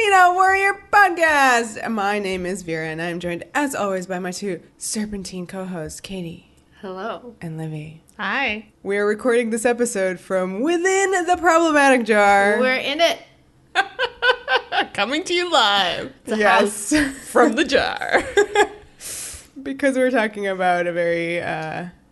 Xena Warrior Podcast. My name is Vera, and I'm joined, as always, by my two serpentine co-hosts, Katie. Hello. And Livy. Hi. We are recording this episode from within the problematic jar. We're in it. Coming to you live. Yes. From the jar. Because we're talking about a very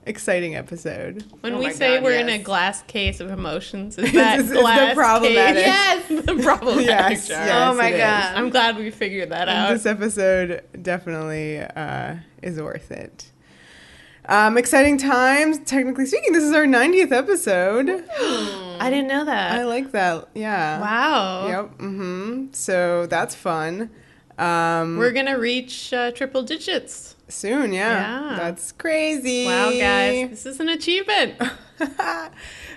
exciting episode. When Oh we my say God, we're yes. in a glass case of emotions, is that It's the glass problematic. case? Yes. The problematic Yes, jar. yes. Oh my it is. God. I'm glad we figured that And out. this episode definitely is worth it. Exciting times. Technically speaking, this is our 90th episode. I didn't know that. I like that. Yeah. Wow. Yep. Mm-hmm. So that's fun. We're going to reach triple digits. Soon, yeah. Yeah. That's crazy. Wow, guys. This is an achievement.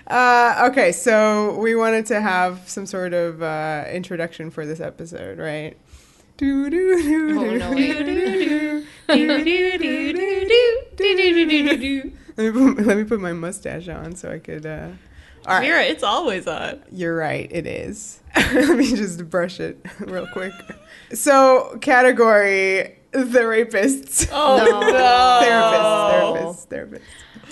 Okay, so we wanted to have some sort of introduction for this episode, right? Oh, no, Let me put my mustache on so I could. All right. Vera, it's always on. You're right, it is. Let me just brush it real quick. So, category, the rapists. Oh, No. Therapists.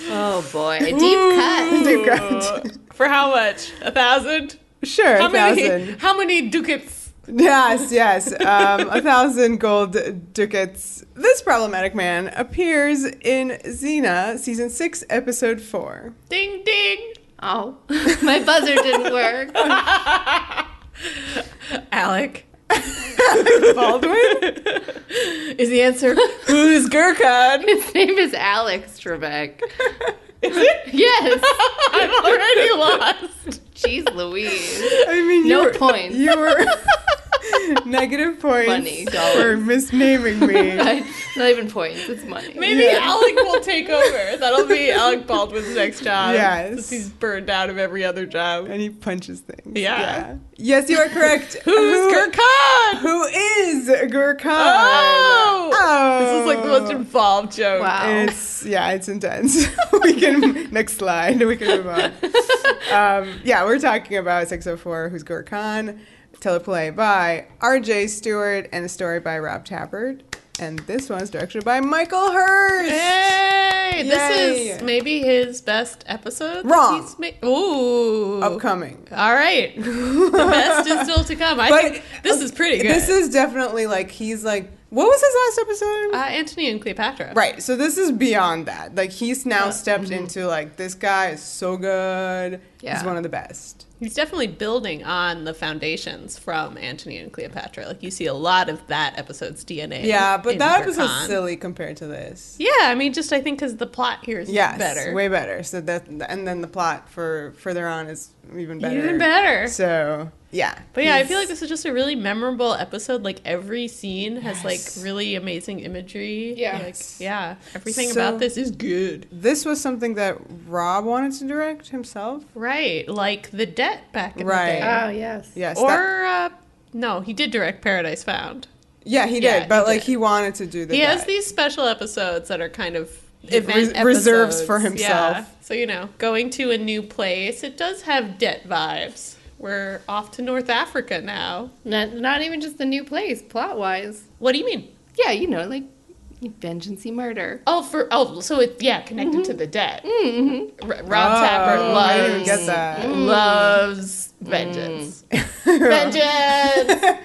Oh boy, a deep cut. Deep cut. For how much? 1,000? Sure, How 1,000. How many ducats? Yes. 1,000 gold ducats. This problematic man appears in Xena, season 6, episode 4. Ding, ding. Oh, my buzzer didn't work. Alec. Baldwin? Is the answer, who's Gurkhan? His name is Alex Trebek. Is it? Yes. I'm already lost. Jeez Louise. I mean, No points. You were negative points Money, for dollars. misnaming me. Not even points, it's money. Maybe Yeah. Alec will take over. That'll be Alec Baldwin's next job. Yes. Since he's burned out of every other job. And he punches things. Yeah. Yes, you are correct. Who's Gurkhan? Who is Gurkhan? Oh! This is like the most involved joke. Wow. It's intense. We can next slide. We can move on. We're talking about 604, who's Gurkhan, teleplay by R.J. Stewart, and a story by Rob Tappert. And this one's directed by Michael Hurst. Hey! This Yay. is maybe his best episode. Wrong. Ooh. Upcoming. All right. The best is still to come. I think this is pretty good. This is definitely he's like, what was his last episode? Antony and Cleopatra. Right, so this is beyond that. Like, he's now stepped into, this guy is so good. Yeah. He's one of the best. He's definitely building on the foundations from Antony and Cleopatra. Like, you see a lot of that episode's DNA. Yeah, but in that episode's Gurkhan. silly compared to this. Yeah, I mean, just I think because the plot here is better. Way better. So and then the plot for further on is even better. Even better. So, yeah. But yeah, I feel like this is just a really memorable episode. Like, every scene has, really amazing imagery. Yeah. Everything So- about this is good. This was something that Rob wanted to direct himself. Right, like The Debt back in Right. the day. Oh, yes. Yes. Or, no, he did direct Paradise Found. yeah, he Yeah, did. But, he did. he wanted to do the He has Debt. these special episodes that are kind of event reserves episodes. for himself. Yeah. So, going to a new place, it does have Debt vibes. We're off to North Africa now. Not even just a new place, plot-wise. What do you mean? Yeah, vengeance murder. So connected to the debt. Mm-hmm. Rob Tapper I didn't even get that. loves vengeance. Vengeance!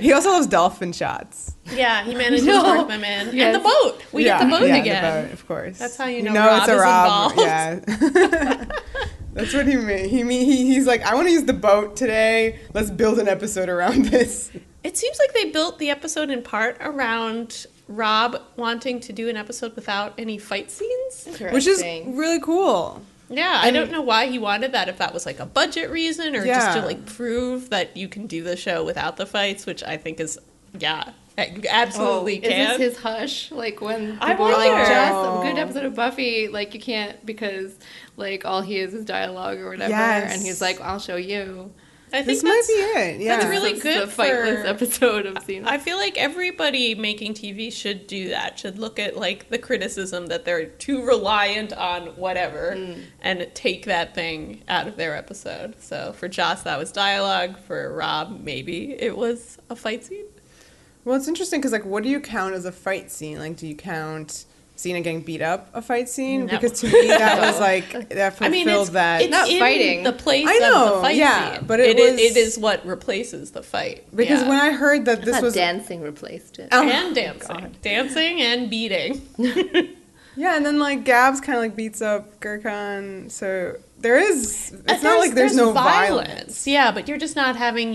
He also loves dolphin shots. Yeah, he manages to work them in. Yes. And the boat. We get the boat again. The boat, of course. That's how you know Rob it's a is Rob. involved. Yeah. That's what he meant. He's like, I want to use the boat today. Let's build an episode around this. It seems like they built the episode in part around Rob wanting to do an episode without any fight scenes. Which is really cool. Yeah, I don't know why he wanted that, if that was a budget reason or just to prove that you can do the show without the fights, which I think is, you absolutely can. Is this his hush? Like when I people are like, wonder. just a good episode of Buffy, you can't because all he is dialogue or whatever. Yes. And he's like, I'll show you. I think This might be it. Yeah. That's really It's good the fightless for episode of Xena. I feel like everybody making TV should do that. Should look at like the criticism that they're too reliant on whatever and take that thing out of their episode. So for Joss, that was dialogue. For Rob, maybe it was a fight scene. Well, it's interesting because, like, what do you count as a fight scene? Like, do you count Xena getting beat up a fight scene? No. Because to me, that was like that fulfilled that. It's Not in fighting. the place I know, of the fight yeah, scene. but it it is what replaces the fight. Because Yeah. when I heard that I this thought was dancing replaced it. Oh, and dancing, dancing and beating. yeah, and then like Gabs kind of like beats up Gurkhan, so there is. It's not like there's no violence. Yeah, but you're just not having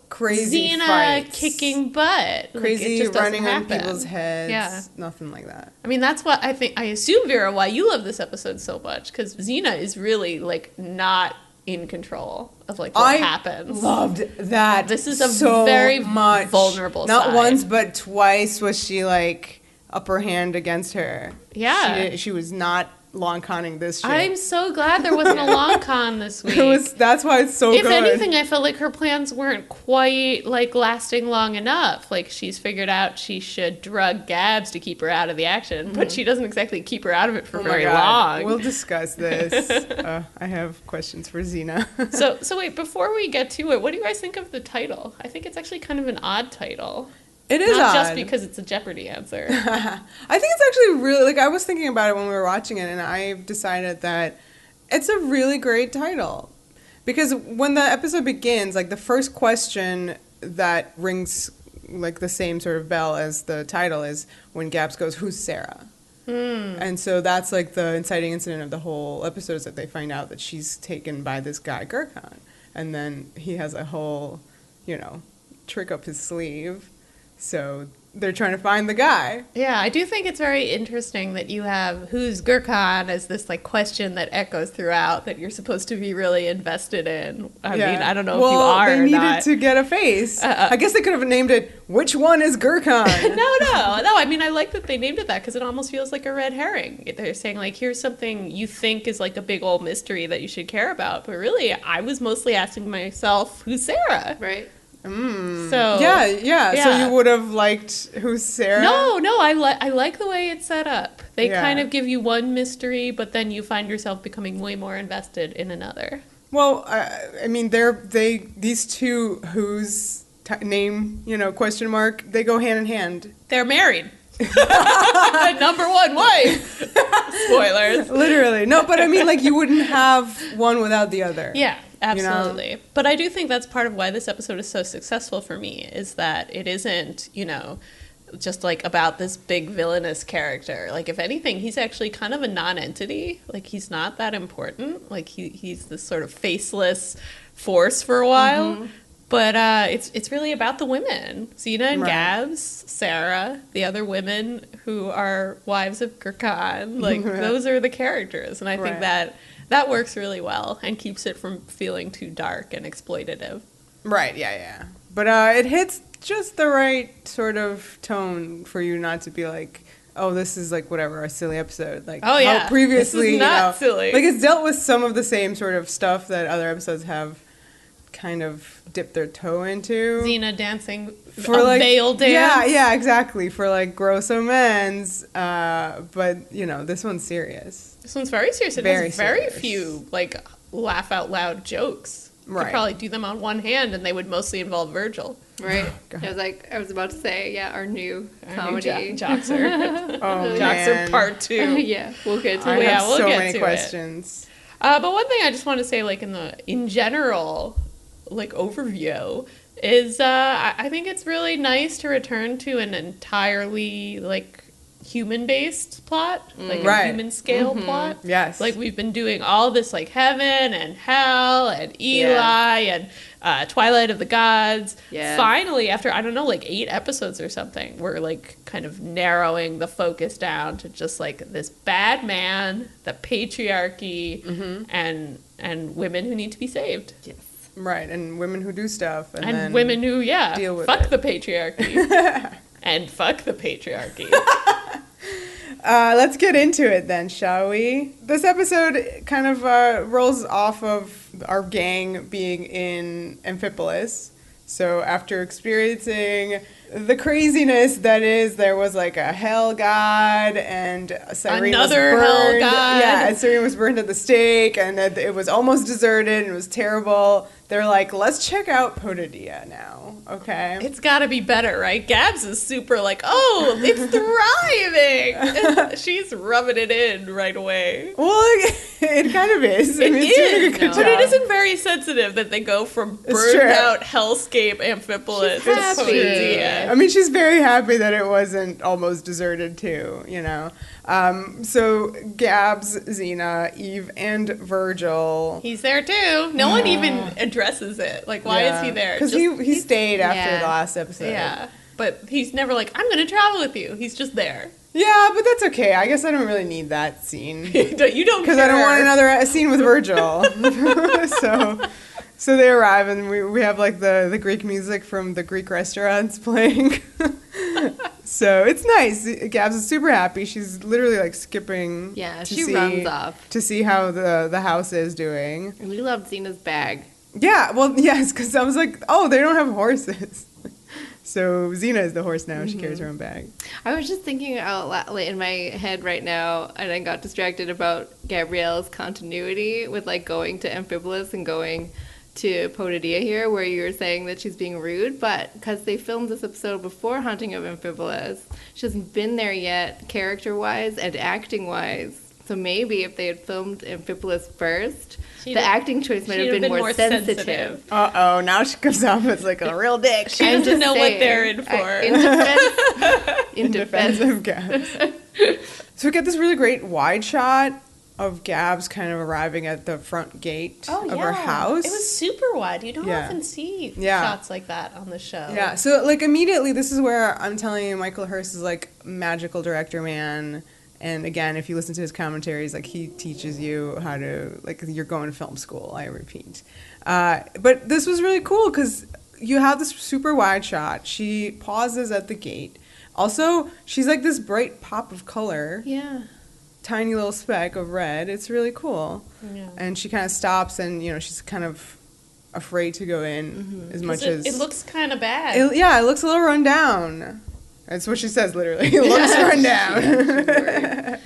Crazy Xena fights. kicking butt, Crazy like, it just doesn't running on happen. people's heads. Yeah. Nothing like that. I mean, that's what I assume, Vera, why you love this episode so much, because Xena is really like not in control of like what happens. Loved that. This is a so very much. vulnerable Not side. once, but twice was she like upper hand against her. Yeah. she was not long conning this shit. I'm so glad there wasn't a long con this week. That's why it's so If good. anything, I felt like her plans weren't quite like lasting long enough. Like she's figured out she should drug Gabs to keep her out of the action, but she doesn't exactly keep her out of it for Oh my very God. long. We'll discuss this. I have questions for Xena. So wait, before we get to it, what do you guys think of the title? I think it's actually kind of an odd title. It is Not odd. just because it's a Jeopardy answer. I think it's actually really, like, I was thinking about it when we were watching it, and I've decided that it's a really great title. Because when the episode begins, like, the first question that rings, like, the same sort of bell as the title is when Gabs goes, "Who's Sarah?" And so that's, like, the inciting incident of the whole episode is that they find out that she's taken by this guy, Gurkhan. And then he has a whole, trick up his sleeve. So they're trying to find the guy. Yeah, I do think it's very interesting that you have who's Gurkhan as this like question that echoes throughout that you're supposed to be really invested in. I mean, I don't know if you are they or needed not. to get a face. I guess they could have named it, "Which one is Gurkhan?" No. I mean, I like that they named it that because it almost feels like a red herring. They're saying like, here's something you think is like a big old mystery that you should care about, but really, I was mostly asking myself, who's Sarah? Right. So Yeah. So you would have liked Who's Sarah? No, I like the way it's set up. They Yeah. kind of give you one mystery, but then you find yourself becoming way more invested in another. Well, I mean, these two whose name, question mark, they go hand in hand. They're married. Number one wife. Spoilers. Literally. No, but I mean, like, you wouldn't have one without the other. Yeah, absolutely. But I do think that's part of why this episode is so successful for me, is that it isn't, just like about this big villainous character. Like, if anything, he's actually kind of a non-entity. Like, he's not that important. Like, he's this sort of faceless force for a while. But it's really about the women. Xena and Right. Gabs, Sarah, the other women who are wives of Gurkhan. Like, those are the characters. And I think that works really well and keeps it from feeling too dark and exploitative. Right, yeah. But it hits just the right sort of tone for you not to be like, oh, this is like whatever, a silly episode. Like, Oh, yeah. how previously, This is not silly. Like, it's dealt with some of the same sort of stuff that other episodes have kind of dipped their toe into. Xena dancing For a like veil dance. Yeah, exactly. For like gross amends. But this one's serious. This one's very serious. It Very has very serious. few like laugh out loud jokes. You Right. could probably do them on one hand, and they would mostly involve Virgil. Right. God. I was about to say, our new comedy. Joxer. Oh, Joxer man. Part 2. Yeah, we'll get to I it. have we'll so get many to it. questions. But one thing I just want to say, like in general, like overview, is I think it's really nice to return to an entirely like human-based plot, like a Right. human scale plot. Yes. Like we've been doing all this like heaven and hell and Eli and Twilight of the Gods. Yeah. Finally, after I don't know, like 8 episodes or something, we're like kind of narrowing the focus down to just like this bad man, the patriarchy, and women who need to be saved. Yes. Right, and women who do stuff. And then women who, deal with fuck it. the patriarchy. And fuck the patriarchy. Let's get into it then, shall we? This episode kind of rolls off of our gang being in Amphipolis. So after experiencing the craziness that is, there was like a hell god, and Cyrene was Another burned. hell god. Yeah, and Cyrene was burned at the stake, and it was almost deserted, and it was terrible. They're like, let's check out Poteidaea now, okay? It's got to be better, right? Gabs is super like, oh, it's thriving. And she's rubbing it in right away. Well, it kind of is. I It mean, it's doing a is, good but job. it isn't very sensitive that they go from It's burned true. out hellscape Amphipolis She's to happy. Poteidaea. I mean, she's very happy that it wasn't almost deserted too, you know. So Gabs, Xena, Eve, and Virgil. He's there too. No one even addresses it. Like, why is he there? Because Just- he stayed after Yeah. the last episode. yeah, but he's never like, I'm going to travel with you. He's just there. Yeah, but that's okay. I guess I don't really need that scene. You don't Because I don't want care. another scene with Virgil. So they arrive, and we have like the Greek music from the Greek restaurants playing. So it's nice. Gabs is super happy. She's literally like skipping. Yeah, to she see- runs off. to see how the house is doing. And we loved Xena's bag. Yeah, well, yes, because I was like, oh, they don't have horses. So Xena is the horse now. She carries her own bag. I was just thinking out loud in my head right now, and I got distracted about Gabrielle's continuity with like going to Amphipolis and going to Poteidaea here, where you were saying that she's being rude, but because they filmed this episode before Haunting of Amphipolis, she hasn't been there yet, character-wise and acting-wise. So maybe if they had filmed Amphipolis first, She'd the have- acting choice might she'd have been more sensitive. Uh-oh, now she comes off as like a real dick. She I'm doesn't just know what saying. they're in for. In defense of Gabs. So we get this really great wide shot of Gabs kind of arriving at the front gate of her house. It was super wide. You don't Yeah. often see Yeah. shots like that on the show. Yeah, so like immediately this is where I'm telling you Michael Hurst is like magical director man. And again, if you listen to his commentaries, like he teaches you how to, like you're going to film school, I repeat. But this was really cool because you have this super wide shot. She pauses at the gate. Also, she's like this bright pop of color, Yeah. tiny little speck of red. It's really cool. Yeah. And she kind of stops and, you know, she's kind of afraid to go in as much as... It looks kind of bad. It looks a little run down. That's what she says, literally. It looks run down.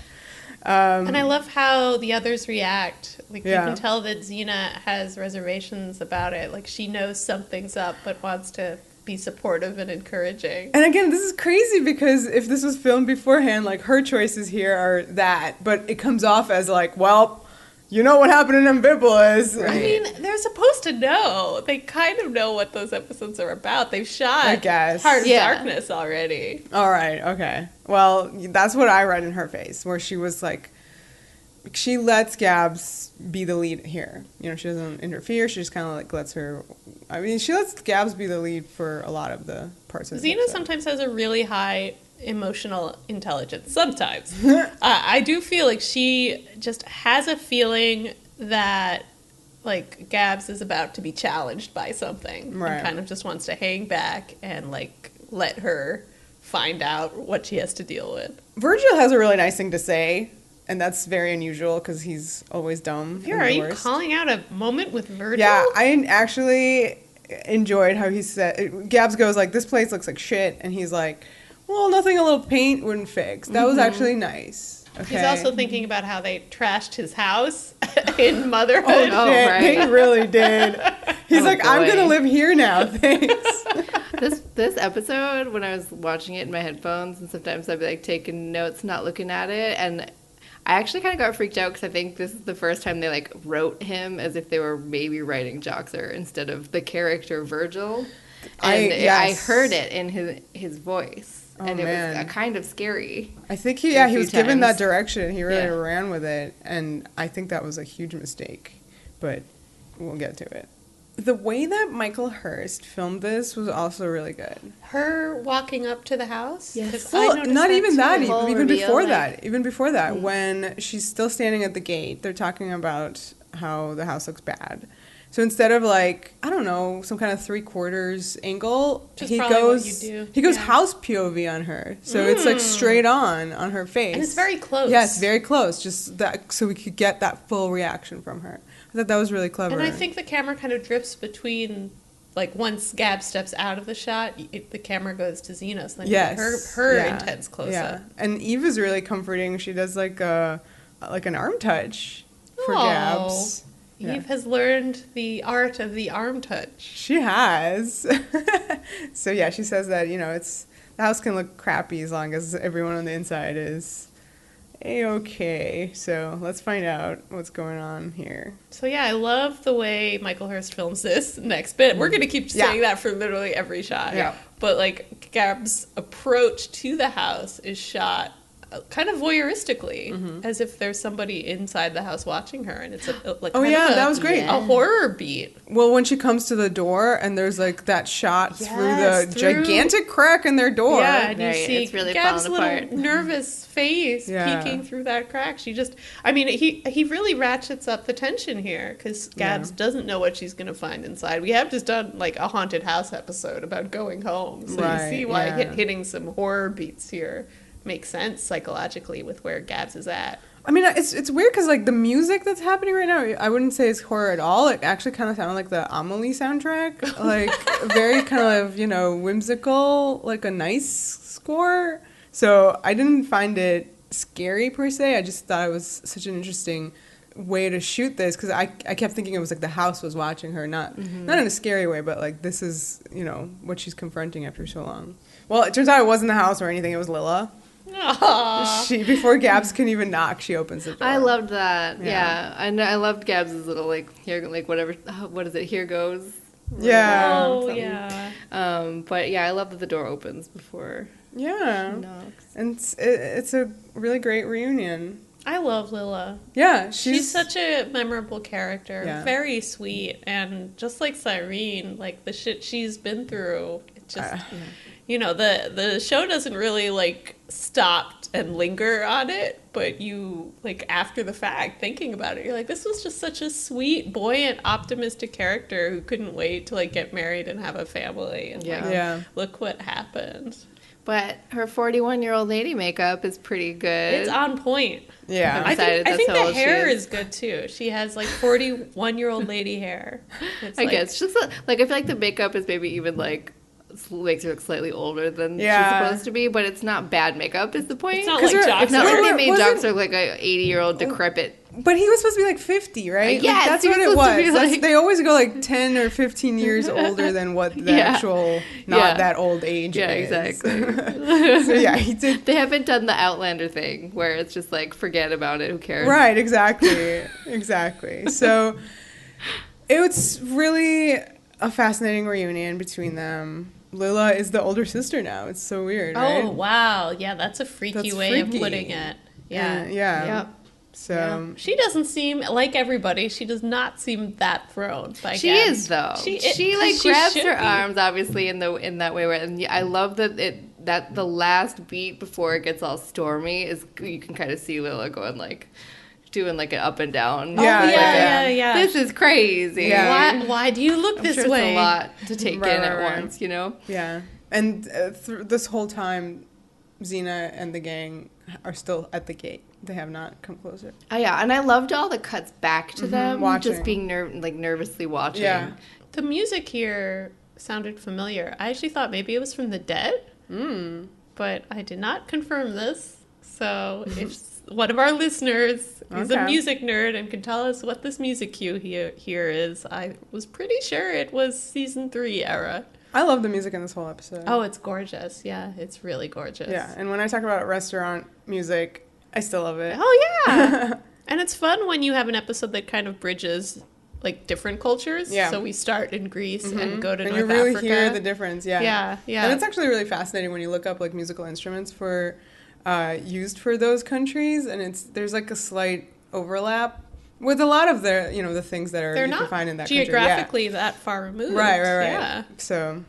And I love how the others react. Like, Yeah. you can tell that Xena has reservations about it. Like, she knows something's up, but wants to be supportive and encouraging. And again, this is crazy because if this was filmed beforehand, like her choices here are that, but it comes off as like, well, you know what happened in Amphipolis. I mean, they're supposed to know. They kind of know what those episodes are about. They've shot I guess. Heart of Yeah. Darkness already. All right, okay. Well, that's what I read in her face, where she was like, she lets Gabs be the lead here. You know, she doesn't interfere. She just kind of like lets her. I mean, she lets Gabs be the lead for a lot of the parts of the Xena episode. sometimes has a really high emotional intelligence. Sometimes. I do feel like she just has a feeling that like Gabs is about to be challenged by something. Right. And kind of just wants to hang back and like let her find out what she has to deal with. Virgil has a really nice thing to say, and that's very unusual because he's always dumb. Vera, and are the you worst. calling out a moment with Virgil? Yeah, I actually enjoyed how he said, Gabs goes like, this place looks like shit, and he's like, well, nothing a little paint wouldn't fix. That was actually nice. Okay. He's also thinking about how they trashed his house in Motherhood. Oh, shit, right. they really did. He's Oh, like, I'm boy. going to live here now, thanks. This episode, when I was watching it in my headphones, and sometimes I'd be like taking notes, not looking at it, and I actually kind of got freaked out because I think this is the first time they like wrote him as if they were maybe writing Joxer instead of the character Virgil. And I heard it in his voice. Oh, And it man. was kind of scary. I think a he few was given that times. direction. He really Yeah. ran with it, and I think that was a huge mistake, but we'll get to it. The way that Michael Hurst filmed this was also really good. Her walking up to the house? Yes. 'Cause I Well, noticed not even too. that. Whole Even reveal, before like- that. Even before that, when she's still standing at the gate, they're talking about how the house looks bad. So instead of like, I don't know, some kind of 3/4 angle, Which is he probably goes what you do. he goes Yeah. house POV on her. So it's like straight on her face. And it's very close. Yeah, it's very close. Just that so we could get that full reaction from her. I thought that was really clever. And I think the camera kind of drifts between, like, once Gab steps out of the shot, the camera goes to Xena. So then her intense close-up. Yeah, and Eve is really comforting. She does, like, an arm touch for Gabs. Eve has learned the art of the arm touch. She has. So, yeah, she says that, the house can look crappy as long as everyone on the inside is A-okay. So let's find out what's going on here. So, yeah, I love the way Michael Hurst films this next bit. We're going to keep saying that for literally every shot. Yeah. But, like, Gab's approach to the house is shot kind of voyeuristically, as if there's somebody inside the house watching her, and it's that was great. A horror beat. Well, when she comes to the door and there's like that shot through the gigantic crack in their door. Yeah, and you see it's really Gab's falling apart. little nervous face peeking through that crack. He really ratchets up the tension here because Gabs doesn't know what she's going to find inside. We have just done like a haunted house episode about going home, so you see why hitting some horror beats here makes sense psychologically with where Gabs is at. I mean, it's weird because like the music that's happening right now, I wouldn't say it's horror at all. It actually kind of sounded like the Amelie soundtrack, like very kind of whimsical, like a nice score. So I didn't find it scary per se. I just thought it was such an interesting way to shoot this because I kept thinking it was like the house was watching her, not in a scary way, but like this is what she's confronting after so long. Well, it turns out it wasn't the house or anything. It was Lilla. Aww. Before Gabs can even knock, she opens the door. I loved that. Yeah. And I loved Gabs' little like here, like whatever. What is it? Here goes. Yeah. Oh yeah. But yeah, I love that the door opens before. Yeah. She knocks. And it's a really great reunion. I love Lilla. Yeah, she's such a memorable character. Yeah. Very sweet, and just like Cyrene, like the shit she's been through. It just. The show doesn't really, like, stop and linger on it, but you, like, after the fact, thinking about it, you're like, this was just such a sweet, buoyant, optimistic character who couldn't wait to, like, get married and have a family. And, look what happened. But her 41-year-old lady makeup is pretty good. It's on point. Yeah. I think the hair is good, too. She has, like, 41-year-old lady hair. I guess. Just, I feel like the makeup is maybe even, like, makes her look slightly older than she's supposed to be, but it's not bad makeup is the point. It's not like Jox. It's not like they made Jox look like an 80-year-old decrepit. But he was supposed to be like 50, right? Yes, that's what it was. They always go like 10 or 15 years older than what the actual that old age is. Yeah, exactly. So yeah, he did. They haven't done the Outlander thing where it's just like, forget about it, who cares? Right, exactly. So it was really a fascinating reunion between them. Lilla is the older sister now. It's so weird, right? Oh, wow. Yeah, that's a freaky way of putting it. Yeah. Yeah. So she doesn't seem like everybody. She does not seem that thrown by She Gabs. is though. She like grabs her arms obviously in that way where, and I love that the last beat before it gets all stormy is you can kind of see Lilla going like doing like an up and down. Yeah. This is crazy. Yeah. Why do you look this sure way? It's a lot to take in at once, Yeah. And this whole time, Xena and the gang are still at the gate. They have not come closer. Oh, yeah. And I loved all the cuts back to them. Watching. Just being nervously watching. Yeah. The music here sounded familiar. I actually thought maybe it was from The Dead. But I did not confirm this. So if one of our listeners is a music nerd and can tell us what this music cue here is, I was pretty sure it was season 3 era. I love the music in this whole episode. Oh, it's gorgeous. Yeah, it's really gorgeous. Yeah, and when I talk about restaurant music, I still love it. Oh, yeah. And it's fun when you have an episode that kind of bridges, like, different cultures. Yeah. So we start in Greece and go to North Africa. And you really hear the difference, Yeah. And it's actually really fascinating when you look up, like, musical instruments used for those countries, and there's, like, a slight overlap with a lot of the things that you can find in that country. Geographically that far removed. Right. Yeah. So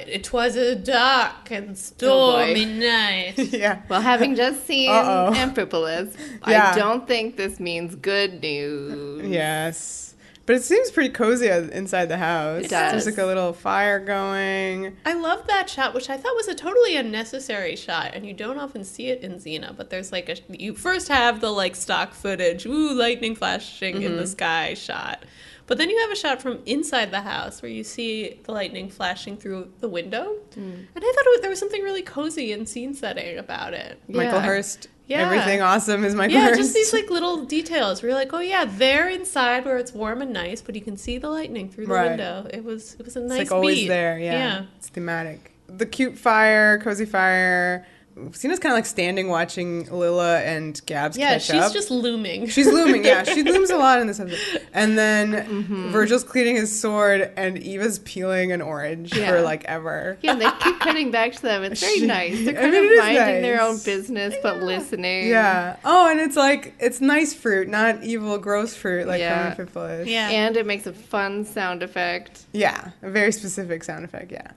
it was a dark and stormy night. Yeah. Well, having just seen Amphipolis, Yeah. I don't think this means good news. Yes. But it seems pretty cozy inside the house. It does. There's like a little fire going. I love that shot, which I thought was a totally unnecessary shot, and you don't often see it in Xena, but there's like you first have the like stock footage, lightning flashing in the sky shot. But then you have a shot from inside the house where you see the lightning flashing through the window. And I thought there was something really cozy and scene setting about it. Michael Hurst. Yeah. Everything awesome is Michael Hurst. Yeah, just these like little details where you're like, oh yeah, they're inside where it's warm and nice, but you can see the lightning through the window. It was a nice beat. It's like always there, yeah. It's thematic. The cute fire, cozy fire. Xena's kind of like standing watching Lila and Gabs catch up. Yeah, she's just looming. She's looming, yeah. She looms a lot in this episode. And then Virgil's cleaning his sword and Eva's peeling an orange for like ever. Yeah, they keep cutting back to them. It's very nice. They're kind of minding their own business, but listening. Yeah. Oh, and it's like, it's nice fruit, not evil, gross fruit like Amphiphilis. Yeah. And it makes a fun sound effect. Yeah, a very specific sound effect, yeah.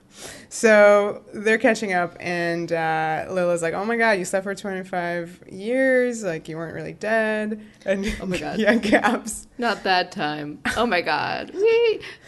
So they're catching up, and Lila's like, oh my god, you slept for 25 years, like you weren't really dead. And oh my god. Yeah, Gabs. Not that time. Oh my god.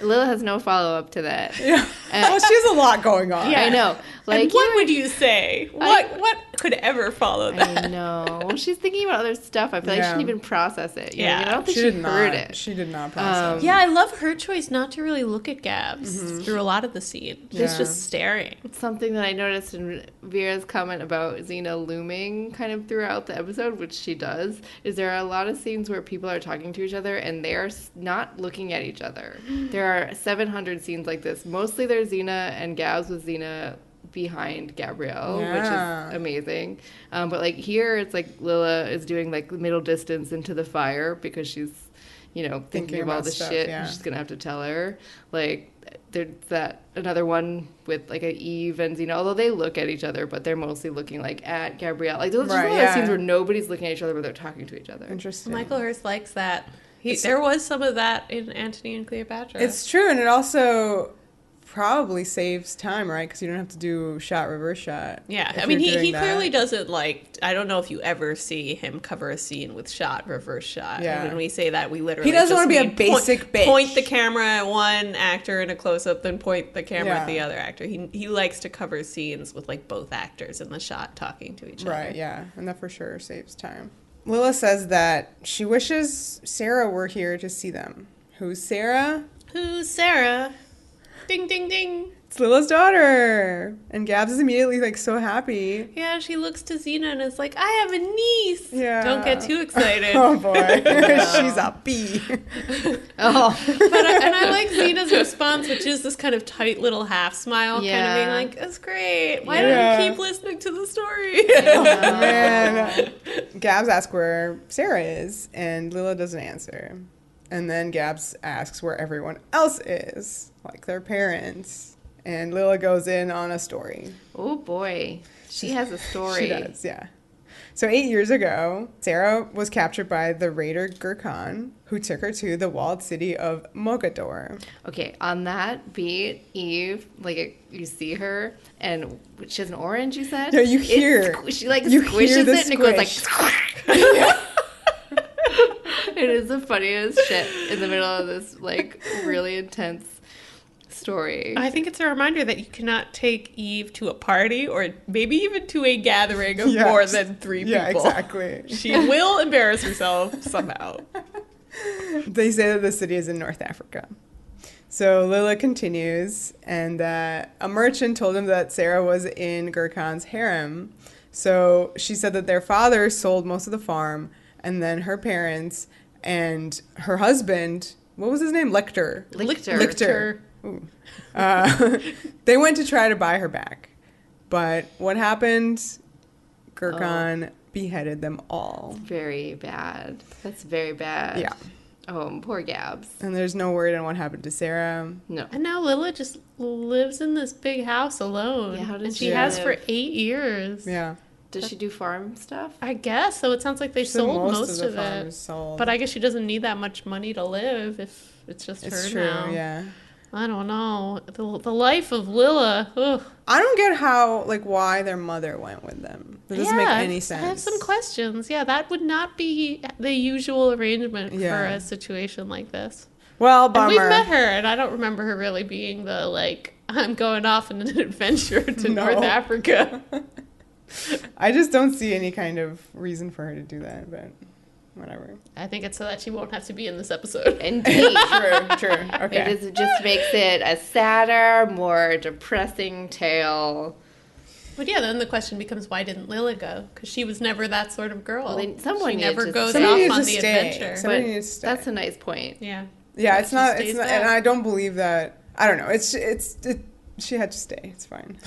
Lila has no follow-up to that. Yeah. Well, she has a lot going on. Yeah, I know. Like, and what would you say? What could ever follow that? I know. Well, she's thinking about other stuff. I feel like she didn't even process it. You know? I don't think she heard it. She did not process it. Yeah, I love her choice not to really look at Gabs through a lot of the scene. She's just staring. Something that I noticed in Vera's comment about Xena looming kind of throughout the episode, which she does, is there are a lot of scenes where people are talking to each other and they're not looking at each other. There are 700 scenes like this. Mostly there's Xena and Gabs with Xena behind Gabrielle, which is amazing. But like here, it's like Lila is doing like middle distance into the fire because she's, thinking of all the shit she's gonna have to tell her. Like there's that another one with like a Eve and Xena, although they look at each other, but they're mostly looking like at Gabrielle. Like there's just a lot of scenes where nobody's looking at each other, but they're talking to each other. Interesting. Michael Hurst likes that. There was some of that in Antony and Cleopatra. It's true, and it also probably saves time, right? Because you don't have to do shot, reverse shot. Yeah, I mean, he clearly doesn't like, I don't know if you ever see him cover a scene with shot, reverse shot. Yeah. And when we say that, we literally he doesn't want to be a basic bitch. Point the camera at one actor in a close-up, then point the camera at the other actor. He likes to cover scenes with like both actors in the shot talking to each other. Right, yeah, and that for sure saves time. Lila says that she wishes Sarah were here to see them. Who's Sarah? Who's Sarah? Ding, ding, ding. It's Lila's daughter. And Gabs is immediately, like, so happy. Yeah, she looks to Xena and is like, I have a niece. Yeah. Don't get too excited. Oh, boy. She's a bee. And I like Xena's response, which is this kind of tight little half smile, kind of being like, that's great. Why don't you keep listening to the story? Oh, man. Gabs asks where Sarah is, and Lila doesn't answer. And then Gabs asks where everyone else is, like their parents. And Lila goes in on a story. Oh, boy. She has a story. She does, yeah. So 8 years ago, Sarah was captured by the raider Gurkhan, who took her to the walled city of Mogador. Okay, on that beat, Eve, like, you see her, and she has an orange, you said? Yeah, you hear. She, like, squishes it, and it goes, like... Yeah. It is the funniest shit in the middle of this, like, really intense story. I think it's a reminder that you cannot take Eve to a party or maybe even to a gathering of more than 3 people. Yeah, exactly. She will embarrass herself somehow. They say that the city is in North Africa. So Lila continues, and a merchant told him that Sarah was in Gurkhan's harem. So she said that their father sold most of the farm, and then her parents and her husband, what was his name? Lictor. Ooh. They went to try to buy her back. But what happened? Gurkhan beheaded them all. Very bad. That's very bad. Yeah. Oh, poor Gabs. And there's no word on what happened to Sarah. No. And now Lila just lives in this big house alone. Yeah, how does she has for 8 years. Yeah. Does she do farm stuff? I guess. So it sounds like they sold most of it. Sold. But I guess she doesn't need that much money to live if it's just her true, now. Yeah. I don't know. The life of Lila. Ugh. I don't get how, like, why their mother went with them. That doesn't make any sense. I have some questions. Yeah, that would not be the usual arrangement for a situation like this. Well, And bummer. we've met her, and I don't remember her really being the, like, I'm going off on an adventure to No. North Africa. I just don't see any kind of reason for her to do that, but whatever. I think it's so that she won't have to be in this episode. Indeed. True. Okay. It just makes it a sadder, more depressing tale. But yeah, then the question becomes, why didn't Lila go? Because she was never that sort of girl. Well, someone she needed never to goes stay. off Somebody on needs the to stay. adventure. Somebody But needs to stay. that's a nice point. Yeah. Yeah, it's she not. stays It's not, back. and I don't believe that. I don't know. She had to stay. It's fine.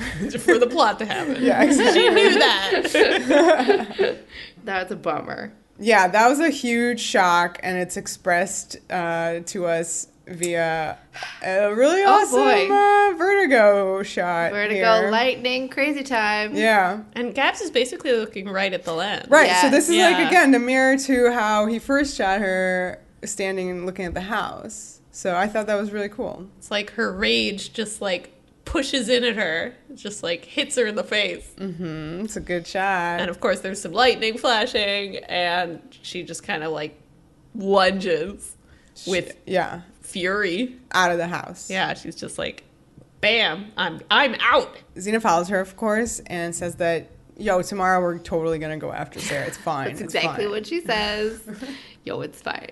For the plot to happen. Yeah, exactly. She knew that. That's a bummer. Yeah, that was a huge shock, and it's expressed to us via a really awesome vertigo shot. Vertigo, here. lightning, crazy time. Yeah. And Gabs is basically looking right at the lens. Right. So Yes. this is like Yeah. again the mirror to how he first shot her standing and looking at the house. So I thought that was really cool. It's like her rage just like pushes in at her, just like hits her in the face. It's a good shot. And of course, there's some lightning flashing, and she just kind of like lunges with yeah, fury. out of the house. Yeah, she's just like, bam, I'm out. Xena follows her, of course, and says that, yo, tomorrow we're totally gonna go after Sarah. It's fine. That's It's exactly fine. what she says. Yo, it's fine.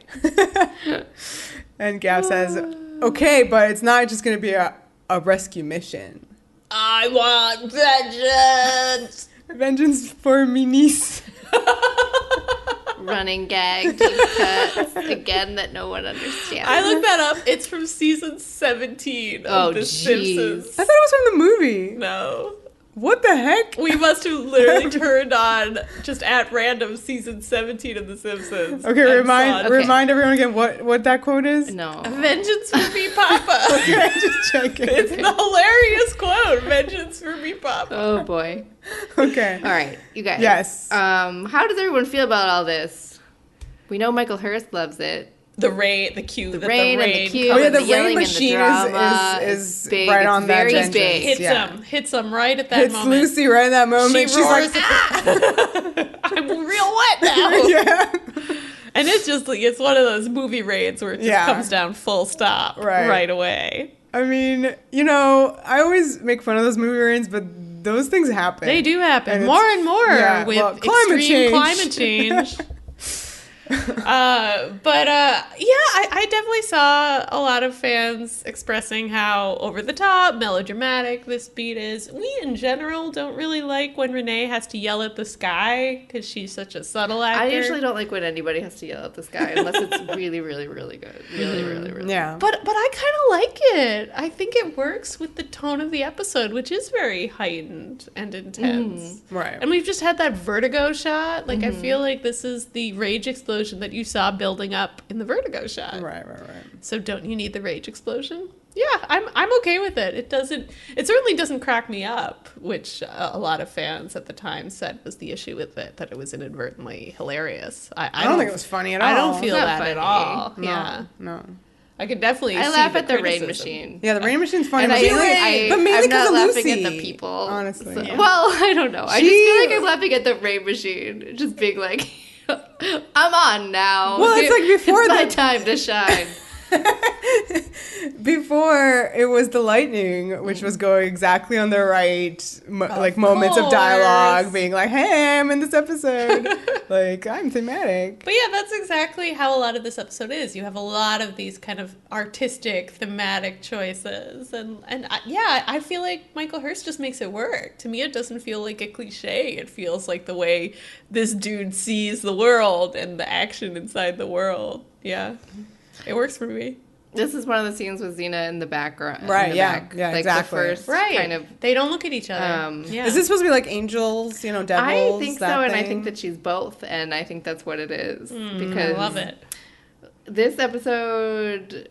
And Gab says, okay, but it's not just gonna be a rescue mission. I want vengeance. Vengeance for me niece. Running gag, deep cuts, again that no one understands. I looked that up. It's from season 17 of The jeez. Simpsons. I thought it was from the movie. No. What the heck? We must have literally turned on, just at random, season 17 of The Simpsons. Okay, and remind saw it. remind everyone again what that quote is. No. Vengeance for me, Papa. Okay, just checking. It's the hilarious quote. Vengeance for me, Papa. Oh boy. Okay. All right, you guys. Yes. How does everyone feel about all this? We know Michael Hurst loves it. The rain, the cue, The rain and the cue. Oh yeah, and the the yelling rain and the machine drama is big. right It's on that very vengeance. big. hits him right at that Hits moment. Lucy right in that moment. She She's roars, like, I'm real wet now. yeah. And it's just like, it's one of those movie rains where it just Yeah. comes down full stop Right. away. I mean, you know, I always make fun of those movie rains, but those things happen. They do happen And more it's- and more yeah, with well, climate extreme change. climate change. I definitely saw a lot of fans expressing how over the top, melodramatic this beat is. We in general don't really like when Renee has to yell at the sky because she's such a subtle actor. I usually don't like when anybody has to yell at this guy unless it's really, really, really good. Really, really, really. Yeah. But I kind of like it. I think it works with the tone of the episode, which is very heightened and intense. Right. And we've just had that vertigo shot. Like, I feel like this is the rage explosion that you saw building up in the vertigo shot. Right. So don't you need the rage explosion? Yeah, I'm okay with it. It certainly doesn't crack me up, which a lot of fans at the time said was the issue with it, that it was inadvertently hilarious. I don't think it was funny at all. I don't feel It's not that at funny. all. No, Yeah. no. I could definitely I see laugh at the rain criticism. machine. Yeah, the rain machine's funny, And but I'm mainly not because of laughing Lucy. at the people. Honestly. So- Yeah. Well, I don't know. I just feel like I'm laughing at the rain machine. Just being like, I'm on now. Well, it's like before it's my the- time to shine. Before it was the lightning, which was going exactly on the right, moments of course. dialogue, being like, "Hey, I'm in this episode." Like, I'm thematic. But yeah, that's exactly how a lot of this episode is. You have a lot of these kind of artistic, thematic choices. I feel like Michael Hurst just makes it work. To me, it doesn't feel like a cliche. It feels like the way this dude sees the world and the action inside the world. Yeah. It works for me. This is one of the scenes with Xena in the background. Right, in the yeah, back. yeah, like exactly. the first Right. kind of. They don't look at each other. Yeah. Is this supposed to be like angels, devils? I think so, that and I thing? think that she's both, and I think that's what it is. I Because love it. this episode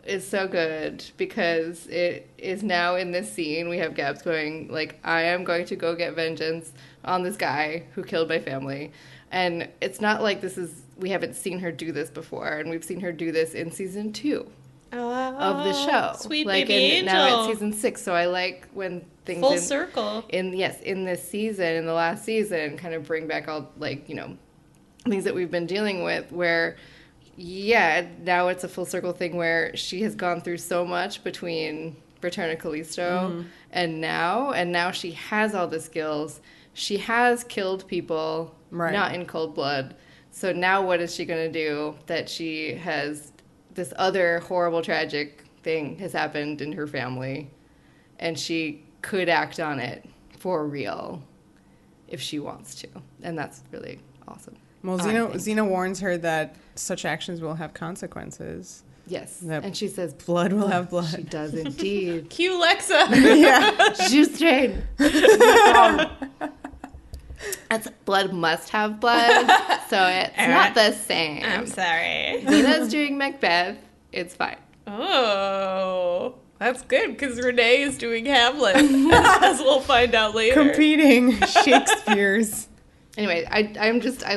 is so good because it is now in this scene. We have Gabs going like, I am going to go get vengeance on this guy who killed my family. And it's not like we haven't seen her do this before, and we've seen her do this in season 2 of the show. Sweet like baby angel. now it's season 6, so I like when things Full circle. in this season, in the last season, kind of bring back all things that we've been dealing with, where yeah, now it's a full circle thing where she has gone through so much between Return of Callisto and now she has all the skills. She has killed people, not in cold blood. So now what is she going to do that she has this other horrible, tragic thing has happened in her family, and she could act on it for real if she wants to. And that's really awesome. Well, Xena warns her that such actions will have consequences. Yes. That and she says, blood will have blood. She does indeed. Cue Lexa. Yeah. Shoestring. That's blood must have blood, so it's not the same. I'm sorry. Xena's doing Macbeth. It's fine. Oh, that's good, because Renee is doing Hamlet, as we'll find out later. Competing Shakespeare's. Anyway, I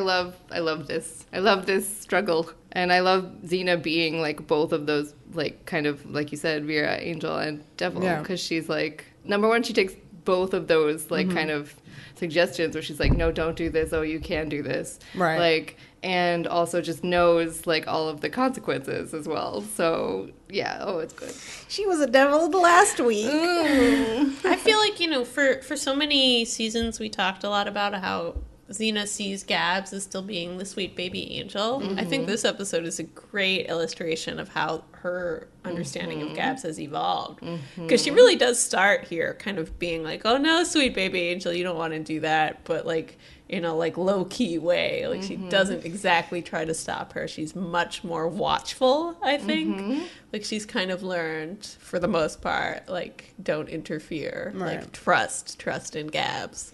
love this. I love this struggle. And I love Xena being, like, both of those, like, kind of, like you said, Vera, angel, and devil. Because she's, like, number one, she takes both of those, like, kind of suggestions where she's like, no, don't do this. Oh, you can do this. Right. Like, and also just knows, like, all of the consequences as well. So, yeah. Oh, it's good. She was a devil the last week. I feel like, for so many seasons, we talked a lot about how Xena sees Gabs as still being the sweet baby angel. I think this episode is a great illustration of how her understanding of Gabs has evolved. Because she really does start here kind of being like, oh no, sweet baby angel, you don't want to do that. But like, in a like low-key way. Like she doesn't exactly try to stop her. She's much more watchful, I think. Like she's kind of learned, for the most part, like don't interfere. Right. Like trust in Gabs.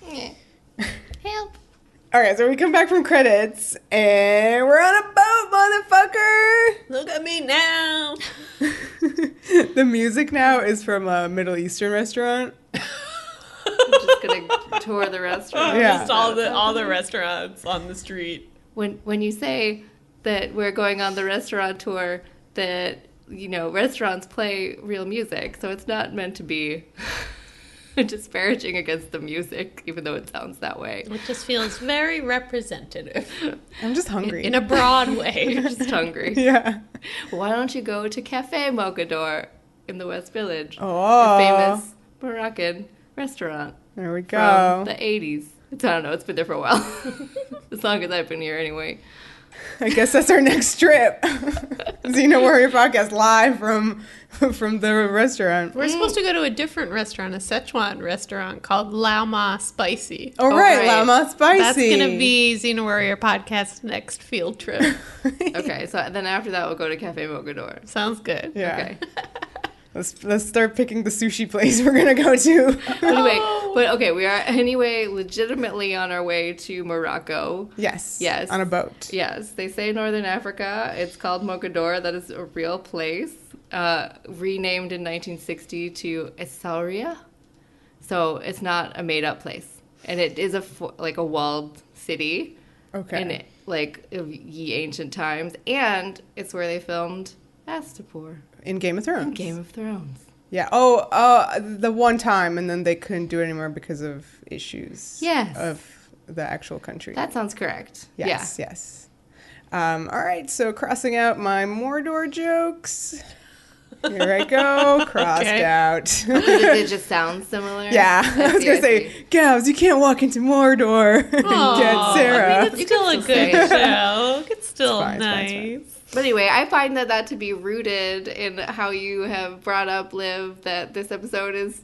Help. All right, so we come back from credits, and we're on a boat, motherfucker! Look at me now! The music now is from a Middle Eastern restaurant. I'm just gonna tour the restaurant. Yeah. Just all the restaurants on the street. When you say that we're going on the restaurant tour, that, restaurants play real music, so it's not meant to be disparaging against the music, even though it sounds that way. It just feels very representative. I'm just hungry. In a broad way. You're just hungry. Yeah. Why don't you go to Cafe Mogador in the West Village? Oh. A famous Moroccan restaurant. There we go. From the 80s. I don't know. It's been there for a while. As long as I've been here anyway. I guess that's our next trip. Xena Warrior Podcast live from the restaurant. We're supposed to go to a different restaurant, a Szechuan restaurant called Lao Ma Spicy. Oh, right. Lao Ma Spicy. That's going to be Xena Warrior Podcast next field trip. Okay, so then after that, we'll go to Cafe Mogador. Sounds good. Yeah. Okay. Let's start picking the sushi place we're going to go to. We are anyway legitimately on our way to Morocco. Yes. Yes. On a boat. Yes. They say Northern Africa. It's called Mogador. That is a real place. Renamed in 1960 to Essaouira. So it's not a made-up place. And it is a walled city. Okay. In of ye ancient times. And it's where they filmed Astapor. In Game of Thrones. In Game of Thrones. Yeah. The one time, and then they couldn't do it anymore because of issues. Yes. Of the actual country. That sounds correct. Yes. Yeah. Yes. All right. So crossing out my Mordor jokes. Here I go. Crossed out. It just sounds similar. Yeah. I was going to say, Gabs, you can't walk into Mordor and get Sarah. I mean, it's still a good show. It's still nice. But anyway, I find that to be rooted in how you have brought up, Liv, that this episode is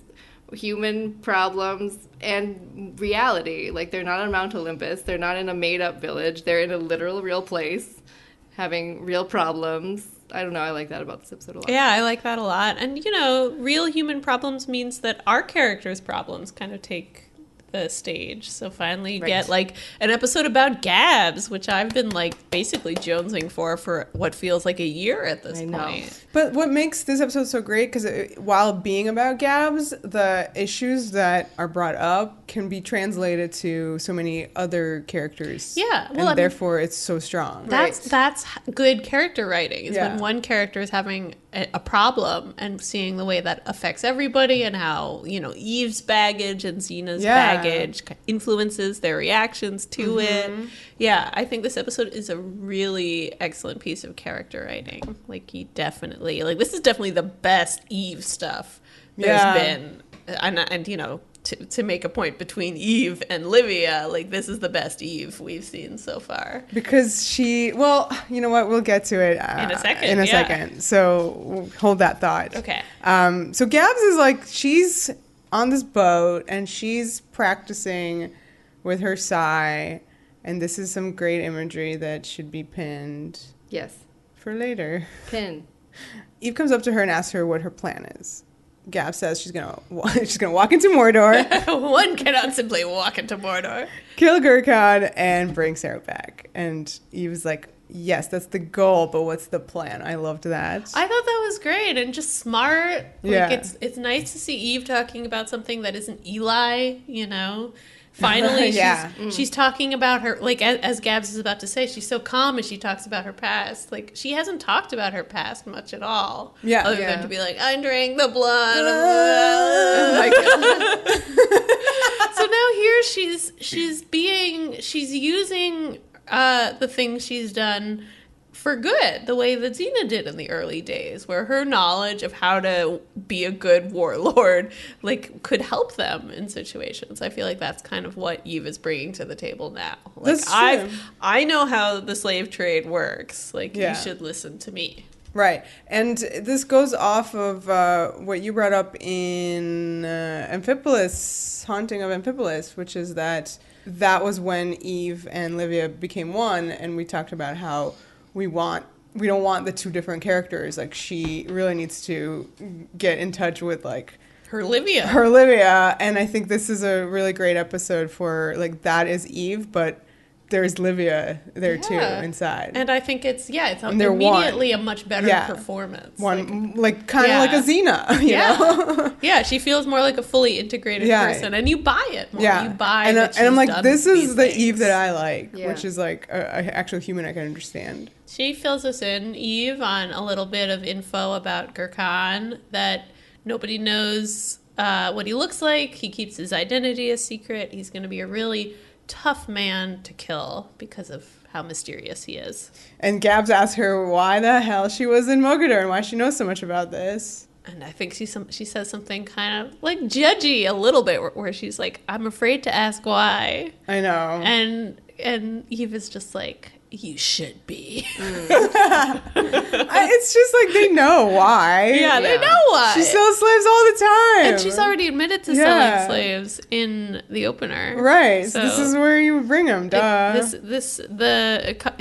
human problems and reality. Like, they're not on Mount Olympus. They're not in a made-up village. They're in a literal, real place having real problems. I don't know. I like that about this episode a lot. Yeah, I like that a lot. And, real human problems means that our characters' problems kind of take the stage. So finally you get an episode about Gabs, which I've been basically jonesing for what feels like a year at this point. But what makes this episode so great, because while being about Gabs, the issues that are brought up can be translated to so many other characters. Yeah. Well, and therefore it's so strong. That's good character writing, is when one character is having a problem and seeing the way that affects everybody and how, you know, Eve's baggage and Xena's baggage influences their reactions to it. Yeah, I think this episode is a really excellent piece of character writing. Like, this is definitely the best Eve stuff there's been. And you know, to make a point between Eve and Livia, like, this is the best Eve we've seen so far. Because you know what? We'll get to it in a second. So we'll hold that thought. Okay. So Gabs is like, she's on this boat and she's practicing with her sigh. And this is some great imagery that should be pinned. Yes. For later. Pin. Eve comes up to her and asks her what her plan is. Gab says she's gonna walk into Mordor. One cannot simply walk into Mordor. Kill Gurkhan and bring Sarah back. And Eve was like, yes, that's the goal, but what's the plan? I loved that. I thought that was great and just smart. Yeah. Like, it's nice to see Eve talking about something that isn't Eli, you know? Finally, she's talking about her, like, as Gabs is about to say, she's so calm as she talks about her past. Like, she hasn't talked about her past much at all. Yeah. Other than to be like, I drank the blood of Oh my God. So now here she's using the things she's done for good, the way that Xena did in the early days, where her knowledge of how to be a good warlord, like, could help them in situations. I feel like that's kind of what Eve is bringing to the table now. Like, I know how the slave trade works. Like, you should listen to me. Right. And this goes off of what you brought up in Amphipolis, Haunting of Amphipolis, which is that was when Eve and Livia became one, and we talked about how we don't want the two different characters. Like, she really needs to get in touch with, like, her Livia. And I think this is a really great episode for, like, that is Eve, but there's Livia there too inside. And I think it's immediately a much better performance. Kind of like a Xena, you know? Yeah, she feels more like a fully integrated person, and you buy it more. Yeah. You buy and I'm like, this is the things. Eve that I like, which is like an actual human I can understand. She fills us in, Eve, on a little bit of info about Gurkhan, that nobody knows what he looks like. He keeps his identity a secret. He's going to be a really tough man to kill because of how mysterious he is. And Gabs asked her why the hell she was in Mogador and why she knows so much about this. And I think she says something kind of like judgy a little bit, where she's like, I'm afraid to ask why. I know. And Eve is just like, you should be. It's just like they know why. Yeah, they know why. She sells slaves all the time. And she's already admitted to selling slaves in the opener. Right. So this is where you bring them, duh.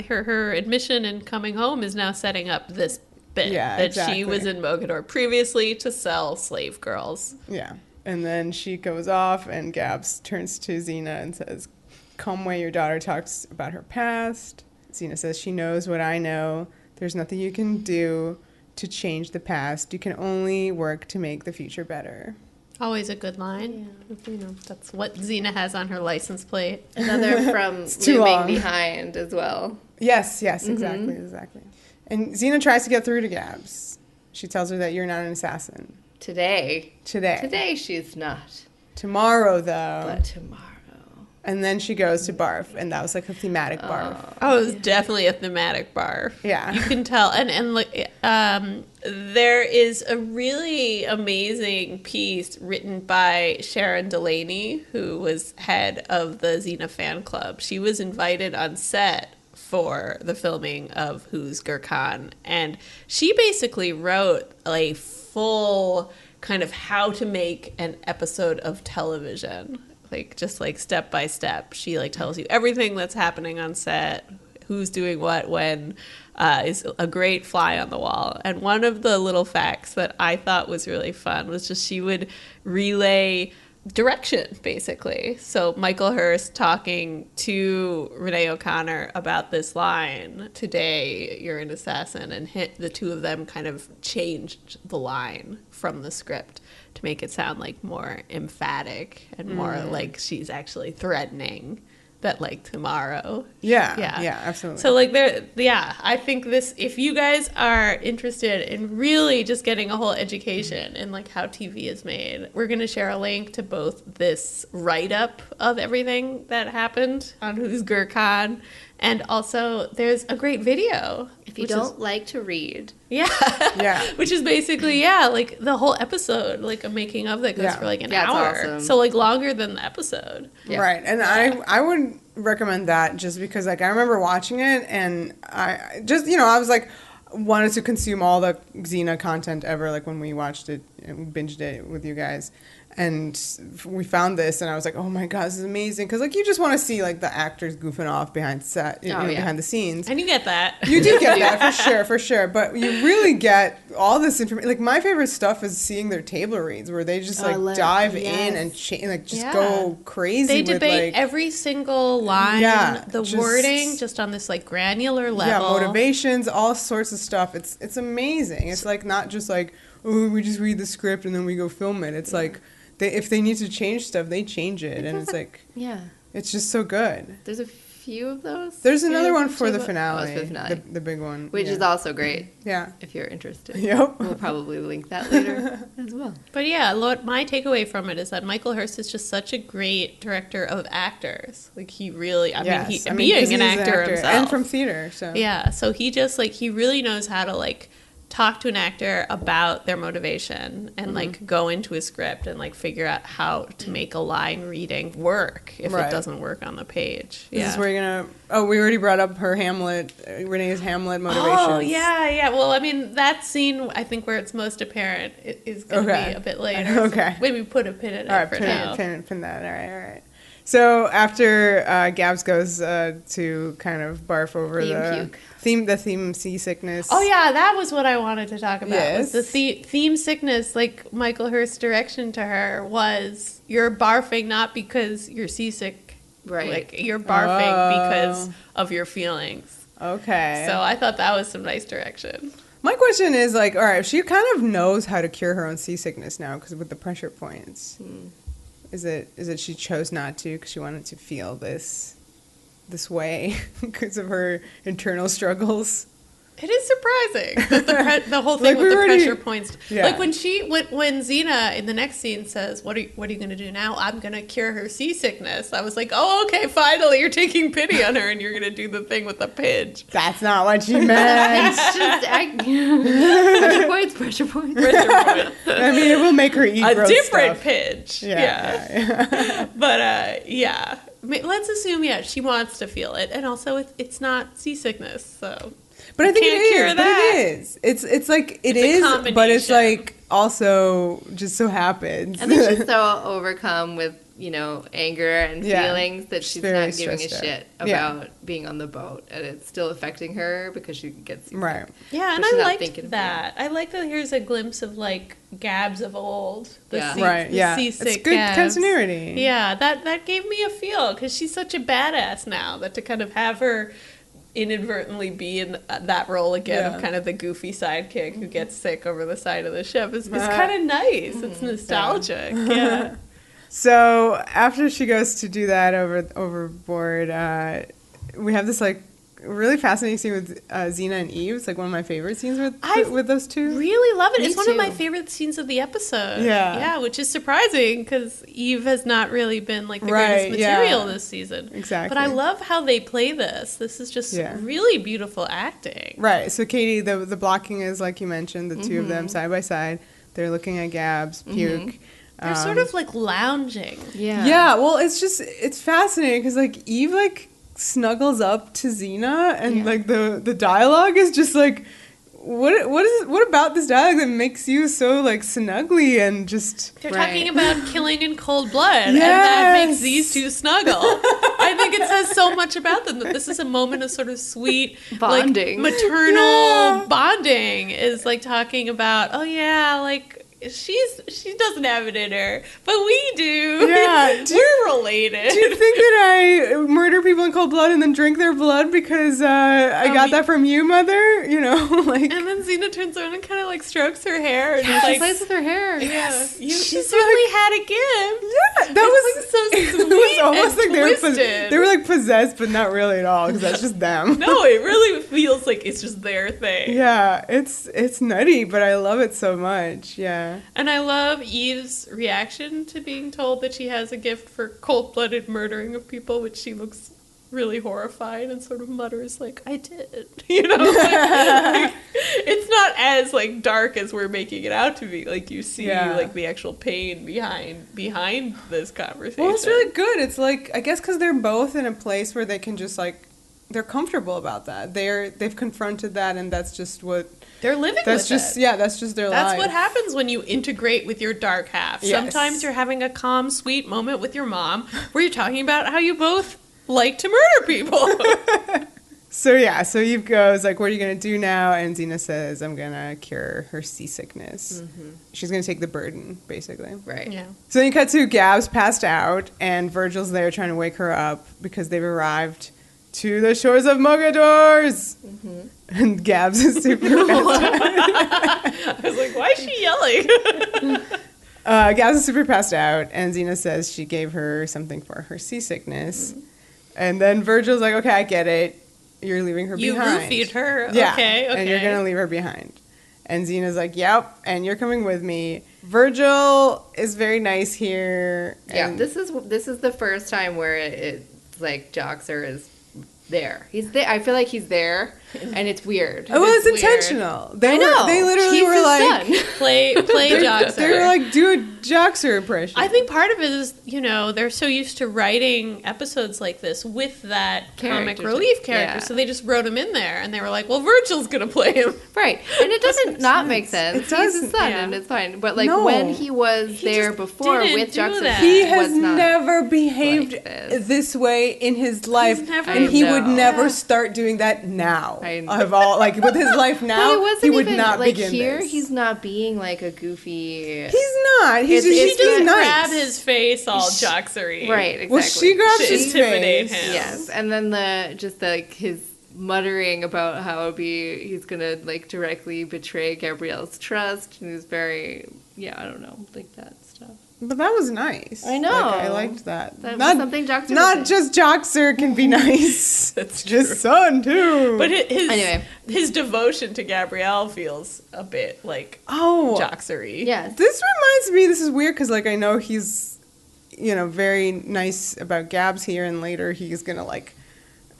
Her admission and coming home is now setting up this bit she was in Mogador previously to sell slave girls. Yeah. And then she goes off and Gabs turns to Xena and says, come way your daughter talks about her past. Xena says, she knows what I know. There's nothing you can do to change the past. You can only work to make the future better. Always a good line. Yeah. You know, that's what Xena has on her license plate. Another from Leaving Behind as well. Yes, exactly. And Xena tries to get through to Gabs. She tells her that you're not an assassin. Today she's not. Tomorrow, though. But tomorrow. And then she goes to barf, and that was like a thematic barf. Oh, it was definitely a thematic barf. Yeah. You can tell. And like, there is a really amazing piece written by Sharon Delaney, who was head of the Xena fan club. She was invited on set for the filming of Who's Gurkhan, and she basically wrote a full kind of how to make an episode of television. Like, just like step by step. She like tells you everything that's happening on set, who's doing what, when, is a great fly on the wall. And one of the little facts that I thought was really fun was just she would relay direction, basically. So Michael Hurst talking to Renee O'Connor about this line, today you're an assassin, and the two of them kind of changed the line from the script to make it sound like more emphatic and more like she's actually threatening bet like tomorrow. Yeah, absolutely. So like I think this, if you guys are interested in really just getting a whole education in like how TV is made, we're going to share a link to both this write-up of everything that happened on Who's Gurkhan, and also there's a great video. If you don't like to read. Yeah. Which is basically, like the whole episode, like a making of that goes for like an hour. Awesome. So like longer than the episode. Yeah. Right. And I would recommend that just because like I remember watching it and I just, I was like, wanted to consume all the Xena content ever, like when we watched it and binged it with you guys. And we found this, and I was like, "Oh my god, this is amazing!" Because like you just want to see like the actors goofing off behind set, behind the scenes, and you get that. You do get that for sure. But you really get all this information. Like my favorite stuff is seeing their table reads, where they just like dive in and go crazy. They with, debate every single line, the wording, just on this like granular level. Yeah, motivations, all sorts of stuff. It's amazing. It's like not just like, oh, we just read the script and then we go film it. It's like. If they need to change stuff, they change it, and it's like, it's just so good. There's a few of those. There's another one for the finale, the big one, which is also great. Yeah, if you're interested. Yep, we'll probably link that later as well. But my takeaway from it is that Michael Hurst is just such a great director of actors. Like he really, being an actor himself, and from theater, so he just like he really knows how to like talk to an actor about their motivation and like go into a script and like figure out how to make a line reading work if it doesn't work on the page. This is where you're gonna we already brought up her Renee's Hamlet motivation. Oh yeah. Well, I mean that scene I think where it's most apparent is gonna be a bit later. Okay. So maybe put a pin in it for now. Pin that. All right. So after Gabs goes to kind of barf over the theme seasickness. Oh yeah, that was what I wanted to talk about. Yes. Was the theme sickness, like Michael Hurst's direction to her was, you're barfing not because you're seasick, right? Like you're barfing because of your feelings. Okay. So I thought that was some nice direction. My question is like, all right, she kind of knows how to cure her own seasickness now because with the pressure points. Is it she chose not to because she wanted to feel this way because of her internal struggles? It is surprising that the whole thing with the pressure points. Yeah. Like when Xena in the next scene says, "What are you going to do now?" I'm going to cure her seasickness. I was like, "Oh, okay, finally, you're taking pity on her, and you're going to do the thing with the pinch." That's not what she meant. Pressure points. I mean, it will make her eat a different stuff. pinch. Yeah. But let's assume she wants to feel it, and also it's not seasickness, so. But I think it is. It's like it is, but it's like also just so happens. I think she's so overcome with anger and feelings that she's not giving a shit about being on the boat, and it's still affecting her because she gets seasick. Right. Yeah, and I liked that. I like that. Here's a glimpse of like Gabs of old. Seasick. It's good Gabs. continuity. Yeah, that gave me a feel because she's such a badass now that to kind of have her inadvertently be in that role again of kind of the goofy sidekick who gets sick over the side of the ship is kind of nice. It's nostalgic. Yeah. So after she goes to do that overboard, we have this like really fascinating scene with Xena and Eve. It's like one of my favorite scenes with those two. Really love it. It's one of my favorite scenes of the episode. Yeah, which is surprising because Eve has not really been like the greatest material this season. Exactly. But I love how they play this. This is just really beautiful acting. Right. So Katie, the blocking is like you mentioned, the two of them side by side. They're looking at Gabs puke. They're sort of like lounging. Yeah. Yeah. Well, it's fascinating because like Eve like snuggles up to Xena and like the dialogue is just like what about this dialogue that makes you so like snuggly and just they're talking about killing in cold blood and that makes these two snuggle. I think it says so much about them that this is a moment of sort of sweet bonding, like maternal bonding is like talking about like she doesn't have it in her, but we do. Yeah, we're related. Do you think that I murder people in cold blood and then drink their blood because I got that from you, mother? Like. And then Xena turns around and kind of like strokes her hair and she plays with her hair. Yes, she certainly had a gift. Yeah, that was like so sweet. It was almost and like twisted. they were like possessed, but not really at all, because that's just them. No, it really feels like it's just their thing. Yeah, it's nutty, but I love it so much. Yeah. And I love Eve's reaction to being told that she has a gift for cold-blooded murdering of people, which she looks really horrified and sort of mutters like, I did. You know, like, it's not as like dark as we're making it out to be. Like you see like the actual pain behind this conversation. Well, it's really good. It's like, I guess because they're both in a place where they can just like, they're comfortable about that. They've confronted that, and that's just what they're living that's with. Just it. Yeah, that's just their life. That's what happens when you integrate with your dark half. Yes. Sometimes you're having a calm, sweet moment with your mom where you're talking about how you both like to murder people. So Eve goes like, what are you going to do now? And Xena says, I'm going to cure her seasickness. Mm-hmm. She's going to take the burden, basically. Right. Yeah. So then you cut to Gab's passed out, and Virgil's there trying to wake her up because they've arrived to the shores of Mogadors. Mm-hmm. And Gab's is super I was like, why is she yelling? Gab's is super passed out, and Xena says she gave her something for her seasickness. Mm-hmm. And then Virgil's like, okay, I get it. You're leaving her behind. You roofied her. Yeah. Okay. And you're going to leave her behind. And Xena's like, yep, and you're coming with me. Virgil is very nice here. Yeah, this is the first time where it's like Joxer is there. He's there. I feel like he's there, and it's weird. Oh, well, it's intentional. They literally He's were his like, son. play Joxer. They were like, do a Joxer impression. I think part of it is, they're so used to writing episodes like this with that comic relief character, so they just wrote him in there, and they were like, well, Virgil's going to play him. Right. And it doesn't not make sense. It doesn't. He's his son, and it's fine. But, like, when he was there before with Joxer, he has never behaved like this way in his life, and he would never start doing that now. Of all, like, with his life now, he would not begin here, this. He's not being, like, a goofy... He's not. He just nice. Grab his face all Joxery. Right, exactly. Well, she grabs his intimidate face. him. Yes, and then his muttering about how he's gonna like directly betray Gabrielle's trust, and he's very I don't know, like that stuff. But that was nice. I know. Like, I liked that. That was something Joxer not just Joxer can be nice. That's just true. son too. But his devotion to Gabrielle feels a bit like Joxery. Yes. This reminds me. This is weird because like I know he's very nice about Gabs here, and later he's gonna like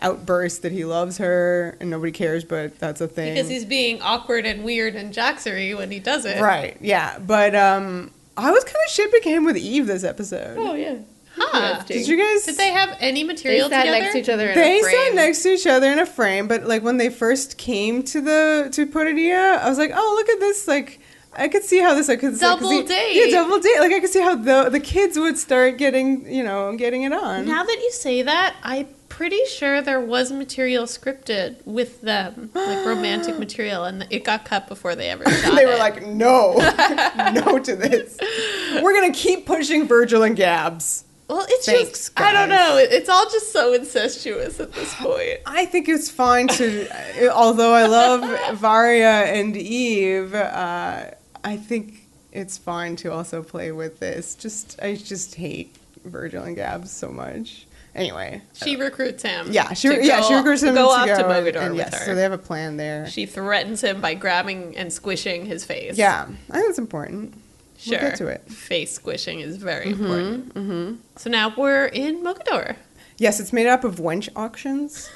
outburst that he loves her and nobody cares, but that's a thing. Because he's being awkward and weird and Joxery when he does it. Right, yeah. But I was kind of shipping him with Eve this episode. Oh, yeah. Huh. Did you guys... Did they have any material together? They sat next to each other in a frame. They sat next to each other in a frame, but like when they first came to Poteidaea, I was like, oh, look at this, like... I could see how this like double date. Yeah, double date. Like I could see how the kids would start getting it on. Now that you say that, I'm pretty sure there was material scripted with them, like romantic material, and it got cut before they ever shot They it. were like, no, no to this. We're gonna keep pushing Virgil and Gabs. Well, it's Thanks, just, guys. I don't know. It's all just so incestuous at this point. I think it's fine to, although I love Varia and Eve, I think it's fine to also play with this. I just hate Virgil and Gabs so much. Anyway. She recruits him. Yeah, she recruits him to go off to to Mogador and with yes, her. so they have a plan there. She threatens him by grabbing and squishing his face. Yeah, I think that's important. Sure. We'll get to it. Face squishing is very important. Mm-hmm. So now we're in Mogador. Yes, it's made up of wench auctions.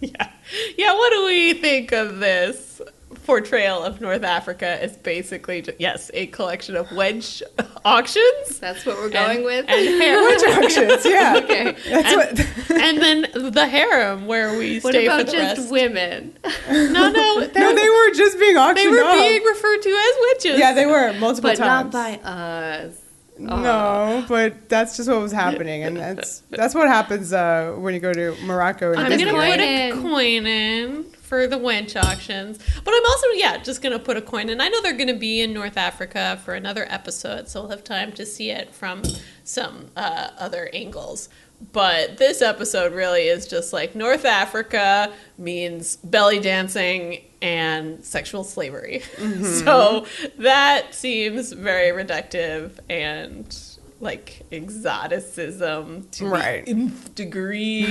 Yeah. Yeah, what do we think of this portrayal of North Africa as basically, a collection of wench auctions? That's what we're going with? And Wench auctions, yeah. Okay. And then the harem, where we What stay about for the just rest. women? No, No, they were just being auctioned they were off. being referred to as witches. Yeah, they were multiple But times. not by us. No, but that's just what was happening, and that's what happens when you go to Morocco. And I'm going to Disney, put right? a coin in for the wench auctions. But I'm also, just going to put a coin in. I know they're going to be in North Africa for another episode, so we'll have time to see it from some other angles. But this episode really is just like North Africa means belly dancing and sexual slavery. Mm-hmm. So that seems very reductive and like exoticism to Right. the nth degree.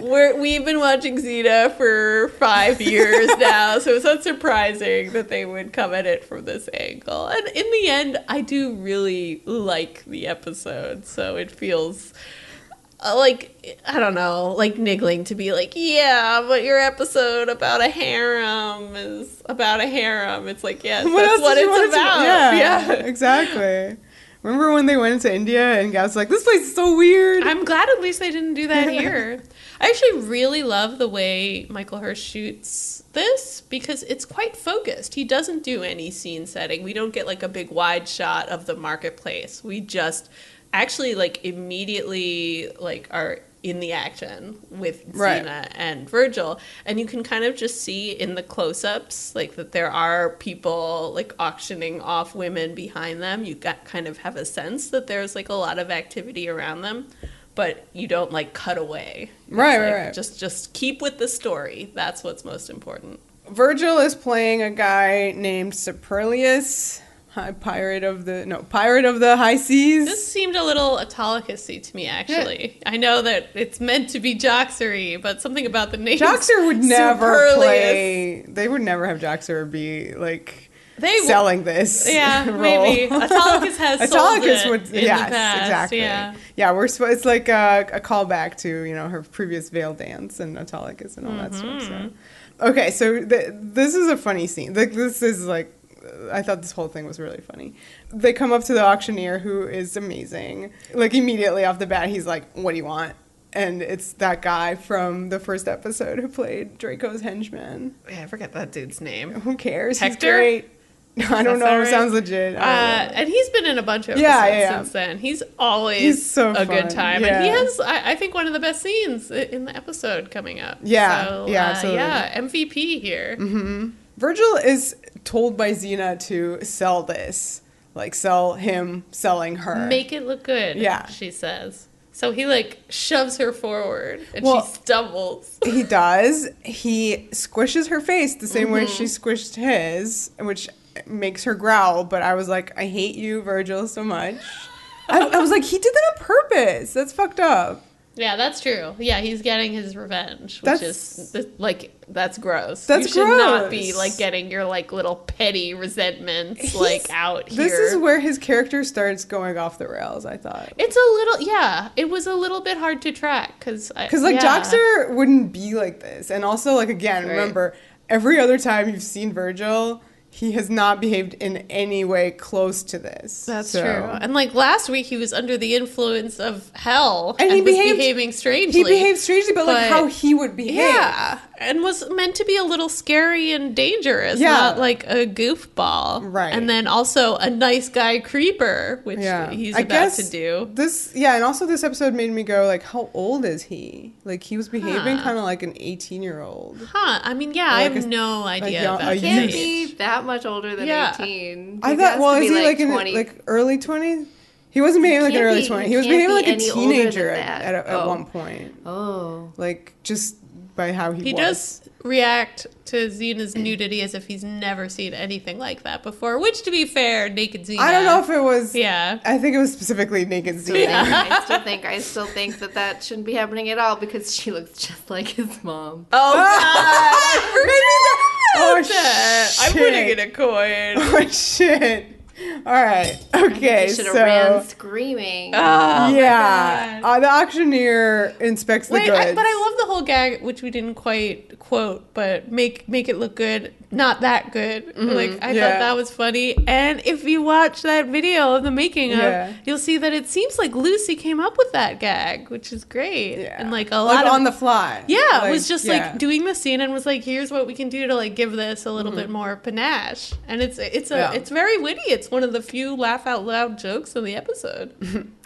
We've been watching Xena for 5 years now, so it's not surprising that they would come at it from this angle. And in the end, I do really like the episode, so it feels like, I don't know, like niggling to be like, yeah, but your episode about a harem is about a harem. It's like, yes, that's what it's about. Yeah, exactly. Remember when they went into India and Gav's like, this place is so weird? I'm glad at least they didn't do that here. I actually really love the way Michael Hurst shoots this because it's quite focused. He doesn't do any scene setting. We don't get like a big wide shot of the marketplace. We just actually like immediately like are in the action with Xena and Virgil, and you can kind of just see in the close-ups like that there are people like auctioning off women behind them. You kind of have a sense that there's like a lot of activity around them, but you don't like cut away. Right. Just keep with the story. That's what's most important. Virgil is playing a guy named Superlius, pirate of the high seas. This seemed a little Autolycus-y to me, actually. Yeah. I know that it's meant to be Joxery, but something about the name. Joxer would never play. They would never have Joxer be like selling this. Yeah, role. Maybe Autolycus has Autolycus sold it in the past. Exactly. Yeah, it's like a callback to her previous veil dance and Autolycus and all that stuff. So. Okay, so this is a funny scene. Like this is like. I thought this whole thing was really funny. They come up to the auctioneer, who is amazing. Like, immediately off the bat, he's like, what do you want? And it's that guy from the first episode who played Draco's henchman. Yeah, I forget that dude's name. Who cares? Hector? He's great. I don't know. Right? Sounds legit. And he's been in a bunch of episodes since then. He's always so a fun. good time. Yeah. And he has, I think, one of the best scenes in the episode coming up. Yeah. So, Absolutely. Yeah, MVP here. Mm-hmm. Virgil is told by Xena to sell this. Like, sell him selling her. Make it look good, she says. So he, like, shoves her forward, and she stumbles. He does. He squishes her face the same way she squished his, which makes her growl. But I was like, I hate you, Virgil, so much. I was like, he did that on purpose. That's fucked up. Yeah, that's true. Yeah, he's getting his revenge, which is like that's gross. That's you should gross. not be like getting your like little petty resentments like out here. This is where his character starts going off the rails. I thought it's a little it was a little bit hard to track because Joxer wouldn't be like this, and also like again remember every other time you've seen Virgil. He has not behaved in any way close to this. That's true. And like last week, he was under the influence of hell and he was behaving strangely. He behaved strangely, but like how he would behave. Yeah, and was meant to be a little scary and dangerous, not like a goofball. Right. And then also a nice guy creeper, which he's about to do. And also this episode made me go like, how old is he? Like he was behaving kind of like an 18-year-old. I mean, I have no idea about he can't be that much older than 18. I thought, is he like in like early 20s? He wasn't behaving like an early 20s. He was behaving like a teenager at one point. Oh. Like just by how he was. He does react to Xena's nudity as if he's never seen anything like that before, which to be fair, naked Xena. I don't know if it was. Yeah. I think it was specifically naked Xena. I still think that shouldn't be happening at all because she looks just like his mom. Oh, God. Oh, shit. I'm putting in a coin. Oh, shit. All right. Okay. He should have ran screaming. Oh, yeah. The auctioneer inspects the goods. But I love the whole gag, which we didn't quite quote, but make it look good, not that good. Like I thought that was funny. And if you watch that video of the making of, you'll see that it seems like Lucy came up with that gag, which is great. Yeah. And like a lot on the fly. Yeah, it was just like doing the scene and was like, here's what we can do to like give this a little bit more panache. And it's very witty. It's one of the few laugh out loud jokes in the episode.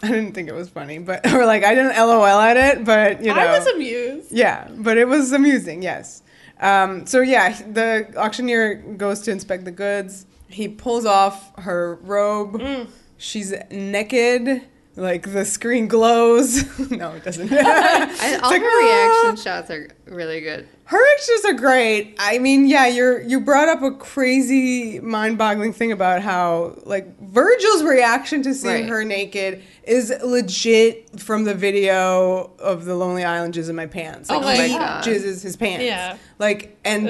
I didn't think it was funny, but or like I didn't LOL at it, but I was amused. Yeah, but it was amusing. Yes. The auctioneer goes to inspect the goods. He pulls off her robe. She's naked, Like the screen glows. No, it doesn't. All like, her reaction shots are really good. Her actions are great. I mean, yeah, you brought up a crazy, mind-boggling thing about how, like, Virgil's reaction to seeing her naked is legit from the video of the Lonely Island jizz in my pants. Like, my God. Jizzes his pants. Yeah. Like, and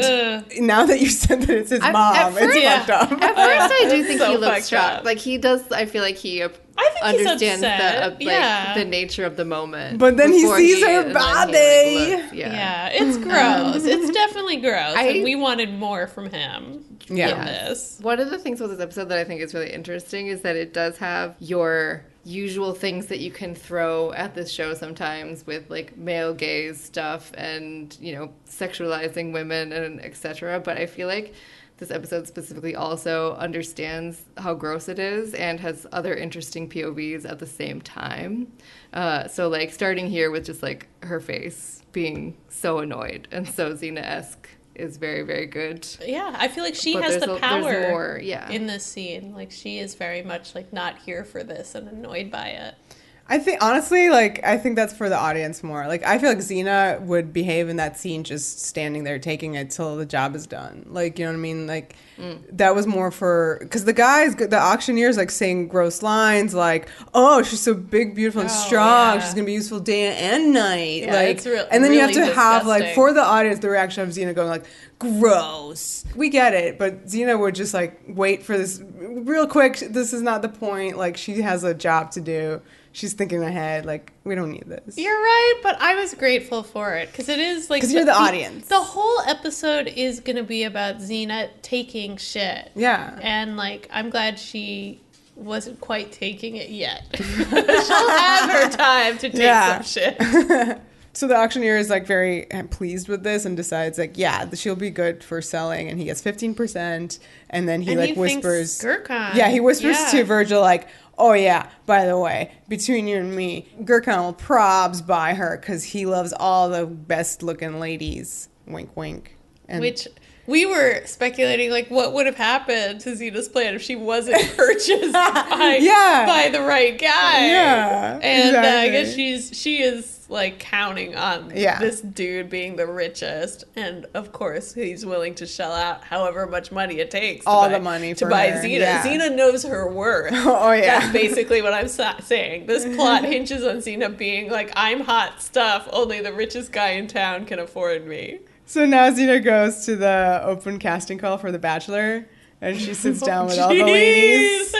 now that you said that it's his mom, it's fucked up. At first, I do think So he looks fucked shocked. up. Like, he does, I feel like he he's understands upset. the nature of the moment. But then he before sees her and then body. he, like, looks. Yeah, it's gross. It's definitely gross. And we wanted more from him in this. One of the things with this episode that I think is really interesting is that it does have your usual things that you can throw at this show sometimes with like male gaze stuff and, you know, sexualizing women and etc. But I feel like this episode specifically also understands how gross it is and has other interesting POVs at the same time. So like starting here with just like her face being so annoyed and so Xena-esque is very, very good. Yeah, I feel like she But has there's the a- power there's more, yeah. in this scene. Like, she is very much, like, not here for this and annoyed by it. I think, honestly, like, I think that's for the audience more. Like, I feel like Xena would behave in that scene just standing there taking it till the job is done. Like, you know what I mean? Like, that was more for... Because the guys, the auctioneers, like, saying gross lines like, oh, she's so big, beautiful, and strong. Yeah. She's going to be useful day and night. Yeah, like, it's real- and then you have really to have, like, disgusting. for the audience, the reaction of Xena going, like, gross. We get it, but Xena would just, like, wait for this real quick. This is not the point. Like, she has a job to do. She's thinking ahead, like, we don't need this. You're right, but I was grateful for it because it is like 'Cause you're the audience. The whole episode is going to be about Xena taking shit. Yeah. And like, I'm glad she wasn't quite taking it yet. She'll have her time to take some shit. So the auctioneer is like very pleased with this and decides like, yeah, she'll be good for selling, and he gets 15%, and then he whispers, Gurkhan. yeah, he whispers to Virgil like, oh yeah, by the way, between you and me, Gurkhan will probs buy her because he loves all the best looking ladies. Wink, wink. And Which we were speculating, like, what would have happened to Xena's plan if she wasn't purchased by the right guy? Yeah, and I exactly. guess she is like counting on this dude being the richest, and of course he's willing to shell out however much money it takes the money to for buy her. Xena. Yeah. Xena knows her worth. Oh yeah, That's basically what I'm saying. This plot hinges on Xena being like, I'm hot stuff. Only the richest guy in town can afford me. So now Xena goes to the open casting call for The Bachelor, and she sits down with all the ladies.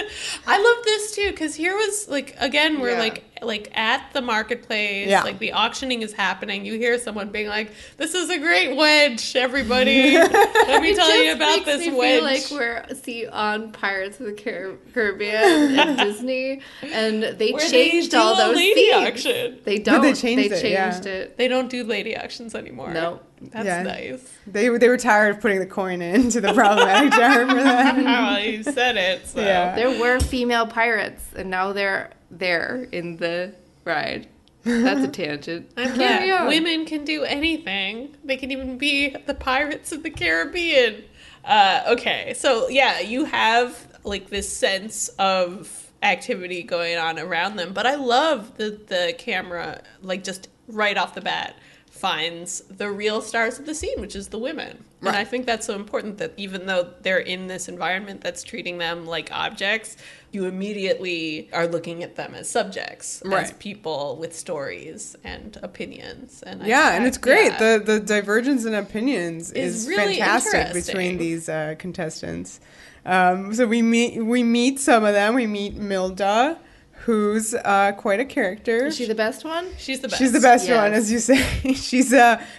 I love this too, because here was like, again, we're like at the marketplace, like the auctioning is happening. You hear someone being like, "This is a great wedge, everybody. Let me tell you about this wedge." Feel like we're on Pirates of the Caribbean and Disney, and they changed all those lady themes. auction. They don't. They changed it. it. They don't do lady auctions anymore. No. That's nice. They were tired of putting the coin into the problematic jar. Remember that? Well, you said it. So. Yeah. There were female pirates, and now they're there in the ride. That's a tangent. Women can do anything. They can even be the Pirates of the Caribbean. Okay, so yeah, you have like this sense of activity going on around them, but I love the camera, like just right off the bat, finds the real stars of the scene, which is the women. Right. And I think that's so important, that even though they're in this environment that's treating them like objects, you immediately are looking at them as subjects, as people with stories and opinions. And and it's great. The divergence in opinions is really fantastic between these contestants. So we meet some of them. We meet Milda, who's quite a character. Is she the best one? She's the best. She's the best one, as you say. She's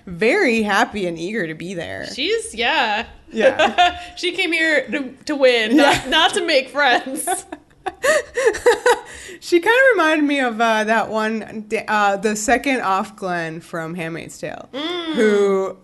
very happy and eager to be there. She's, Yeah. She came here to win, not to make friends. She kind of reminded me of that one, the second off Glenn from Handmaid's Tale, who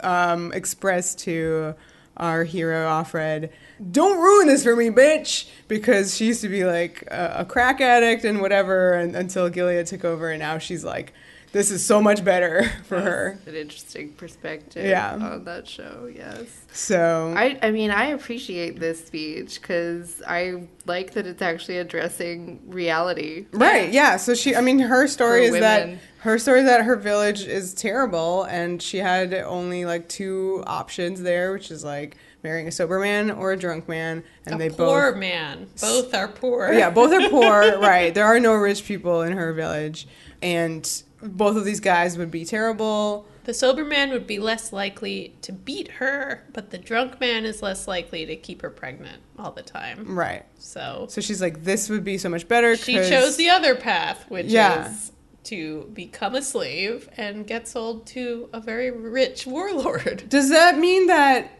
expressed to our hero Offred, don't ruin this for me, bitch, because she used to be like a crack addict and whatever, and until Gilead took over, and now she's like, this is so much better for her. An interesting perspective on that show, yes. So I mean, I appreciate this speech because I like that it's actually addressing reality. Right, yeah. So her story is women. that her village is terrible, and she had only like 2 options there, which is like marrying a sober man or a drunk man, and they poor man. Both are poor. Yeah, both are poor. Right. There are no rich people in her village, and both of these guys would be terrible. The sober man would be less likely to beat her, but the drunk man is less likely to keep her pregnant all the time. Right. So she's like, this would be so much better. She chose the other path, which is to become a slave and get sold to a very rich warlord. Does that mean that,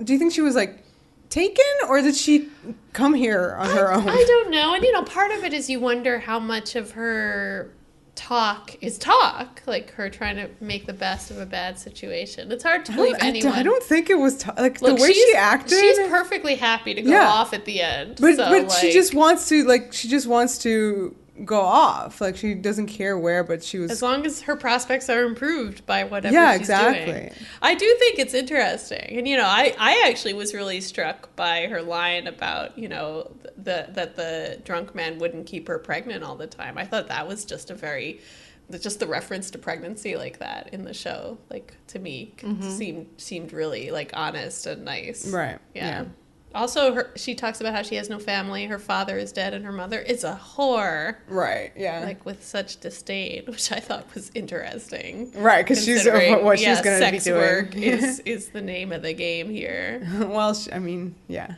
do you think she was like taken, or did she come here on her own? I don't know. And part of it is you wonder how much of her talk is talk, like her trying to make the best of a bad situation. It's hard to believe anyone. I don't think it was Look, the way she acted. She's perfectly happy to go off at the end. But she just wants to go off. Like, she doesn't care where, but she was... As long as her prospects are improved by whatever she's doing. I do think it's interesting. And, I actually was really struck by her line about, that the drunk man wouldn't keep her pregnant all the time. I thought that was just just the reference to pregnancy like that in the show, like, to me, seemed really, like, honest and nice. Right. Yeah. Also, she talks about how she has no family, her father is dead, and her mother is a whore. Right, yeah. Like, with such disdain, which I thought was interesting. Right, because she's what she's going to be doing. Sex work is the name of the game here. Well, yeah.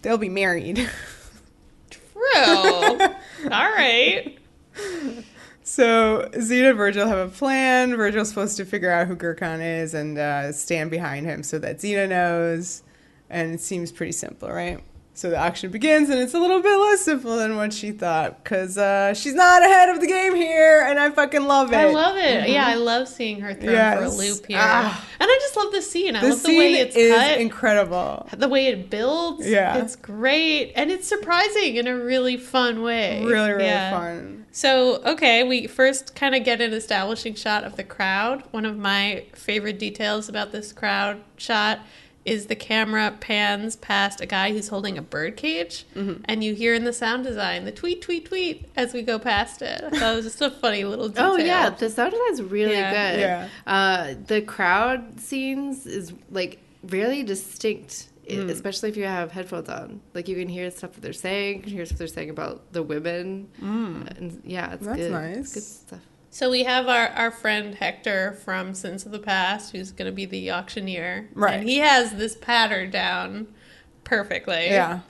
They'll be married. True. All right. So Xena and Virgil have a plan. Virgil's supposed to figure out who Gurkhan is and stand behind him so that Xena knows. And it seems pretty simple, right? So the action begins, and it's a little bit less simple than what she thought, because she's not ahead of the game here, and I fucking love it. I love it. Mm-hmm. Yeah, I love seeing her thrown for a loop here. And I just love the scene. I love the way it's cut. The scene is incredible. The way it builds. Yeah. It's great. And it's surprising in a really fun way. Really, really fun. So, okay, we first kind of get an establishing shot of the crowd. One of my favorite details about this crowd shot is the camera pans past a guy who's holding a bird cage, and you hear in the sound design the tweet, tweet, tweet as we go past it. I thought it was just a funny little detail. Oh, yeah, the sound design is really good. Yeah. The crowd scenes is, like, really distinct, especially if you have headphones on. Like, you can hear stuff that they're saying, you can hear stuff they're saying about the women. And, yeah, it's That's good. nice. It's good stuff. So we have our friend Hector from Sins of the Past, who's going to be the auctioneer. Right. And he has this pattern down perfectly. Yeah.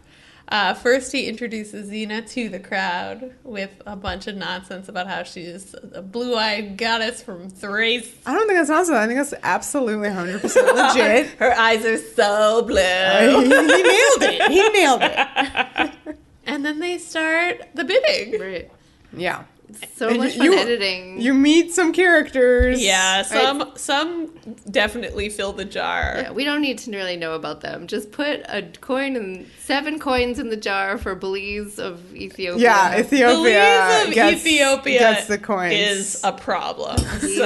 First, he introduces Xena to the crowd with a bunch of nonsense about how she's a blue-eyed goddess from Thrace. I don't think that's nonsense. I think that's absolutely 100% legit. Her eyes are so blue. He nailed it. He nailed it. And then they start the bidding. Right. Yeah. So much fun editing. You meet some characters. Yeah, some definitely fill the jar. Yeah, we don't need to really know about them. Just put a coin and 7 coins in the jar for Belize of Ethiopia. Yeah, Belize of Ethiopia gets the coins. Is a problem. He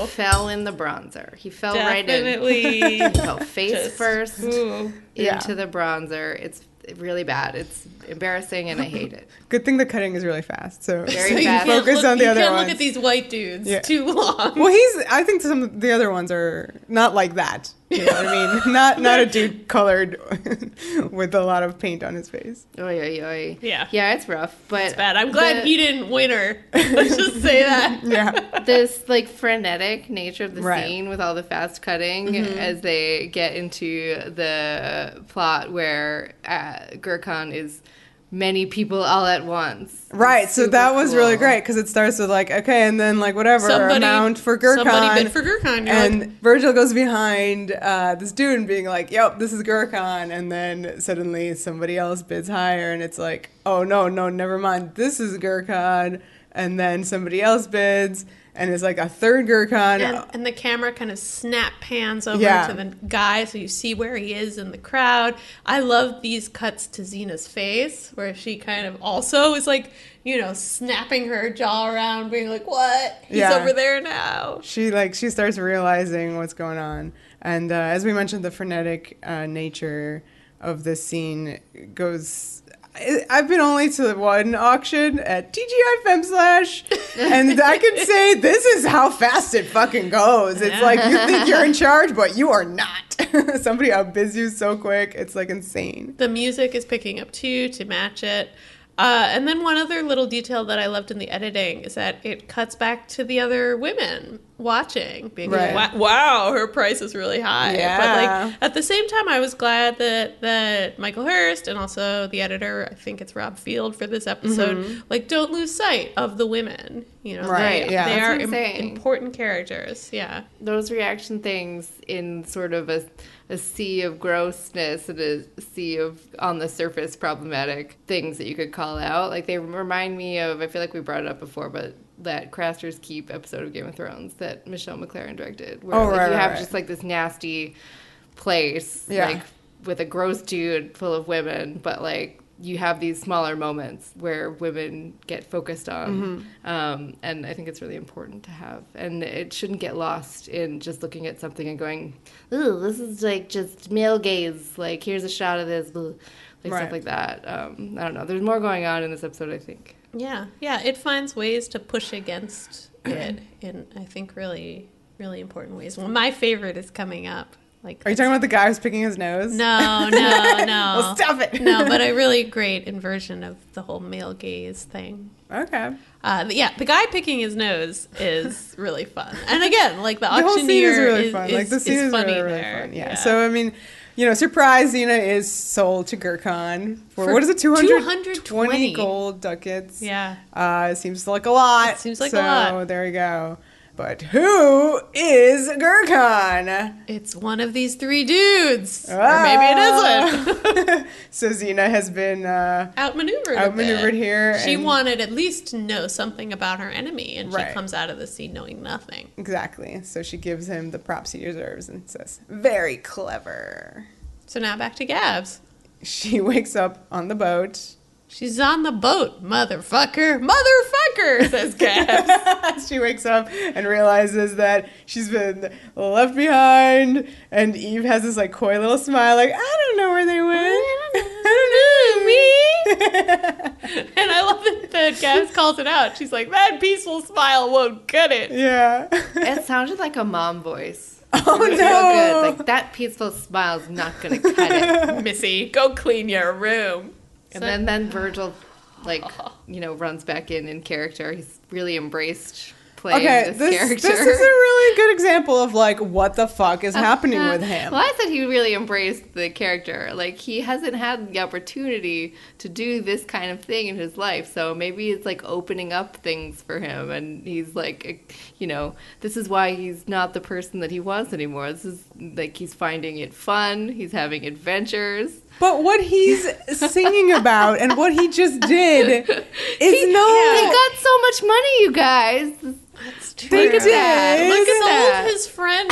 fell in the bronzer. He fell definitely right in. He fell face first into the bronzer. It's really bad. It's embarrassing, and I hate it. Good thing the cutting is really fast. So Very fast. Focus on the other ones. You can't look at these white dudes too long. Well, I think some of the other ones are not like that. You know what I mean? Not a dude colored with a lot of paint on his face. Oy, oy, oy. Yeah. Yeah, it's rough. But it's bad. I'm glad he didn't win her. Let's just say that. Yeah. This, like, frenetic nature of the scene with all the fast cutting as they get into the plot where Gurkhan is many people all at once. Right, so that was really great because it starts with like, okay, and then like whatever, amount for Gurkhan. Somebody bid for Gurkhan. And Virgil goes behind this dude and being like, yep, this is Gurkhan. And then suddenly somebody else bids higher and it's like, oh, no, never mind. This is Gurkhan. and then somebody else bids, and it's like a third Gurkhan. And the camera kind of snap pans over Yeah. to the guy, so you see where he is in the crowd. I love these cuts to Xena's face, where she kind of also is like, snapping her jaw around, being like, what? He's over there now. She starts realizing what's going on. And as we mentioned, the frenetic nature of this scene goes... I've been only to one auction at TGI Femslash, and I can say this is how fast it fucking goes. It's like you think you're in charge, but you are not. Somebody outbids you so quick. It's like insane. The music is picking up too to match it. And then one other little detail that I loved in the editing is that it cuts back to the other women watching, being like, wow, her price is really high. Yeah. But like at the same time, I was glad that Michael Hurst and also the editor, I think it's Rob Field for this episode, like don't lose sight of the women. Right, they yeah. are That's insane. important characters. Yeah. Those reaction things in sort of a sea of grossness and a sea of on the surface problematic things that you could call out. Like they remind me of, I feel like we brought it up before, but that Craster's Keep episode of Game of Thrones that Michelle McLaren directed, where you have just like this nasty place, like with a gross dude full of women, but like you have these smaller moments where women get focused on. And I think it's really important to have. And it shouldn't get lost in just looking at something and going, ooh, this is like just male gaze. Like, here's a shot of this. Like stuff like that. I don't know. There's more going on in this episode, I think. Yeah. It finds ways to push against it in, I think, really, really important ways. Well, my favorite is coming up. Like, are you talking about the guy who's picking his nose? No. Well, stop it. No, but a really great inversion of the whole male gaze thing. Okay. The guy picking his nose is really fun. And again, like the whole auctioneer scene is really fun. Like the scene is funny really there. fun. Yeah. So I mean, surprise, Xena is sold to Gurkhan for what is it, 220 gold ducats. Yeah. It seems like a lot. It seems like a lot. So there you go. But who is Gurkhan? It's one of these three dudes. Or maybe it isn't. So Xena has been outmaneuvered here. She wanted at least to know something about her enemy, and she comes out of the scene knowing nothing. Exactly. So she gives him the props he deserves and says, very clever. So now back to Gabs. She wakes up on the boat. She's on the boat, motherfucker. Motherfucker, says Gabs. She wakes up and realizes that she's been left behind, and Eve has this like coy little smile, like, I don't know where they went. I don't know, me. And I love that Gabs calls it out. She's like, that peaceful smile won't cut it. Yeah. It sounded like a mom voice. Oh, no. Good. Like, that peaceful smile's not going to cut it. Missy, go clean your room. And then Virgil, runs back in character. He's really embraced playing this character. This is a really good example of, like, what the fuck is happening with him. Well, I said he really embraced the character. Like, he hasn't had the opportunity to do this kind of thing in his life. So maybe it's, like, opening up things for him. And he's, like, this is why he's not the person that he was anymore. This is, like, he's finding it fun. He's having adventures. But what he's singing about and what he just did is He got so much money, you guys. That's true. They did. Look at his friend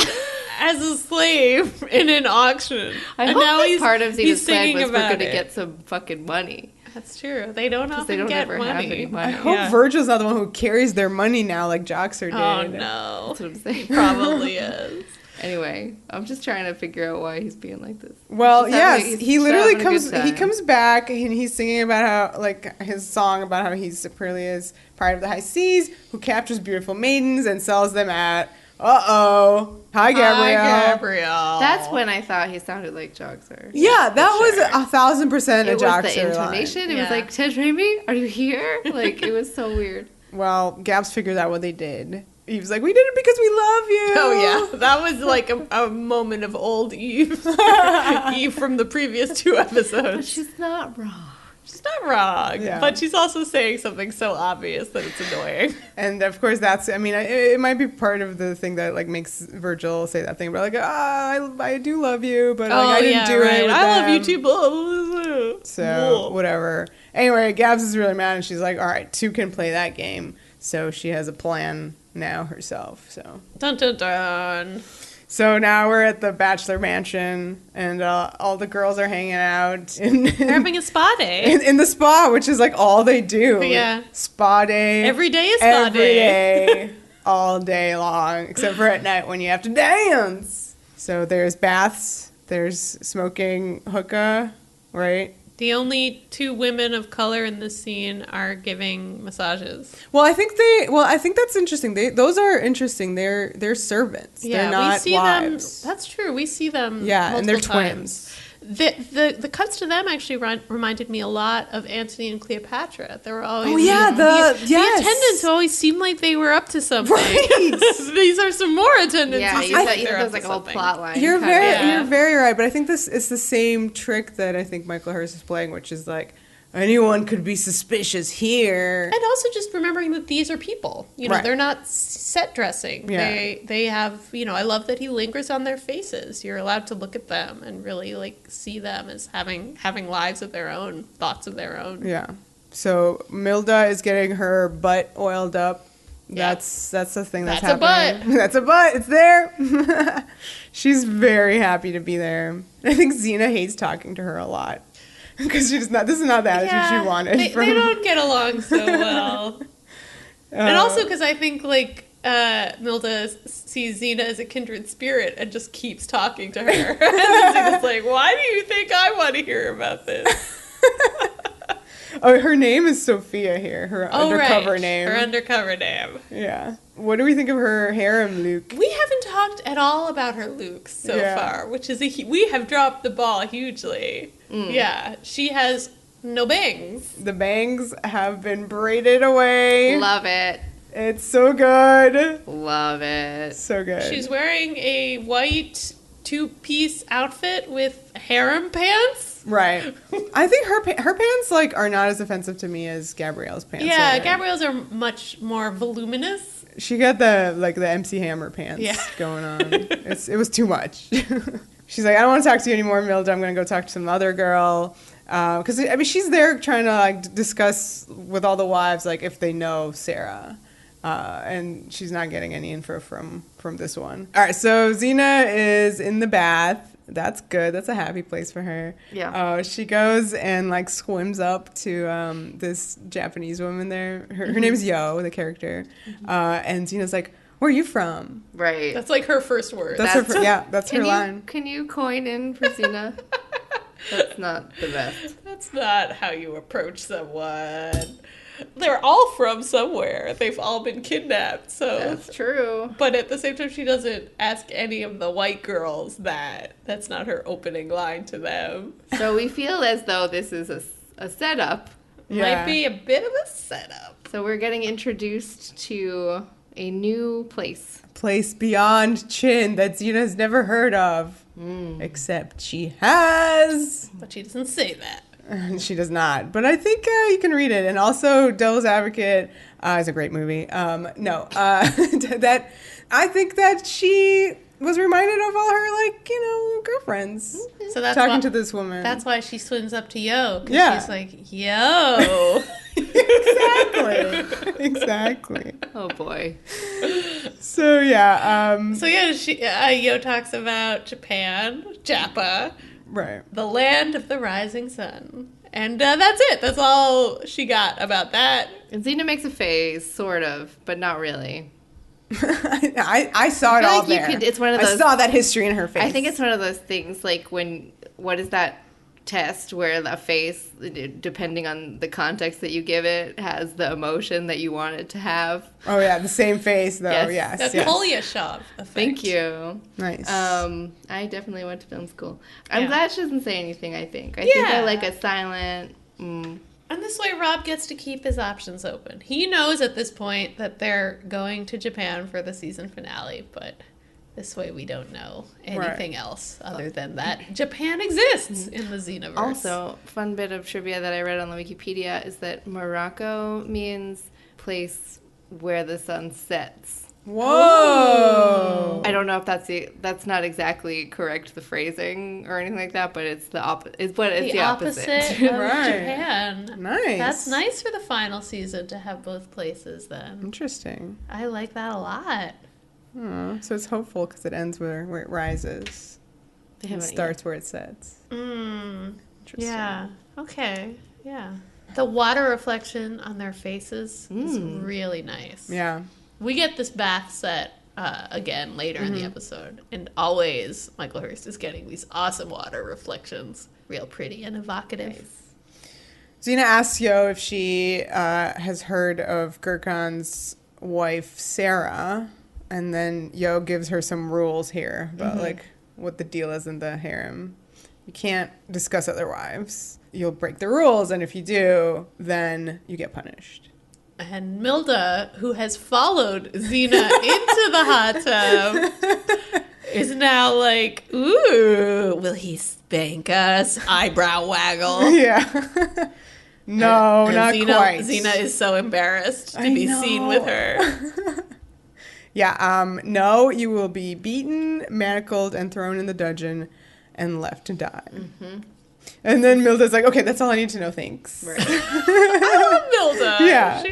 as a slave in an auction. I and hope now that part of Xena's plan was we're going to it. get some fucking money. That's true. They don't often get ever money. have any money. I hope Virgil's not the one who carries their money now like Joxer did. Oh, no. That's what I'm saying. He probably is. Anyway, I'm just trying to figure out why he's being like this. Well, yes, he literally he comes back and he's singing about how, like, his song about how he's Superlia's pride of the high seas, who captures beautiful maidens and sells them at, hi Gabrielle. That's when I thought he sounded like Joxer. Yeah, that was 1,000% a Joxer line. It was the intonation. It was like, Tejrimi, are you here? Like, it was so weird. Well, Gabs figured out what they did. Eve's like, we did it because we love you. Oh, yeah. That was like a moment of old Eve. Eve from the previous two episodes. But she's not wrong. She's not wrong. Yeah. But she's also saying something so obvious that it's annoying. And, of course, it might be part of the thing that, like, makes Virgil say that thing about, like, I do love you, but, like, I didn't do it with I love them. you too, blah, blah, blah. So, whatever. Anyway, Gabs is really mad, and she's like, all right, two can play that game. So she has a plan now herself. So Dun dun dun. So now we're at the bachelor mansion, and all the girls are hanging out. They're having a spa day. In the spa, which is like all they do. Yeah. Spa day. Every day is spa day. Every day. All day long, except for at night when you have to dance. So there's baths, there's smoking hookah, right? The only 2 women of color in this scene are giving massages. Well, I think that's interesting. Those are interesting. They're servants. Yeah, they're not we see wives. them. That's true. We see them. Yeah, and they're multiple times. twins. The cuts to them actually reminded me a lot of Antony and Cleopatra. They were always the attendants always seemed like they were up to something. Right. These are some more attendants. Yeah, you thought there was like a whole plot line. You're very right, but I think it's the same trick that I think Michael Hurst is playing, which is like anyone could be suspicious here. And also just remembering that these are people. Right. They're not set dressing. Yeah. They have, I love that he lingers on their faces. You're allowed to look at them and really see them as having lives of their own, thoughts of their own. Yeah. So Milda is getting her butt oiled up. Yeah. That's the thing that's That's a happening. That's a butt. It's there. She's very happy to be there. I think Xena hates talking to her a lot. Because this is not the attitude she wanted. They don't get along so well. And also because I think, Milda sees Xena as a kindred spirit and just keeps talking to her. And then Xena's like, why do you think I want to hear about this? Her name is Sophia here. Her undercover right. name. Her undercover name. Yeah. What do we think of her harem, Luke? We haven't talked at all about her looks so far, which is we have dropped the ball hugely. Yeah, she has no bangs. The bangs have been braided away. Love it. It's so good. Love it. So good. She's wearing a white 2-piece outfit with harem pants. Right. I think her pants are not as offensive to me as Gabrielle's pants. Yeah, Gabrielle's are much more voluminous. She got the MC Hammer pants going on. It was too much. She's like, I don't want to talk to you anymore, Milda. I'm going to go talk to some other girl. Because she's there trying to discuss with all the wives if they know Sarah. And she's not getting any info from this one. All right, so Xena is in the bath. That's good. That's a happy place for her. Yeah. She goes and swims up to this Japanese woman there. Her name is Yo, the character. And Xena's like, where are you from? Right. That's her first word. That's her line. Can you coin in for Xena? That's not the best. That's not how you approach someone. They're all from somewhere. They've all been kidnapped, so... That's true. But at the same time, she doesn't ask any of the white girls that. That's not her opening line to them. So we feel as though this is a setup. Yeah. Might be a bit of a setup. So we're getting introduced to a new place. Place beyond Chin that Xena's never heard of. Except she has. But she doesn't say that. She does not, but I think you can read it. And also, Devil's Advocate is a great movie. That I think that she was reminded of all her girlfriends. So that's talking to this woman. That's why she swims up to Yo. 'Cause Yeah. she's like, Yo. Exactly. Oh boy. So yeah. Yo talks about Japan, Japa. Right. The land of the rising sun. And that's it. That's all she got about that. And Xena makes a face, sort of, but not really. I saw it all there. It's one of those. I saw that history in her face. I think it's one of those things what is that test where the face, depending on the context that you give it, has the emotion that you want it to have. Oh yeah, the same face though. Yes. That's yes. Polyashov effect. Thank you. Nice. I definitely went to film school. I'm glad she doesn't say anything, I think. I Yeah. think I like a silent... And this way Rob gets to keep his options open. He knows at this point that they're going to Japan for the season finale, but this way we don't know anything else other than that Japan exists in the Xenoverse. Also, fun bit of trivia that I read on the Wikipedia is that Morocco means place where the sun sets. Whoa. I don't know if that's not exactly correct, the phrasing or anything like that, but it's the opposite. It's the opposite. of Right. Japan. Nice. That's nice for the final season to have both places then. Interesting. I like that a lot. Oh, so it's hopeful because it ends where it rises. It starts where it sets. Interesting. Yeah. Okay. Yeah. The water reflection on their faces is really nice. Yeah. We get this bath set again later in the episode, and always Michael Hurst is getting these awesome water reflections, real pretty and evocative. Nice. Xena asks Yo if she has heard of Gurkhan's wife, Sarah, and then Yo gives her some rules here about like what the deal is in the harem. You can't discuss other wives. You'll break the rules, and if you do, then you get punished. And Milda, who has followed Xena into the hot tub, is now like, ooh, will he spank us? Eyebrow waggle. Yeah. No, And not quite. Xena is so embarrassed to I be know. seen with her. Yeah, no, you will be beaten, manacled, and thrown in the dungeon and left to die. And then Milda's like, okay, that's all I need to know, thanks. Right. I love Milda. Yeah. She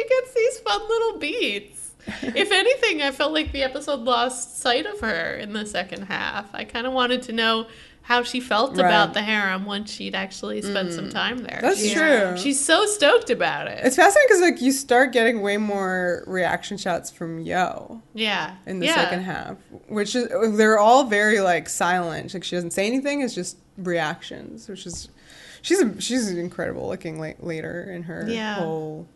gets these fun little beats. If anything, I felt like the episode lost sight of her in the second half. I kind of wanted to know how she felt about the harem once she'd actually spent some time there. That's true. She's so stoked about it. It's fascinating because like you start getting way more reaction shots from Yo Yeah. in the second half, which is they're all very like silent. Like she doesn't say anything. It's just reactions, which is she's incredible looking later in her whole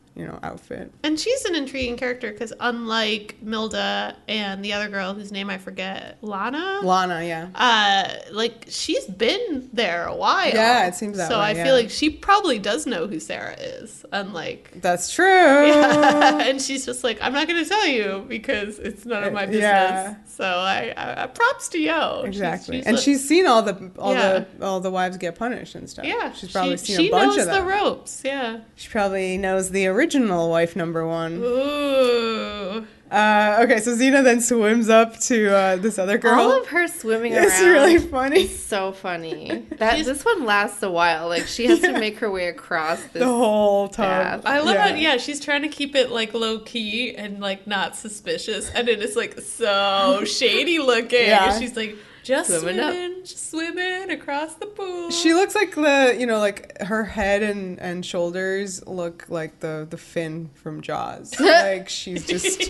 outfit. And she's an intriguing character because unlike Milda and the other girl whose name I forget, Lana, yeah. like she's been there a while. Yeah, it seems that so way. So I feel like she probably does know who Sarah is. Unlike that's true. Yeah. And she's just like, I'm not going to tell you because it's none of my business. Yeah. So I props to Yo. Exactly. She's seen all the wives get punished and stuff. Yeah, she's probably seen a bunch of them. She knows the ropes. Yeah, she probably knows the original wife number one. Ooh. Okay, so Xena then swims up to this other girl. All of her swimming around. It's really funny. It's so funny. This one lasts a while. Like she has to make her way across this the whole tub. bath. I love it. Yeah, she's trying to keep it like low key and like not suspicious, and it is like so shady looking. Yeah. And she's like just swimming across the pool. She looks like like her head and shoulders look like the fin from Jaws. Like she's just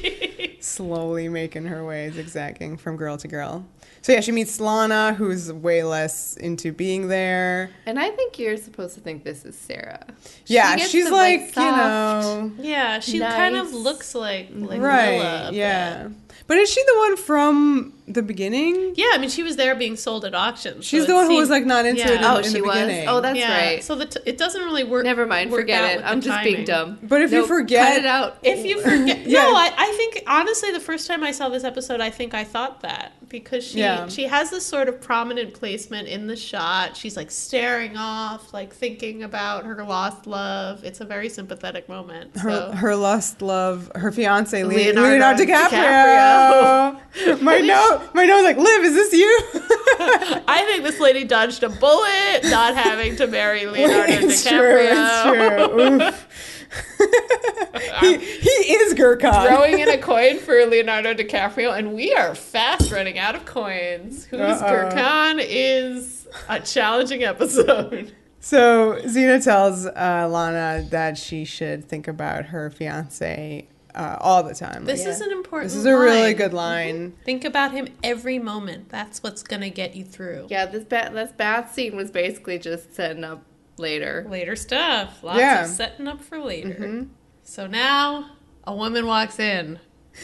slowly making her way, zigzagging from girl to girl. So yeah, she meets Lana, who's way less into being there. And I think you're supposed to think this is Sarah. Yeah, She gets she's the, like, soft, yeah, she nice. kind of looks like right, Willa, yeah. But is she the one from the beginning? Yeah, I mean, she was there being sold at auctions. She's the one who was like not into it in she the was? beginning. Oh, that's right. So it doesn't really work. Never mind, work forget out it. with the I'm just being timing. dumb. But if you forget, cut it out. If you forget, Yeah. no, I think honestly, the first time I saw this episode, I think I thought that because she has this sort of prominent placement in the shot. She's like staring off, like thinking about her lost love. It's a very sympathetic moment. her lost love, her fiance Leonardo DiCaprio. My note, like, Liv, is this you? I think this lady dodged a bullet, not having to marry Leonardo DiCaprio. It's true. He is Gurkhan. Throwing in a coin for Leonardo DiCaprio, and we are fast running out of coins. Who's Gurkhan is a challenging episode. So Xena tells Lana that she should think about her fiance all the time. This is an important This is a really good line. Think about him every moment. That's what's going to get you through. Yeah, this bath scene was basically just setting up later stuff. Lots of setting up for later. Mm-hmm. So now a woman walks in.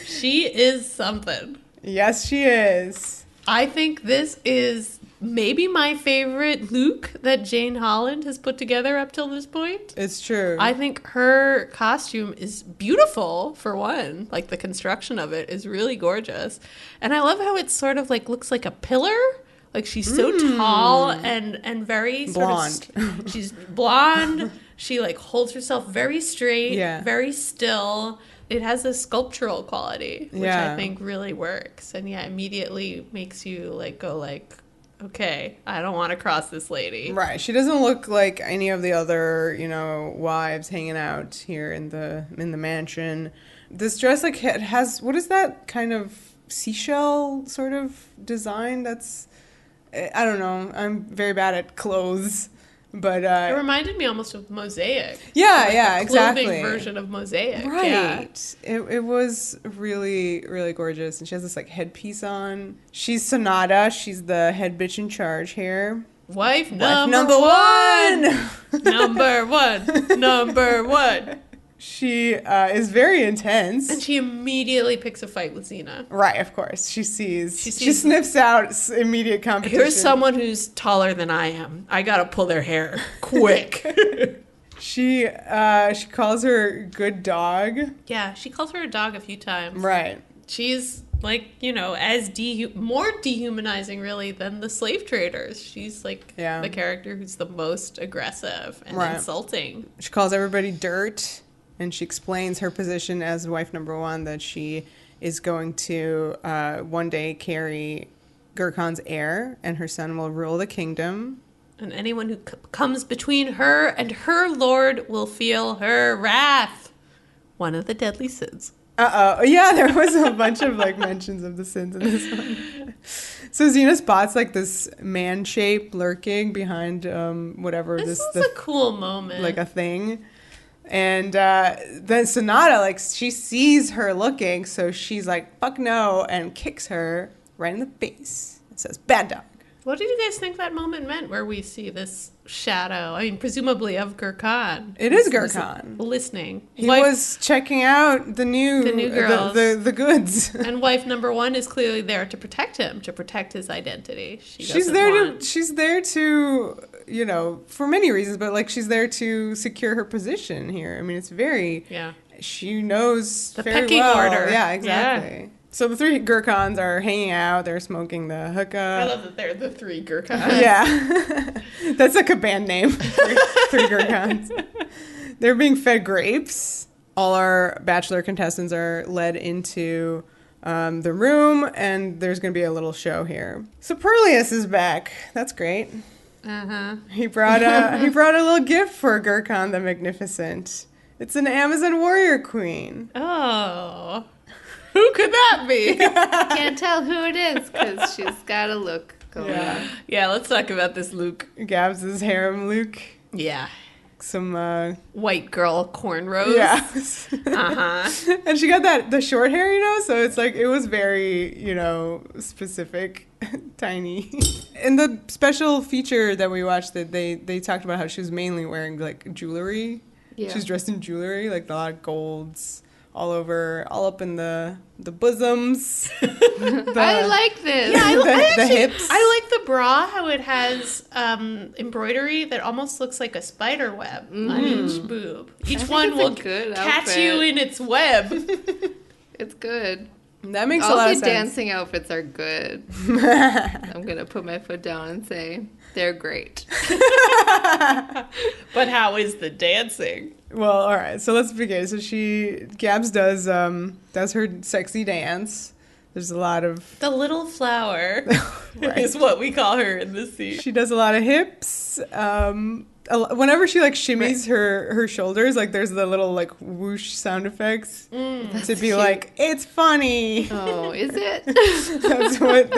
She is something. Yes, she is. I think this is maybe my favorite look that Jane Holland has put together up till this point. It's true. I think her costume is beautiful, for one. Like, the construction of it is really gorgeous. And I love how it sort of, like, looks like a pillar. Like, she's so tall and very blonde. She's blonde. She, like, holds herself very straight, very still. it has a sculptural quality, which Yeah. I think really works. And yeah, immediately makes you like go like, okay, I don't want to cross this lady. Right. She doesn't look like any of the other, you know, wives hanging out here in the mansion. This dress, like, it has, what is that kind of seashell sort of design? That's, I don't know. I'm very bad at clothes, but It reminded me almost of Mosaic. yeah, Like yeah, the clothing exactly. version of Mosaic. Right. Yeah. It was really, really gorgeous. And she has this, like, headpiece on. She's Sonata. She's the head bitch in charge here. Wife Wife number one. one! Number one. Number one. She is very intense. And she immediately picks a fight with Xena. Right, of course. She sees. She sees- sniffs out immediate competition. Here's someone who's taller than I am. I gotta pull their hair quick. She calls her good dog. Yeah, she calls her a dog a few times. Right. She's like, you know, as more dehumanizing really than the slave traders. She's like Yeah. the character who's the most aggressive and Right. insulting. She calls everybody dirt, and she explains her position as wife number one, that she is going to one day carry Gurkhan's heir, and her son will rule the kingdom. And anyone who comes between her and her lord will feel her wrath. One of the deadly sins. Uh-oh. Yeah, there was a bunch of, like, mentions of the sins in this one. So Xena spots, like, this man shape lurking behind whatever This this was a cool moment. like a thing. And then Sonata, like, she sees her looking, so she's like, fuck no, and kicks her right in the face. It says, bad dog. What did you guys think that moment meant where we see this shadow? I mean, presumably of Gurkhan. It is Gurkhan. Listening. He was checking out the new girls. the goods. And wife number one is clearly there to protect him, to protect his identity. She's there to, you know, for many reasons, but, like, she's there to secure her position here. I mean, it's very, Yeah. she knows The very pecking well. order. Yeah, exactly. So the three Gurkhans are hanging out. They're smoking the hookah. I love that they're the three Gurkhans. Yeah. That's like a band name. Three Gurkhans. They're being fed grapes. All our bachelor contestants are led into the room, and there's going to be a little show here. So Perleus is back. That's great. Uh-huh. He brought a little gift for Gurkhan the Magnificent. It's an Amazon warrior queen. Oh. Who could that be? Can't tell who it is because she's got a look going on. Yeah, let's talk about this Luke. Gabs' harem Luke. Yeah. Some White girl cornrows. yeah. Uh-huh. And she got the short hair, you know, so it's like it was very, you know, specific, tiny. In the special feature that we watched, that they talked about how she was mainly wearing, like, jewelry. Yeah. She's dressed in jewelry, like a lot of golds all over, all up in the bosoms. I like this. Yeah, the hips. I like the bra, how it has embroidery that almost looks like a spider web on each boob. Each think one it's a will good catch outfit. you in its web. It's good. That makes a All lot the of sense. dancing outfits are good. I'm going to put my foot down and say they're great. But how is the dancing? Well, all right. So let's begin. So Gabs does her sexy dance. There's a lot of The little flower Right. is what we call her in this scene. She does a lot of hips. Whenever she, like, shimmies her shoulders, like, there's the little, like, whoosh sound effects to be cute. like, it's funny. Oh, is it? That's what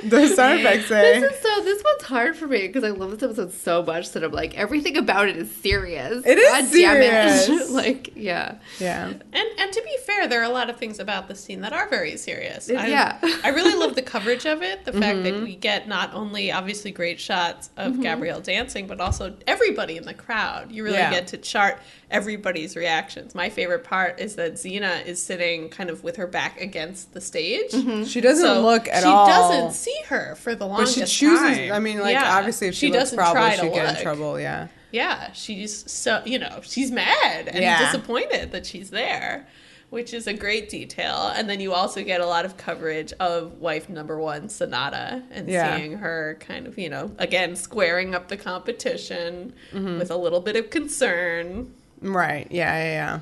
those sound effects say. This one's hard for me because I love this episode so much that I'm like, everything about it is serious. It is God damn serious. it. Like, yeah. Yeah. And to be fair, there are a lot of things about the scene that are very serious. Yeah. I really love the coverage of it. The fact that we get not only obviously great shots of Gabrielle dancing, but also everybody in the crowd. You really get to chart everybody's reactions. My favorite part is that Xena is sitting kind of with her back against the stage. She doesn't look at all. She doesn't see her for the But longest she chooses. time. I mean, like, Yeah. obviously, if she looks, doesn't probably try she'd to get in look. trouble. Yeah. Yeah, she's so, she's mad and Yeah. disappointed that she's there, which is a great detail. And then you also get a lot of coverage of wife number one, Sonata, and seeing her kind of, again, squaring up the competition with a little bit of concern. Right. Yeah.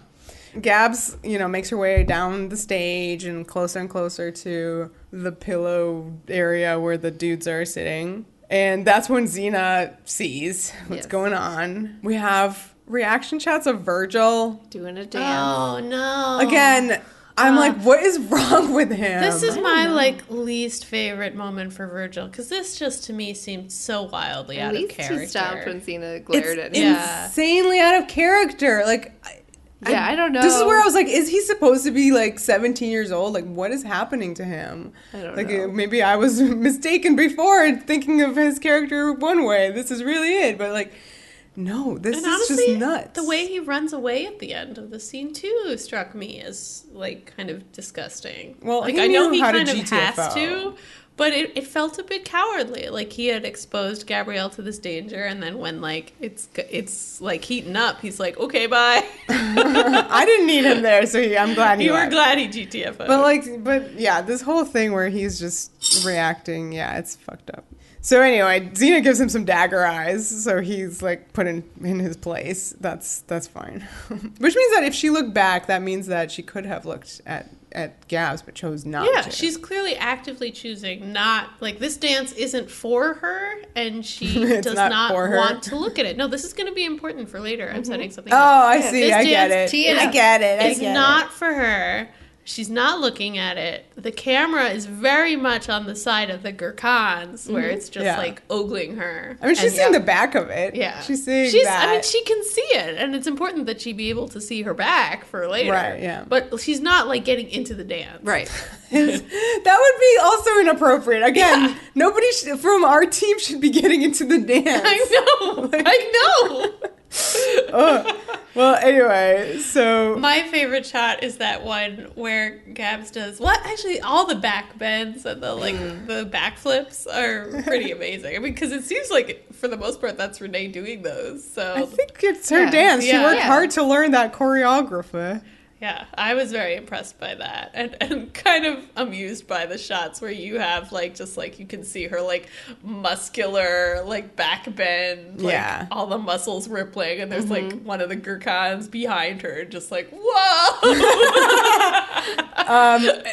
Gabs, makes her way down the stage and closer to the pillow area where the dudes are sitting. And that's when Xena sees what's going on. We have reaction shots of Virgil doing a dance. Oh, no. Again, I'm like, what is wrong with him? This is my least favorite moment for Virgil, because this just to me seemed so wildly out of character. At least he stopped when Xena glared at him. Insanely out of character. I don't know. This is where I was like, is he supposed to be 17 years old? What is happening to him? I don't know. Maybe I was mistaken before thinking of his character one way. This is really it. But no, this is honestly, just nuts. The way he runs away at the end of the scene too struck me as kind of disgusting. Well, I know he kind of has to, but it felt a bit cowardly. He had exposed Gabrielle to this danger, and then when it's heating up, he's like, okay, bye. I didn't need him there, so I'm glad he. You were glad he GTFO'd. But yeah, this whole thing where he's just reacting, it's fucked up. So anyway, Xena gives him some dagger eyes, so he's put in his place. That's fine. Which means that if she looked back, that means that she could have looked at Gabs, but chose not to. Yeah, she's clearly actively choosing not, this dance isn't for her, and she does not want to look at it. No, this is going to be important for later. I'm setting something up. I see. I get it. It's not for her. She's not looking at it. The camera is very much on the side of the Gurkhans, where it's just ogling her. I mean, she's seeing the back of it. Yeah. She's seeing that. I mean, she can see it, and it's important that she be able to see her back for later. Right, yeah. But she's not, getting into the dance. Right. That would be also inappropriate. Again, nobody from our team should be getting into the dance. I know. Well, anyway, so my favorite shot is that one where Gabs does actually all the back bends and the backflips are pretty amazing. I mean, because it seems for the most part that's Renee doing those. So I think it's her dance. She worked hard to learn that choreography. Yeah, I was very impressed by that, and kind of amused by the shots where you have you can see her muscular back bend, all the muscles rippling, and there's one of the Gurkhans behind her, just whoa.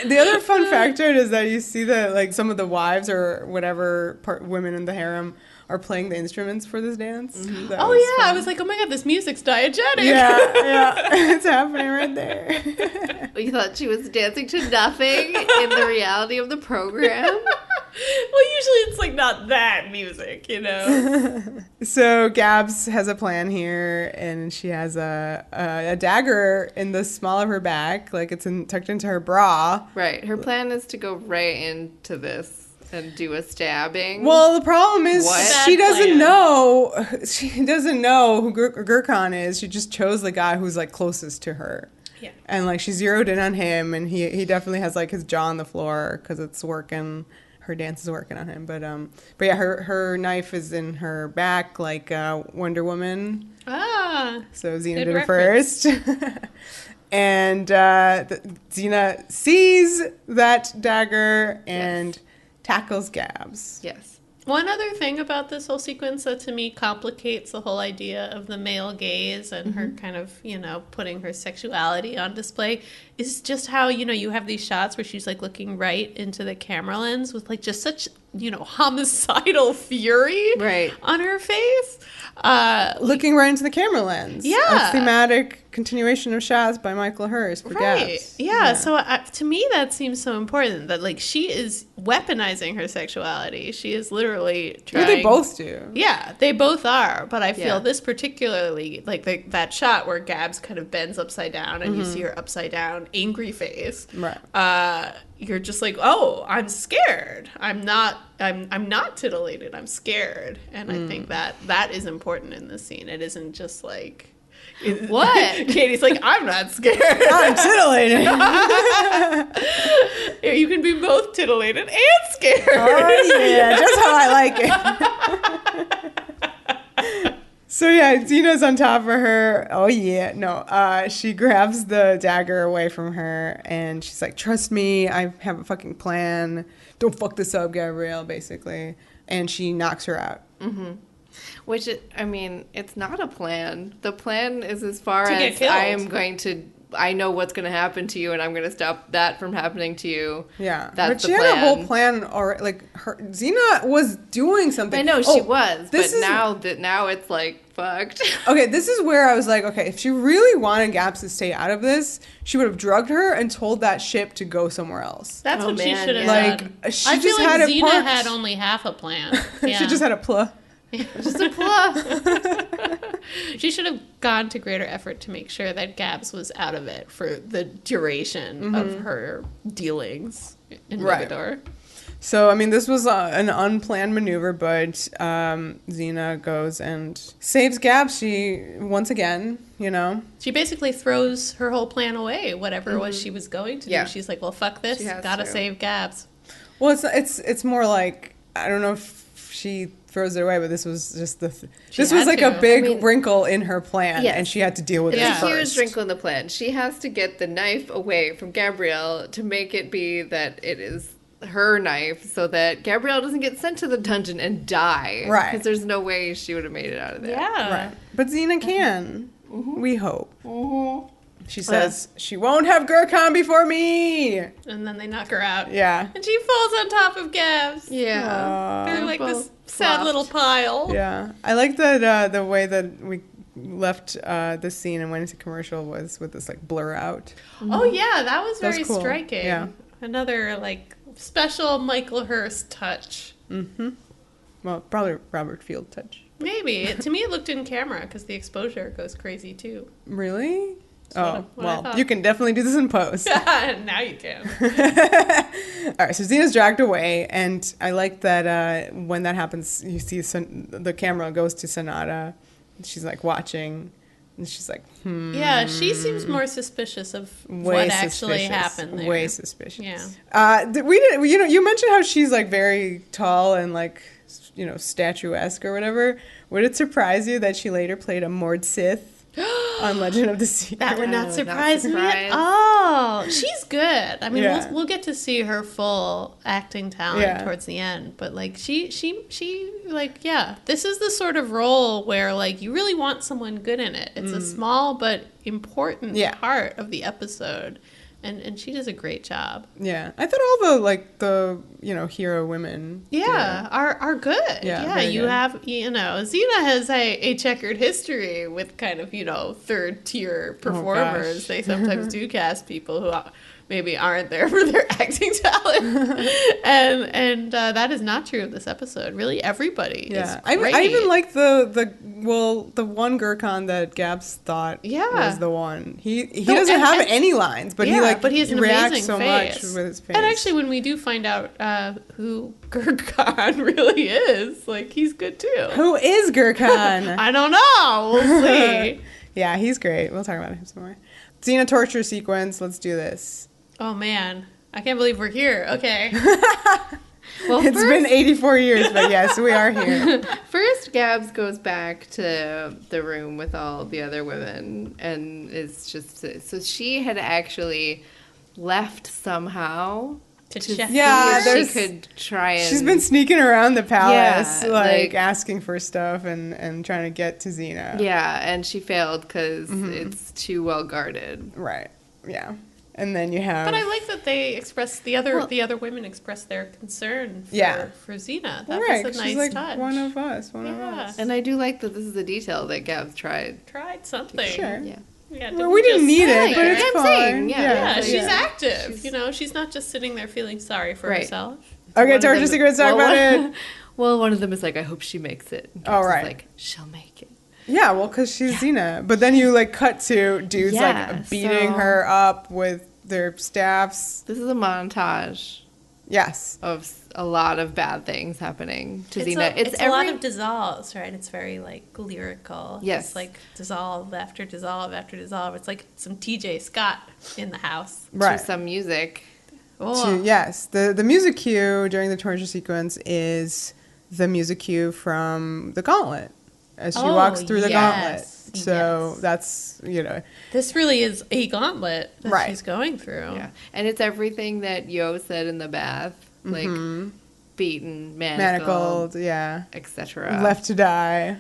The other fun factor is that you see that some of the wives or whatever women in the harem are playing the instruments for this dance. Mm-hmm. I was like, oh my god, this music's diegetic. Yeah, it's happening right there. You thought she was dancing to nothing in the reality of the program? Well, usually it's not that music, So Gabs has a plan here, and she has a dagger in the small of her back, it's tucked into her bra. Right. Her plan is to go right into this and do a stabbing. Well, the problem is she doesn't know. She doesn't know who Gurkhan is. She just chose the guy who's closest to her. Yeah. And she zeroed in on him, and he definitely has his jaw on the floor because it's working. Her dance is working on him, but yeah, her knife is in her back like Wonder Woman. So Xena did it first. And Xena sees that dagger and tackles Gabs. Yes. One other thing about this whole sequence that to me complicates the whole idea of the male gaze and her kind of, putting her sexuality on display is just how, you have these shots where she's looking right into the camera lens with just such, homicidal fury on her face. Looking right into the camera lens. Yeah. A thematic continuation of shots by Michael Hurst for Gabs. Yeah. So to me, that seems so important that she is weaponizing her sexuality. She is literally trying. Well, they both do. Yeah, they both are. But I feel this particularly, that shot where Gabs kind of bends upside down and you see her upside down, angry face. Right. You're just oh, I'm scared. I'm not titillated. I'm scared. And I think that is important in this scene. It isn't just what? Katie's I'm not scared. I'm titillated. Yeah, you can be both titillated and scared. Oh, yeah. Just how I like it. So, yeah, Xena's on top of her. Oh, yeah. No, she grabs the dagger away from her, and she's like, trust me, I have a fucking plan. Don't fuck this up, Gabrielle, basically. And she knocks her out. Mm-hmm. Which, it's not a plan. The plan is as far as killed. I am going to I know what's going to happen to you, and I'm going to stop that from happening to you. Yeah, That's but she had a whole plan already. Like Xena was doing something. I know she was, but now it's like fucked. Okay, this is where I was like, okay, if she really wanted Gabs to stay out of this, she would have drugged her and told that ship to go somewhere else. That's what she should have done. She I just feel like had it Xena parked. had only half a plan. She just had a pla. Just a plot. She should have gone to greater effort to make sure that Gabs was out of it for the duration of her dealings in Mogador. So, I mean, this was an unplanned maneuver, but Xena goes and saves Gabs. She, once again, She basically throws her whole plan away, whatever it was she was going to do. She's like, well, fuck this, gotta save Gabs. Well, it's more like, I don't know if she throws it away, but this was just this was like a big wrinkle in her plan, and she had to deal with it It's first. a huge wrinkle in the plan. She has to get the knife away from Gabrielle to make it be that it is her knife, so that Gabrielle doesn't get sent to the dungeon and die. Right. Because there's no way she would have made it out of there. Yeah. Right. But Xena can. We hope. She says, she won't have Gurkhan before me. And then they knock her out. Yeah. And she falls on top of Gabs. Yeah. They're like this sad little pile. Yeah. I like that the way that we left the scene and went into commercial was with this like blur out. Oh, yeah. That was very cool. striking. Yeah. Another like special Michael Hurst touch. Well, probably Robert Field touch. Maybe. To me, it looked in camera because the exposure goes crazy too. Really? What I thought. You can definitely do this in post. Now you can. All right, so Xena's dragged away, and I like that when that happens, you see the camera goes to Sonata. She's like watching, and she's like, Yeah, she seems more suspicious of what actually happened there. Way suspicious. Yeah. You mentioned how she's like very tall and like, statuesque or whatever. Would it surprise you that she later played a Mord Sith on Legend of the Secret? That would not surprise me at all. She's good. I mean, we'll get to see her full acting talent towards the end, but like she like this is the sort of role where like you really want someone good in it. It's a small but important part of the episode. And she does a great job. Yeah, I thought all the hero women are good. Yeah, you good. have Xena has a checkered history with kind of third tier performers. They sometimes do cast people who maybe aren't there for their acting talent, and that is not true of this episode. Really, everybody is great. I even like the one Gurkhan that Gabs thought was the one. He doesn't have any lines, but he has an reacts amazing so face. much with his face. And actually, when we do find out who Gurkhan really is, like he's good too. Who is Gurkhan? I don't know. We'll see. Yeah, he's great. We'll talk about him some more. Xena torture sequence. Let's do this. Oh man, I can't believe we're here. Okay. Well, it's been 84 years, but yes, we are here. First, Gabs goes back to the room with all the other women, and it's just so she had actually left somehow to check if she could try and. She's been sneaking around the palace, like asking for stuff and trying to get to Xena. Yeah, and she failed because it's too well guarded. Right. Yeah. And then you have. But I like that they express the other women express their concern for Xena. That was a nice she's like touch. one of us. And I do like that this is a detail that Gabs tried something. Sure. Yeah. Well, we didn't need it, but it's fine. She's active. She's not just sitting there feeling sorry for herself. Okay, Torture Secrets, talk about it. Well, one of them is like, I hope she makes it. Oh, right. Like, she'll make it. Yeah, well, because she's Xena. But then you cut to dudes beating her up with their staffs. This is a montage. Yes. Of a lot of bad things happening to Xena. It's a lot of dissolves, right? It's very lyrical. Yes. It's like dissolve after dissolve after dissolve. It's like some TJ Scott in the house. Right. To some music. Yes. The music cue during the torture sequence is the music cue from the Gauntlet as she walks through the Gauntlet. So that's, This really is a gauntlet that she's going through. Yeah. And it's everything that Yo said in the bath. Like, beaten, manacled, etc. Left to die.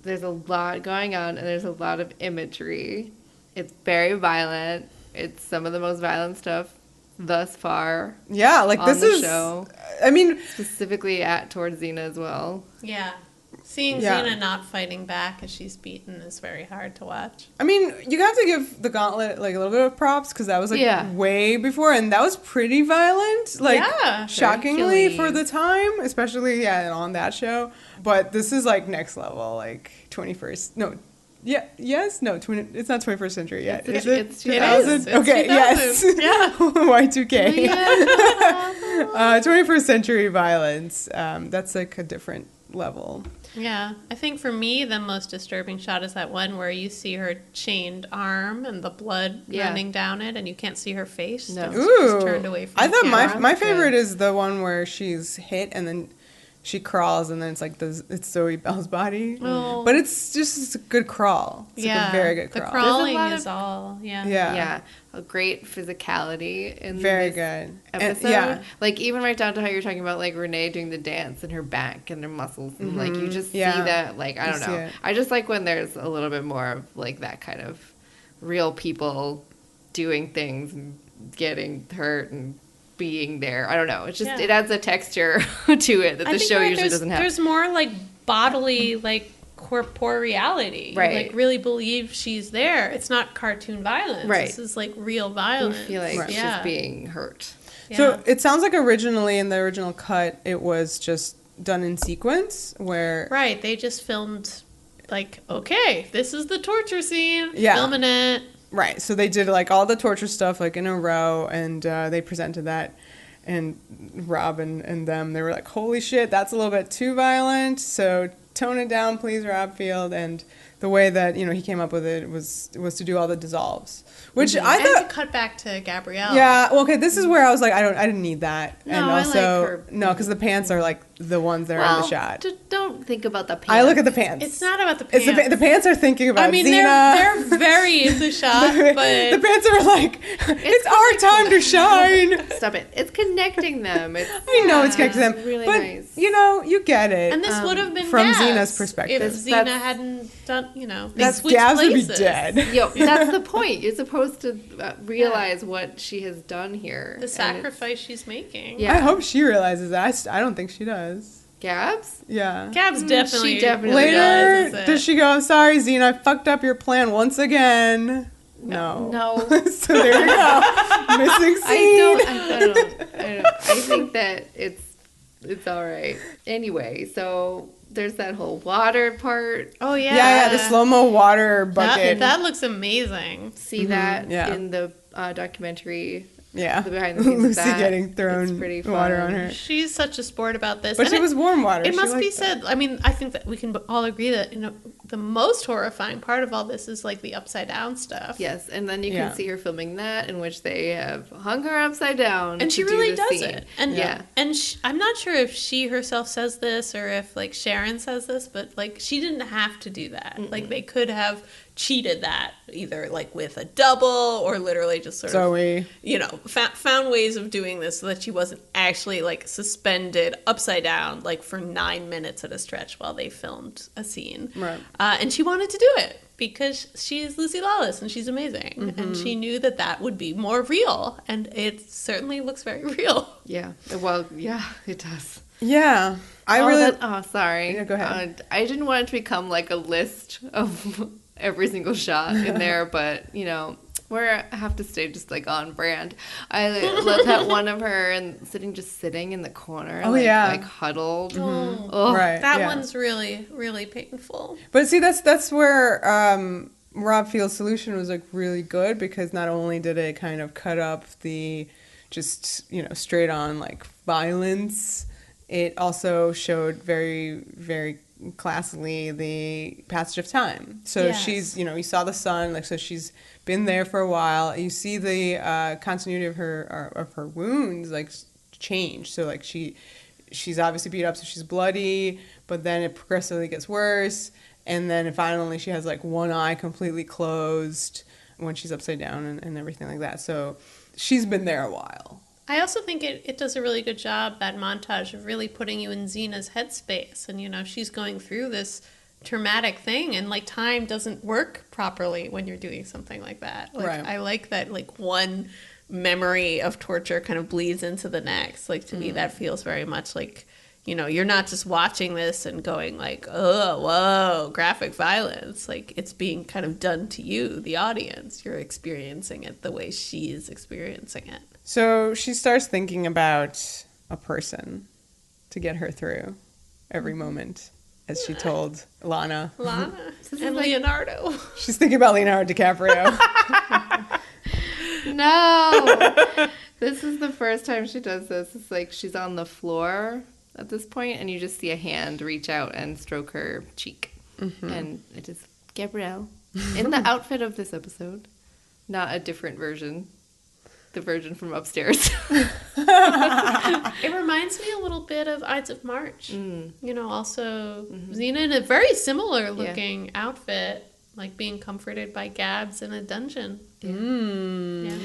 There's a lot going on, and there's a lot of imagery. It's very violent. It's some of the most violent stuff thus far. Yeah, like on this the is. show. I mean, Specifically towards Xena as well. Yeah. Seeing Yeah. Xena not fighting back as she's beaten is very hard to watch. I mean, you have to give the Gauntlet like a little bit of props because that was like Yeah. way before, and that was pretty violent. Like Yeah. shockingly Very for the killy. time, especially on that show. But this is like next level, like 21st. No, yeah, yes, no, it's not 21st century yet. It's- Is it? it's 2000? 2000. It's Okay, 2000. yes. Yeah. Y2K. 21st century violence. That's like a different level. Yeah, I think for me the most disturbing shot is that one where you see her chained arm and the blood Yeah. running down it, and you can't see her face. No. She's Ooh, just turned away from I the thought camera. my That's favorite good. is the one where she's hit and then she crawls and then it's like it's Zoe Bell's body, Oh. but it's a good crawl. It's like a very good The crawl. crawling lot is of- all, yeah. Yeah, A great physicality in very this good. episode. And, yeah, Like even right down to how you're talking about like Renee doing the dance and her back and her muscles and like you just Yeah. see that like I You don't see know. it. I just like when there's a little bit more of like that kind of real people doing things and getting hurt and being there. I don't know. It's just Yeah. it adds a texture to it that I the think, show like, usually doesn't have. There's more like bodily, like corporeality. You, Right. like really believe she's there. It's not cartoon violence. Right. This is like real You violence. feel like Right. yeah. she's being hurt. Yeah. So it sounds like originally in the original cut it was just done in sequence where Right, they just filmed like, okay, this is the torture scene. Yeah. Filming it. Right. So they did like all the torture stuff like in a row and they presented that. And Rob and them, they were like, holy shit, that's a little bit too violent. So tone it down, please, Rob Field. And the way that, he came up with it was to do all the dissolves. Which I And thought... to cut back to Gabrielle. Yeah, well, okay, this is where I was like, I didn't need that. No, and I like also, her. no, because the pants are like the ones that are in the shot. Don't think about the pants. I look at the pants. It's not about the It's pants. the pants are thinking about I mean, Xena. they're very in the shot, the but pants are like, it's our time to shine. Stop it. It's connecting them. It's, I know it's connected to them, really but nice. You get it. and this would have been from Gab's Xena's perspective. if Xena That's- hadn't done, they That's switched Gabs would be places. dead. Yo, that's the point. You're supposed to realize what she has done here. The sacrifice she's making. Yeah. I hope she realizes that. I don't think she does. Gabs? Yeah. Gab's definitely She definitely Later, does. does she go, I'm sorry, Xena, I fucked up your plan once again? No. No. So there you go. Missing scene. I don't. I think that it's all right. Anyway, so there's that whole water part. Oh yeah, Yeah, the slow-mo water bucket. That looks amazing. See that yeah. in the documentary. Yeah. The behind the scenes of Lucy that. getting It's thrown pretty water fun. on her. She's such a sport about this. But And it was warm water. It She must be liked that. said. I mean, I think that we can all agree that the most horrifying part of all this is like the upside down stuff. Yes, and then you Yeah. can see her filming that, in which they have hung her upside down, And she to do really the does scene. it. And yeah, and I'm not sure if she herself says this or if like Sharon says this, but like she didn't have to do that. Like they could have cheated that either like with a double or literally just sort of Zoe. found ways of doing this so that she wasn't actually like suspended upside down like for 9 minutes at a stretch while they filmed a scene. Right. And she wanted to do it because she is Lucy Lawless and she's amazing. And she knew that that would be more real. And it certainly looks very real. yeah. Well, yeah, it does. Yeah. Sorry. Yeah, go ahead. I didn't want it to become like a list of every single shot in there, but where I have to stay just like on brand. I love that one of her and sitting in the corner. Oh, yeah. like huddled. Oh, Right. that yeah. one's really, really painful. But see, that's where Rob Field's solution was like really good because not only did it kind of cut up the just straight on like violence, it also showed very, very classically the passage of time. So Yes. she's you saw the sun, like so she's been there for a while. You see the continuity of her wounds like change. So like she's obviously beat up, so she's bloody, but then it progressively gets worse. And then finally she has like one eye completely closed when she's upside down and everything like that. So she's been there a while. I also think it does a really good job, that montage, of really putting you in Xena's headspace. And, she's going through this traumatic thing, and like time doesn't work properly when you're doing something like that. Like, Right. I like that like one memory of torture kind of bleeds into the next. Like to me that feels very much like, you know, you're not just watching this and going like, oh, whoa, graphic violence. Like it's being kind of done to you, the audience. You're experiencing it the way she is experiencing it. So she starts thinking about a person to get her through every moment, as she told Lana. And Leonardo. She's thinking about Leonardo DiCaprio. No. This is the first time she does this. It's like she's on the floor at this point, and you just see a hand reach out and stroke her cheek. And it is Gabrielle in the outfit of this episode, not a different version. The version from upstairs. It reminds me a little bit of Ides of March. You know, also Xena in a very similar looking outfit, like being comforted by Gabs in a dungeon. Yeah.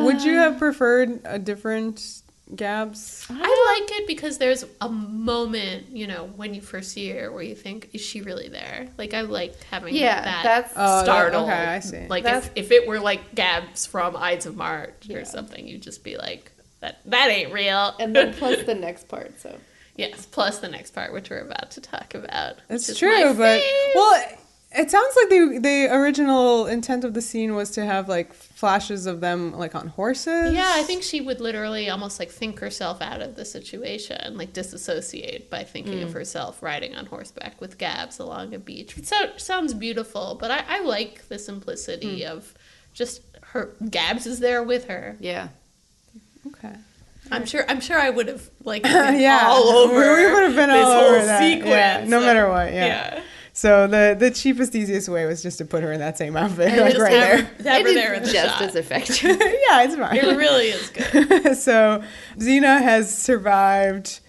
Would you have preferred a different Gabs? I like it because there's a moment, you know, when you first see her where you think, is she really there? Like, I liked having that startle. Okay, I see. Like, if it were like Gabs from Ides of March or something, you'd just be like, that ain't real. And then plus the next part, so. Yes, plus the next part, which we're about to talk about. It's true, but, well, it sounds like the original intent of the scene was to have, like, flashes of them, like, on horses. Yeah, I think she would literally almost, like, think herself out of the situation, like, disassociate by thinking of herself riding on horseback with Gabs along a beach. It sounds beautiful, but I like the simplicity of just her. Gabs is there with her. Yeah. Okay. I'm sure I would have, like, been all over we would have been this all whole over that. sequence. Yeah, no matter what, Yeah. So the cheapest, easiest way was just to put her in that same outfit, like just right have there. her there in the just shot. as effective. Yeah, it's fine. It really is good. So Xena has survived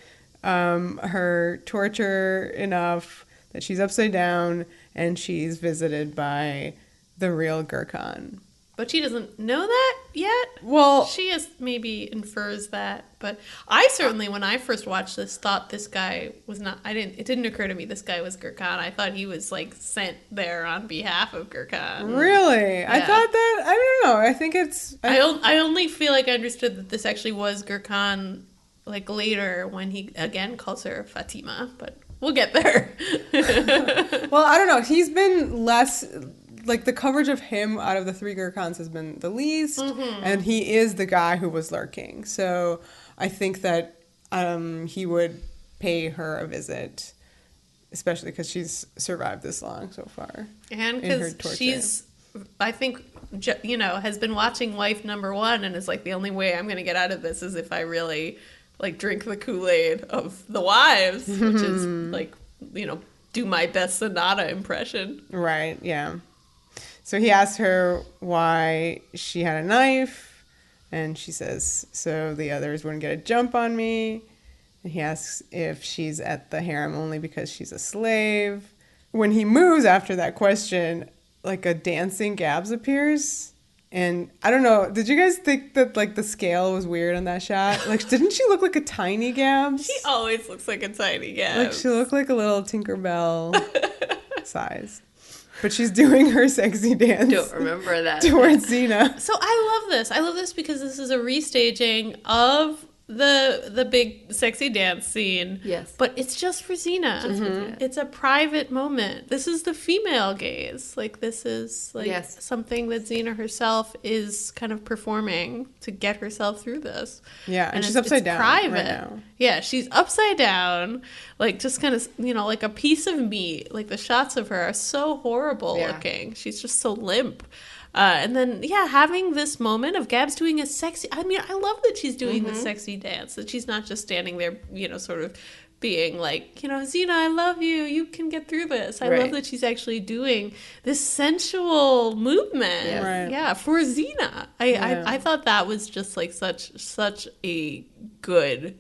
her torture enough that she's upside down and she's visited by the real Gurkhan. But she doesn't know that yet. Well, She maybe infers that, but I certainly, when I first watched this, thought this guy was not. It didn't occur to me this guy was Gurkhan. I thought he was like sent there on behalf of Gurkhan. really? I Yeah. thought that, I don't know. I think it's... I only feel like I understood that this actually was Gurkhan, like later when he again calls her Fatima, but we'll get there. Well, I don't know. He's been less... Like, the coverage of him out of the three Gurkhans has been the least, and he is the guy who was lurking. So I think that he would pay her a visit, especially because she's survived this long so far. And because she's, I think, you know, has been watching Wife Number One and is like, the only way I'm going to get out of this is if I really, like, drink the Kool-Aid of the wives, which is, like, you know, do my best Sonata impression. Right, yeah. So he asks her why she had a knife, and she says, so the others wouldn't get a jump on me. And he asks if she's at the harem only because she's a slave. When he moves after that question, like a dancing Gabs appears. And I don't know, did you guys think that, like, the scale was weird on that shot? Like, didn't she look like a tiny Gabs? She always looks like a tiny Gabs. Like, she looked like a little Tinkerbell size. But she's doing her sexy dance. Don't remember that. Towards Xena. So I love this. I love this because this is a restaging of the big sexy dance scene. Yes. But it's just for Xena. It's a private moment. This is the female gaze. Like, this is like something that Xena herself is kind of performing to get herself through this. Yeah, and she's upside down private. right now. Yeah, she's upside down, like just kind of, you know, like a piece of meat. Like the shots of her are so horrible looking. She's just so limp. And then, having this moment of Gabs doing a sexy... I mean, I love that she's doing the sexy dance, that she's not just standing there, you know, sort of being like, you know, Xena, I love you. You can get through this. I love that she's actually doing this sensual movement. Yes. Right. Yeah, for Xena. I thought that was just like such a good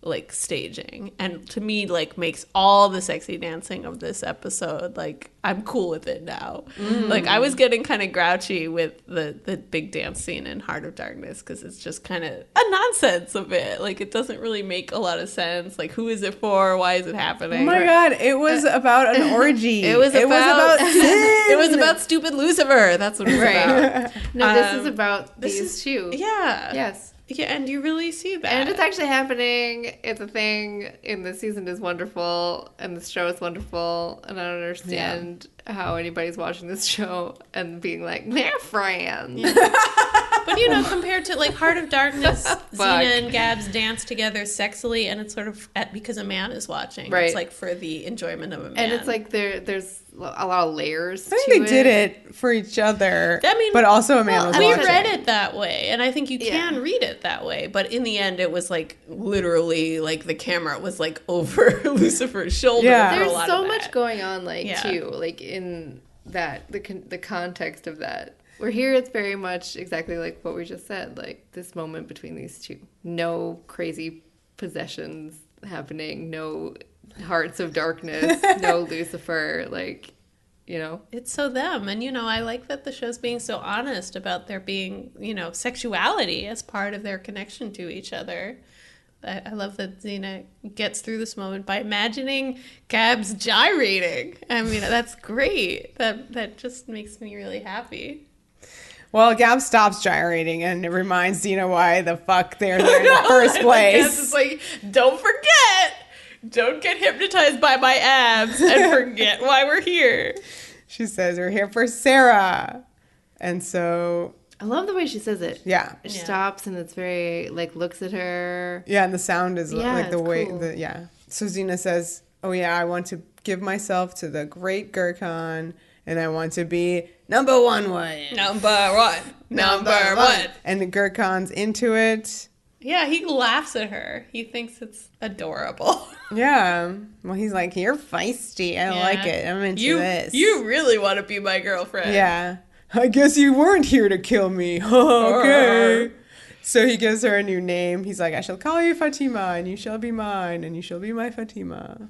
like staging, and to me like makes all the sexy dancing of this episode like I'm cool with it now. Like I was getting kind of grouchy with the big dance scene in Heart of Darkness because it's just kind of a nonsense of it. Like it doesn't really make a lot of sense. Like who is it for? Why is it happening? Oh my god, it was about an orgy. It was about sin. It was about stupid Lucifer. That's what it was about. No, this is about these two. Yeah. Yes. Yeah, and you really see that. And it's actually happening. It's a thing. And the season is wonderful. And the show is wonderful. And I don't understand how anybody's watching this show and being like, they're friends. Yeah. But, you know, compared to, like, Heart of Darkness, Xena and Gabs dance together sexily, and it's sort of because a man is watching. Right. It's, like, for the enjoyment of a man. And it's like there's a lot of layers I think they did it for each other. I mean, but also a man was we watching. read it that way, and I think you can read it that way. But in the end, it was, like, literally, like, the camera was, like, over Lucifer's shoulder for a There's lot so of that. much going on, like, too, like, in that, the context of that. Where here it's very much exactly like what we just said, like this moment between these two. No crazy possessions happening, no hearts of darkness, no Lucifer, like, you know. It's so them. And, you know, I like that the show's being so honest about there being, you know, sexuality as part of their connection to each other. I love that Xena gets through this moment by imagining Gabs gyrating. I mean, that's great. That just makes me really happy. Well, Gab stops gyrating, and it reminds Xena why the fuck they're there in the first place. It's like, don't get hypnotized by my abs and forget why we're here. She says, we're here for Sarah. And so... I love the way she says it. Yeah. It stops, and it's very, like, looks at her. Yeah, and the sound is like the way... Cool. So Xena says, oh yeah, I want to give myself to the great Gurkhan, and I want to be number one. Number one. And the Gurkhan's into it. Yeah, he laughs at her. He thinks it's adorable. Yeah. Well, he's like, you're feisty. I like it. I'm into this. You really want to be my girlfriend. Yeah. I guess you weren't here to kill me. Okay. So he gives her a new name. He's like, I shall call you Fatima, and you shall be mine, and you shall be my Fatima.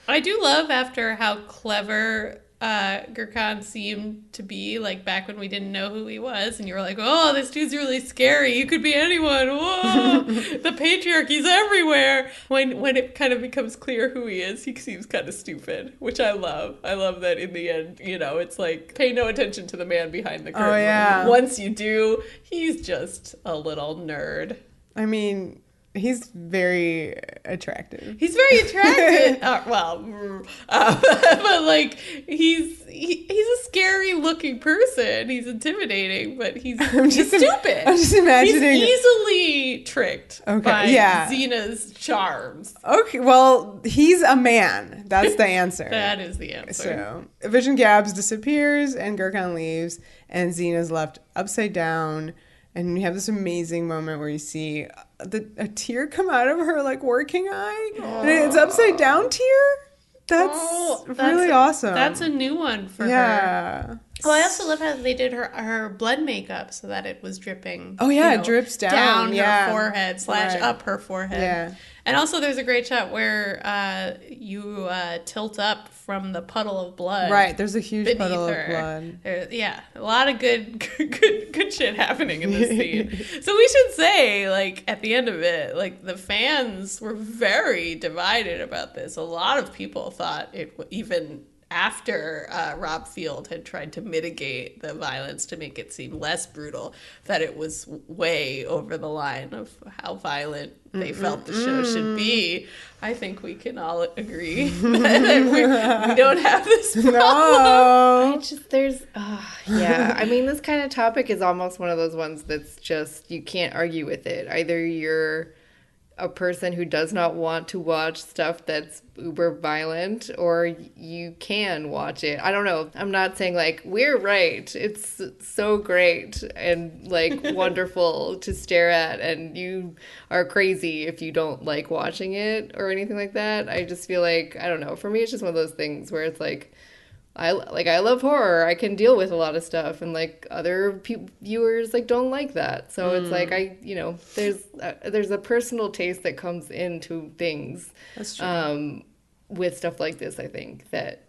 I do love after how clever Gurkhan seemed to be, like back when we didn't know who he was, and you were like, oh, this dude's really scary. He could be anyone. Whoa, the patriarchy's everywhere. When it kind of becomes clear who he is, he seems kind of stupid, which I love. I love that in the end, you know, it's like, pay no attention to the man behind the curtain. Oh, yeah. Once you do, he's just a little nerd. I mean... He's very attractive. He's very attractive. But like he's a scary looking person. He's intimidating, but he's stupid. I'm just imagining. He's easily tricked by Xena's charms. Okay, well, he's a man. That's the answer. That is the answer. So Vision Gabs disappears, and Gurkhan leaves, and Xena's left upside down. And you have this amazing moment where you see a tear come out of her, like, working eye. And it's upside down tear. That's really awesome. That's a new one for her. Yeah. Well, I also love how they did her blood makeup so that it was dripping. Oh, yeah, it drips down. Her forehead / up her forehead. Yeah. And also there's a great shot where you tilt up from the puddle of blood. Right, there's a huge puddle of blood. A lot of good shit happening in this scene. So we should say, like, at the end of it, like, the fans were very divided about this. A lot of people thought it even after Rob Field had tried to mitigate the violence to make it seem less brutal, that it was way over the line of how violent they felt the show should be. I think we can all agree that we don't have this problem. No. I mean, this kind of topic is almost one of those ones that's just, you can't argue with it. Either you're a person who does not want to watch stuff that's uber violent, or you can watch it. I don't know. I'm not saying, like, we're right. It's so great and, like, wonderful to stare at, and you are crazy if you don't like watching it or anything like that. I just feel like, I don't know. For me, it's just one of those things where it's like, I love horror. I can deal with a lot of stuff, and like other viewers like don't like that. So it's like there's a personal taste that comes into things. That's true. With stuff like this, I think that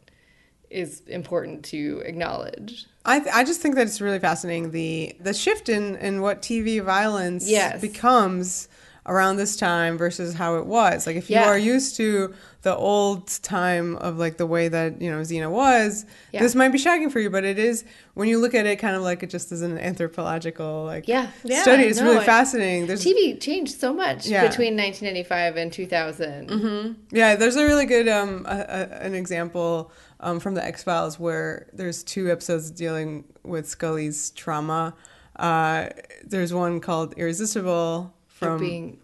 is important to acknowledge. I just think that it's really fascinating the shift in what TV violence becomes around this time versus how it was. Like if you are used to the old time of like the way that, Xena was, this might be shocking for you, but it is, when you look at it kind of like it just as an anthropological study, it's really fascinating. TV changed so much between 1995 and 2000. Mm-hmm. Yeah, there's a really good an example from the X-Files where there's 2 episodes dealing with Scully's trauma. There's one called Irresistible from being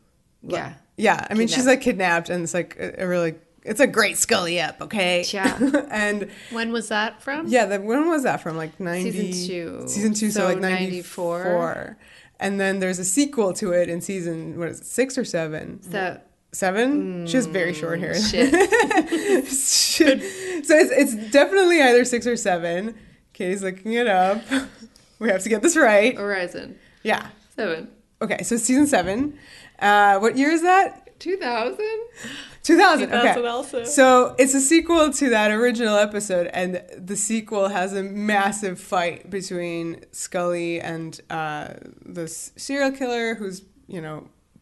I mean kidnapped. She's like kidnapped, and it's like it's a great Scully ep, okay? Yeah. And when was that from? Yeah, when was that from? Like 90 season 2, so like 94. And then there's a sequel to it in season 6 or 7? 7? She has very short hair. Shit. So it's definitely either 6 or 7. Katie's looking it up. We have to get this right. Horizon. Yeah. 7. Okay, so season 7. What year is that? 2000? 2000, okay. Also. So it's a sequel to that original episode, and the sequel has a massive fight between Scully and this serial killer who's,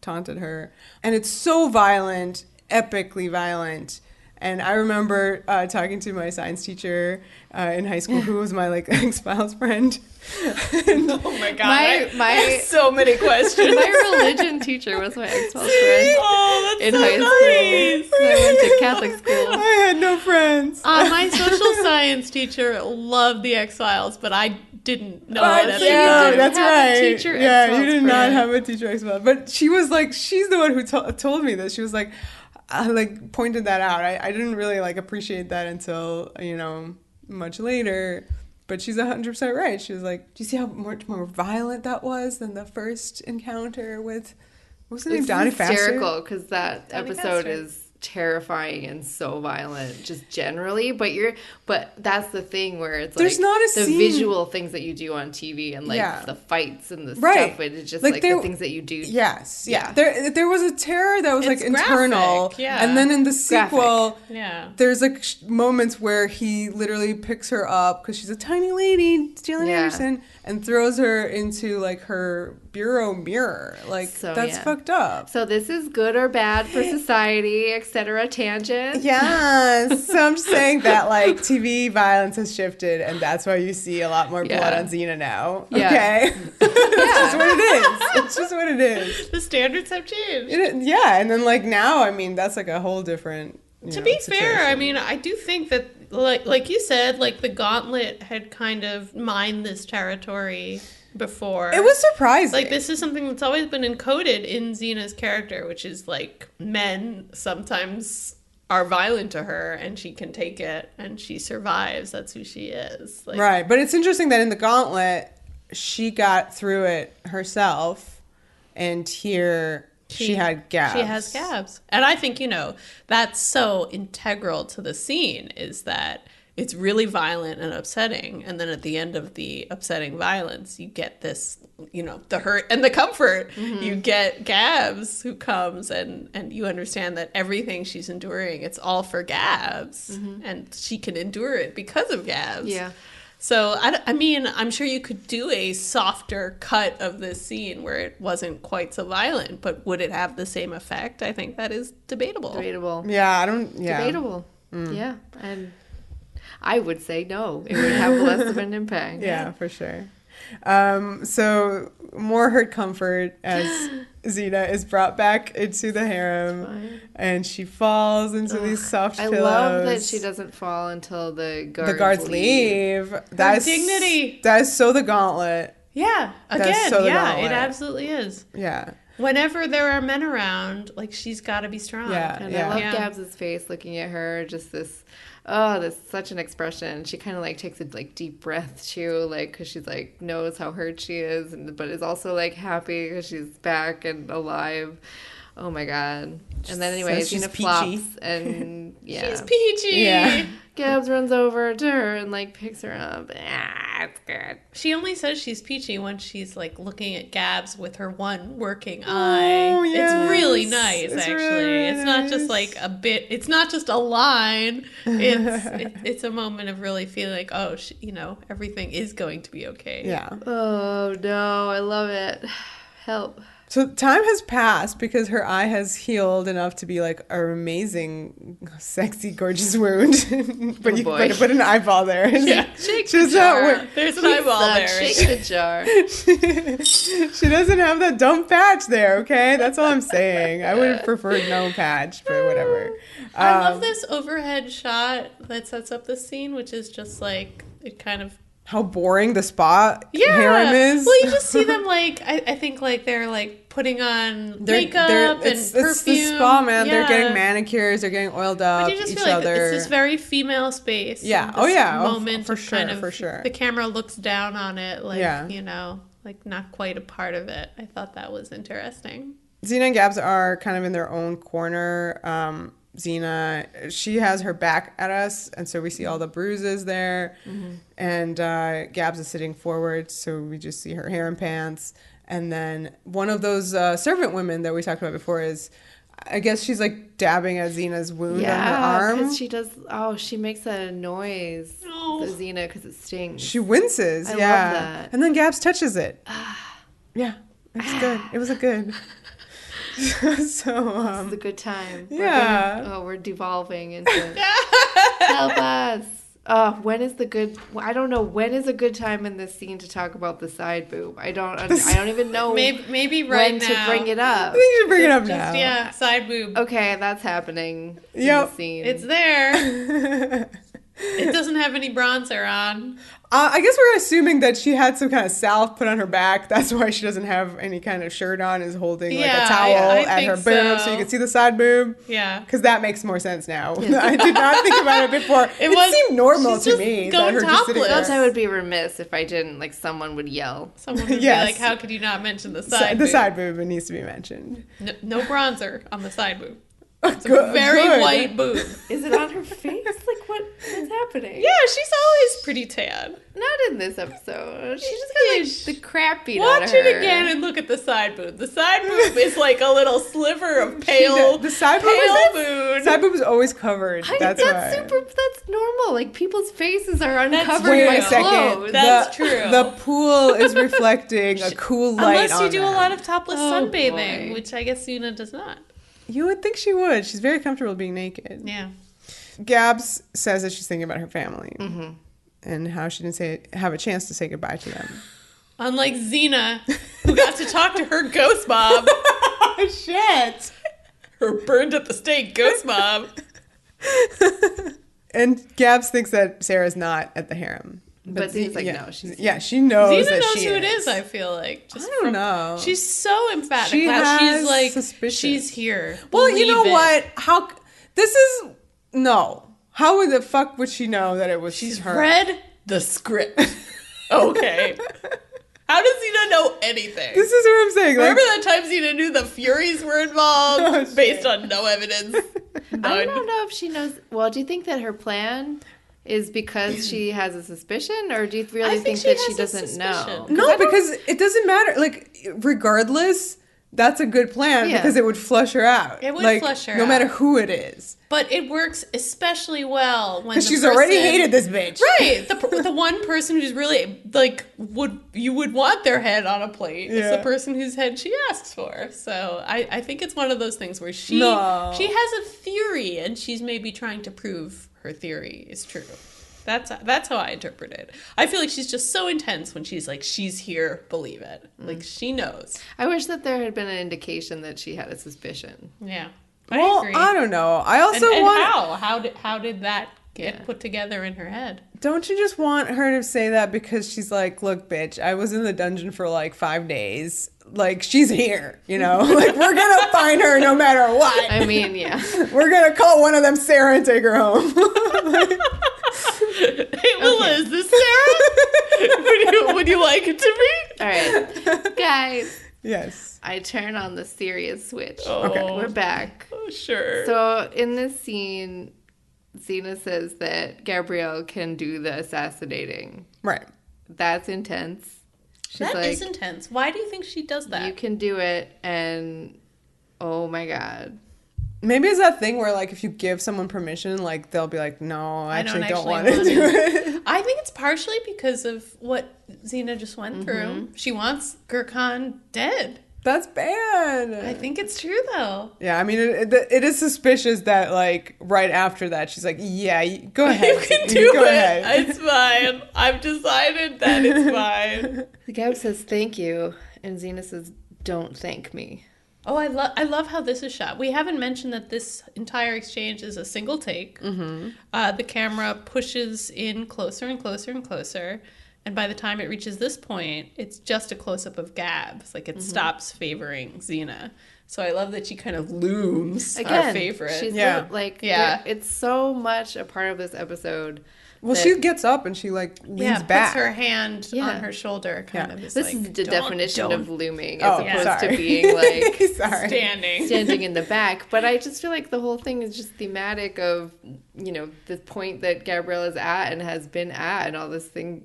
taunted her. And it's so violent, epically violent. And I remember talking to my science teacher in high school, who was my X-Files friend. Oh my god! I have so many questions. My religion teacher was my X-Files friend. Oh, that's in so high nice. school. I went to Catholic school. I had no friends. My social science teacher loved the X-Files, but I didn't know it at the time. That's right. Teacher you did not have a teacher X-Files. But she was she's the one who told me this. She was pointed that out. I didn't really appreciate that until much later, but she's 100% right. She was like, do you see how much more violent that was than the first encounter with, what's the name? Donnie Phaser? It's hysterical because that Donnie episode Phaser. is terrifying and so violent just generally, but that's the thing where it's there's not a the scene. Visual things that you do on TV and the fights and the stuff, it's just the things that you do. There was a terror that was internal, and then in the sequel there's moments where he literally picks her up because she's a tiny lady, Gillian Anderson, and throws her into her bureau mirror. That's fucked up. So this is good or bad for society, etc. Tangent. Yes. So I'm just saying that TV violence has shifted, and that's why you see a lot more blood on Xena now. Yeah. Okay. It's just what it is. It's just what it is. The standards have changed. And then now, I mean, that's a whole different. To be fair, I mean, I do think that, like you said, the Gauntlet had kind of mined this territory before. It was surprising. This is something that's always been encoded in Xena's character, which is men sometimes are violent to her and she can take it and she survives. That's who she is. Right. But it's interesting that in the Gauntlet, she got through it herself, and here she had Gabs. She has Gabs. And I think, that's so integral to the scene, is that it's really violent and upsetting. And then at the end of the upsetting violence, you get this, the hurt and the comfort. Mm-hmm. You get Gabs who comes and you understand that everything she's enduring, it's all for Gabs. Mm-hmm. And she can endure it because of Gabs. Yeah. So, I mean, I'm sure you could do a softer cut of this scene where it wasn't quite so violent, but would it have the same effect? I think that is debatable. Yeah, Debatable. Yeah. And I would say no. It would have less of an impact. Yeah, for sure. So more hurt comfort as Xena is brought back into the harem, and she falls into these soft pillows. I love that she doesn't fall until the guards leave. That's dignity. That is so the Gauntlet. Yeah. Again, so Gauntlet. It absolutely is. Yeah. Whenever there are men around, she's got to be strong. Yeah. And I love Gabs' face looking at her, just this. Oh, that's such an expression. She kind of takes a deep breath too, because she's knows how hurt she is, but is also happy because she's back and alive. Oh my god. And then anyway, Says she's Xena peachy. flops and yeah. She's peachy. Yeah. Gabs runs over to her and like picks her up. It's good. She only says she's peachy when she's like looking at Gabs with her one working eye. Oh, yes. It's really nice, It's actually. really It's not just nice. like a bit. It's not just a line. It's a moment of really feeling like, oh, everything is going to be okay. Yeah. Oh no, I love it. Help. So time has passed because her eye has healed enough to be like an amazing, sexy, gorgeous wound. But you boy. got to put an eyeball there. Yeah. Shake She's the jar. not. There's an eyeball there. Shake the jar. She doesn't have that dumb patch there. Okay, that's all I'm saying. I would have preferred no patch, but whatever. I love this overhead shot that sets up this scene, which is just like, it kind of How boring the spa harem is. Well, you just see them like I think like they're like putting on makeup and it's perfume. the spa, man. They're Yeah. getting manicures. They're getting oiled up. But you just each feel like other. it's this very female space. Yeah. and Oh, this yeah. Oh, Moment for of sure, kind of, for sure. The camera looks down on it, like Yeah. like not quite a part of it. I thought that was interesting. Xena and Gabs are kind of in their own corner. Xena, she has her back at us, and so we see all the bruises there. Mm-hmm. And Gabs is sitting forward, so we just see her hair and pants. And then one of those servant women that we talked about before is, I guess she's like dabbing at Xena's wound on her arm. because she does. Oh, she makes a noise, Oh. the Xena, because it stings. She winces, I love yeah. that. And then Gabs touches it. Yeah, it was good. It was a good. So, It's a good time. yeah. We're devolving into help us. When is the good? I don't know. When is a good time in this scene to talk about the side boob? I don't even know. Maybe right when now. to bring it up. I think you should bring it up Just, now. yeah, side boob. Okay, that's happening. Yep. In the scene. It's there. It doesn't have any bronzer on. I guess we're assuming that she had some kind of salve put on her back. That's why she doesn't have any kind of shirt on, is holding like Yeah, a towel I at her think boob so. so you can see the side boob. Yeah. Because that makes more sense now. I did not think about it before. It seemed normal she's to just me. going That her just sitting topless. there. I would be remiss if I didn't. Like someone would yell. Someone would Yes. be like, how could you not mention the So- side the boob? side boob, it needs to be mentioned. No bronzer on the side boob. It's A very white boob. Is it on her face? Like what's happening? Yeah, she's always pretty tan. Not in this episode. She just got like the crap beat out Watch of her. it again and look at the side boob. The side boob is like a little sliver of pale, The side boob pale is moon. Side boob is always covered. That's why. That's normal. Like people's faces are uncovered Wait by a second. clothes. That's true. The pool is reflecting a cool light Unless you on do a them. lot of topless Oh, sunbathing, boy. which I guess Xena does not. You would think she would. She's very comfortable being naked. Yeah. Gabs says that she's thinking about her family Mm-hmm. and how she didn't have a chance to say goodbye to them. Unlike Xena, who got to talk to her ghost mom. Oh, shit. Her burned at the stake ghost mom. And Gabs thinks that Sarah's not at the harem. But Xena's like, yeah, no, she's yeah, she knows Xena that knows she who it is, I feel like. I don't know. She's so emphatic. She Now has she's like, suspicion. she's here. Well, you know Believe it. what? How this is no. How would the fuck would she know that it was She's her? read the script. Okay. How does Xena know anything? This is what I'm saying. Like, Remember that time Xena knew the Furies were involved Oh, shit. based on no evidence? I don't know if she knows. Well, do you think that her plan is because she has a suspicion, or do you really think that she has a doesn't know? suspicion. no, because it doesn't matter. Like, regardless, that's a good plan Yeah. because it would flush her out. It would like, flush her no out. matter who it is. But it works especially well when Because she's already hated this bitch. Right, the one person who's really like you would want their head on a plate is Yeah. the person whose head she asks for. So I think it's one of those things where she No. has a theory and she's maybe trying to prove her theory is true. That's how I interpret it. I feel like she's just so intense when she's like, she's here, believe it. Like she knows. I wish that there had been an indication that she had a suspicion. Yeah. Well, I agree. I don't know. I also and want. how did that get Yeah. put together in her head? Don't you just want her to say that because she's like, look, bitch, I was in the dungeon for like 5 days. Like, she's here, you know? Like, we're going to find her no matter what. I mean, yeah. We're going to call one of them Sarah and take her home. Hey, Willa, is this Sarah? would you like it to be? All right, guys. Yes. I turn on the serious switch. Oh. Okay. We're back. Oh, sure. So in this scene, Xena says that Gabrielle can do the assassinating. Right. That's intense. She's That like, is intense. Why do you think she does that? you can do it, and oh my god. Maybe it's that thing where, like, if you give someone permission, like, they'll be like, no, I actually don't want to want do it. I think it's partially because of what Xena just went through. She wants Gurkhan dead. That's bad. I think it's true, though. Yeah, I mean, it is suspicious that, like, right after that, she's like, yeah, go ahead. You can do go it. ahead. It's fine. I've decided that it's fine. The Gab says thank you, and Xena says don't thank me. Oh, I love how this is shot. We haven't mentioned that this entire exchange is a single take. The camera pushes in closer and closer and closer. And by the time it reaches this point, it's just a close-up of Gab. It's like it stops favoring Xena. So I love that she kind of looms our favorite. She's Yeah. it's so much a part of this episode. Well, that- she gets up and she, like, leans back. puts her hand on her shoulder, kind of. This like, is the definition of looming, Oh, as opposed sorry. to being like Sorry. standing in the back. But I just feel like the whole thing is just thematic of, you know, the point that Gabrielle is at and has been at, and all these things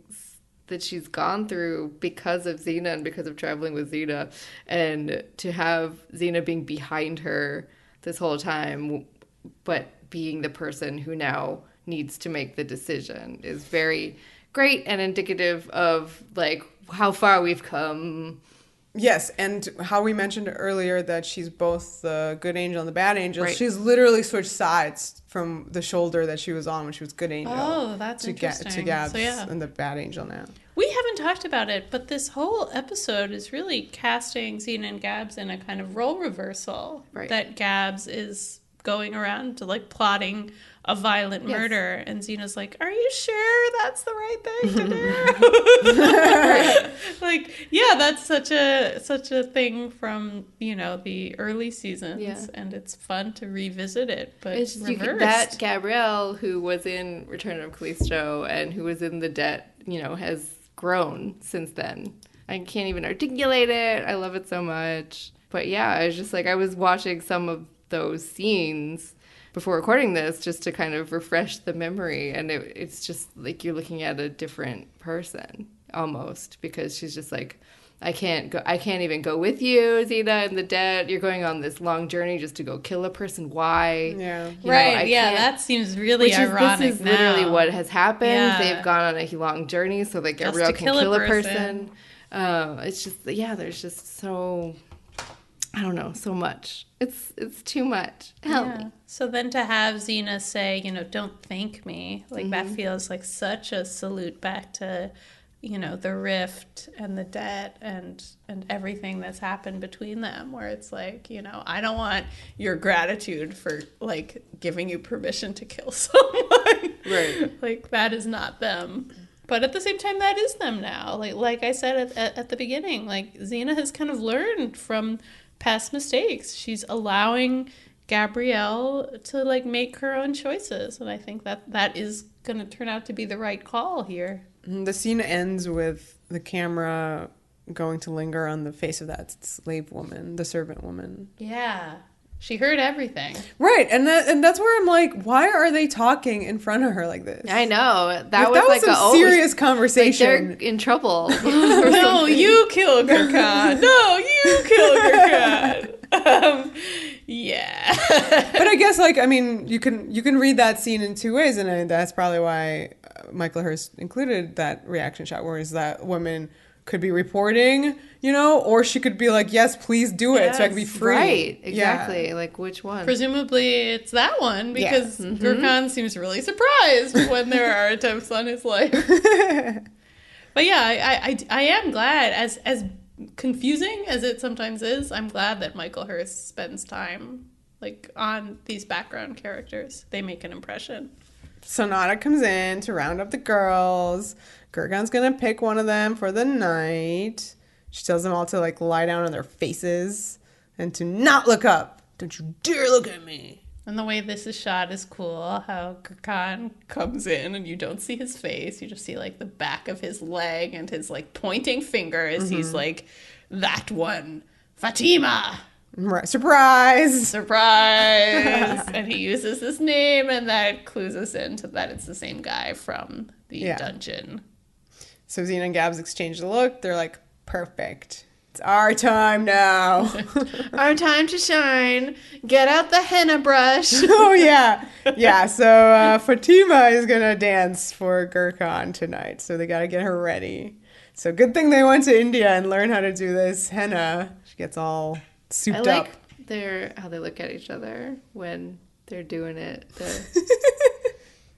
that she's gone through because of Xena and because of traveling with Xena, and to have Xena being behind her this whole time, but being the person who now needs to make the decision is very great and indicative of, like, how far we've come. Yes, and how we mentioned earlier that she's both the good angel and the bad angel. Right. She's literally switched sides from the shoulder that she was on when she was good angel. Oh, that's to interesting. to Gab's So, yeah. and the bad angel now. We haven't talked about it, but this whole episode is really casting Xena and Gabs in a kind of role reversal. Right. That Gabs is going around to, like, plotting a violent murder, and Xena's like, are you sure that's the right thing to do? Like, yeah, that's such a thing from, you know, the early seasons, and it's fun to revisit it, but It's just, reversed. that Gabrielle, who was in Return of Callisto and who was in The Debt, you know, has grown since then. I can't even articulate it. I love it so much. But yeah, I was just like, I was watching some of those scenes before recording this just to kind of refresh the memory, and it's just like you're looking at a different person almost, because she's just like, I can't even go with you, Xena, in The Dead. You're going on this long journey just to go kill a person. Why? Yeah. You know, Right, yeah, that seems really ironic. This is now. literally what has happened. Yeah. They've gone on a long journey so that Just Gabrielle to can kill a kill a person. person. It's just, yeah, there's just so, I don't know, so much. It's too much. Help me. So then to have Xena say, you know, don't thank me, like that feels like such a salute back to, you know, the rift and the debt and everything that's happened between them, where it's like, you know, I don't want your gratitude for, like, giving you permission to kill someone. Right. Like, that is not them. But at the same time, that is them now. Like I said at the beginning, like, Xena has kind of learned from past mistakes. She's allowing Gabrielle to, like, make her own choices. And I think that is going to turn out to be the right call here. The scene ends with the camera going to linger on the face of that slave woman, the servant woman. Yeah. She heard everything. Right, and that's where I'm like, why are they talking in front of her like this? I know. That was was like some serious conversation. They're in trouble. No, you kill Gurkhan. No, you kill Gurkhan. Yeah. But I guess, like, I mean, you can read that scene in two ways, and that's probably why Michael Hurst included that reaction shot, where is that woman could be reporting, you know, or she could be like, yes, please do it, so I can be free. Right, exactly. Yeah. Like, which one? Presumably it's that one, because Gurkhan seems really surprised when there are attempts on his life. But yeah, I am glad, as confusing as it sometimes is, I'm glad that Michael Hurst spends time, like, on these background characters. They make an impression. Sonata comes in to round up the girls. Gurkhan's gonna pick one of them for the night. She tells them all to, like, lie down on their faces and to not look up. Don't you dare look at me. And the way this is shot is cool. How Gurkhan comes in and you don't see his face. You just see like the back of his leg and his like pointing finger as he's like, that one, Fatima. Right. Surprise! Surprise! And he uses this name, and that clues us into that it's the same guy from the dungeon. So Xena and Gabs exchange a look. They're like, perfect. It's our time now. Our time to shine. Get out the henna brush. Oh, yeah. Yeah, so Fatima is going to dance for Gurkhan tonight. So they got to get her ready. So good thing they went to India and learned how to do this henna. She gets all souped up. How they look at each other when they're doing it.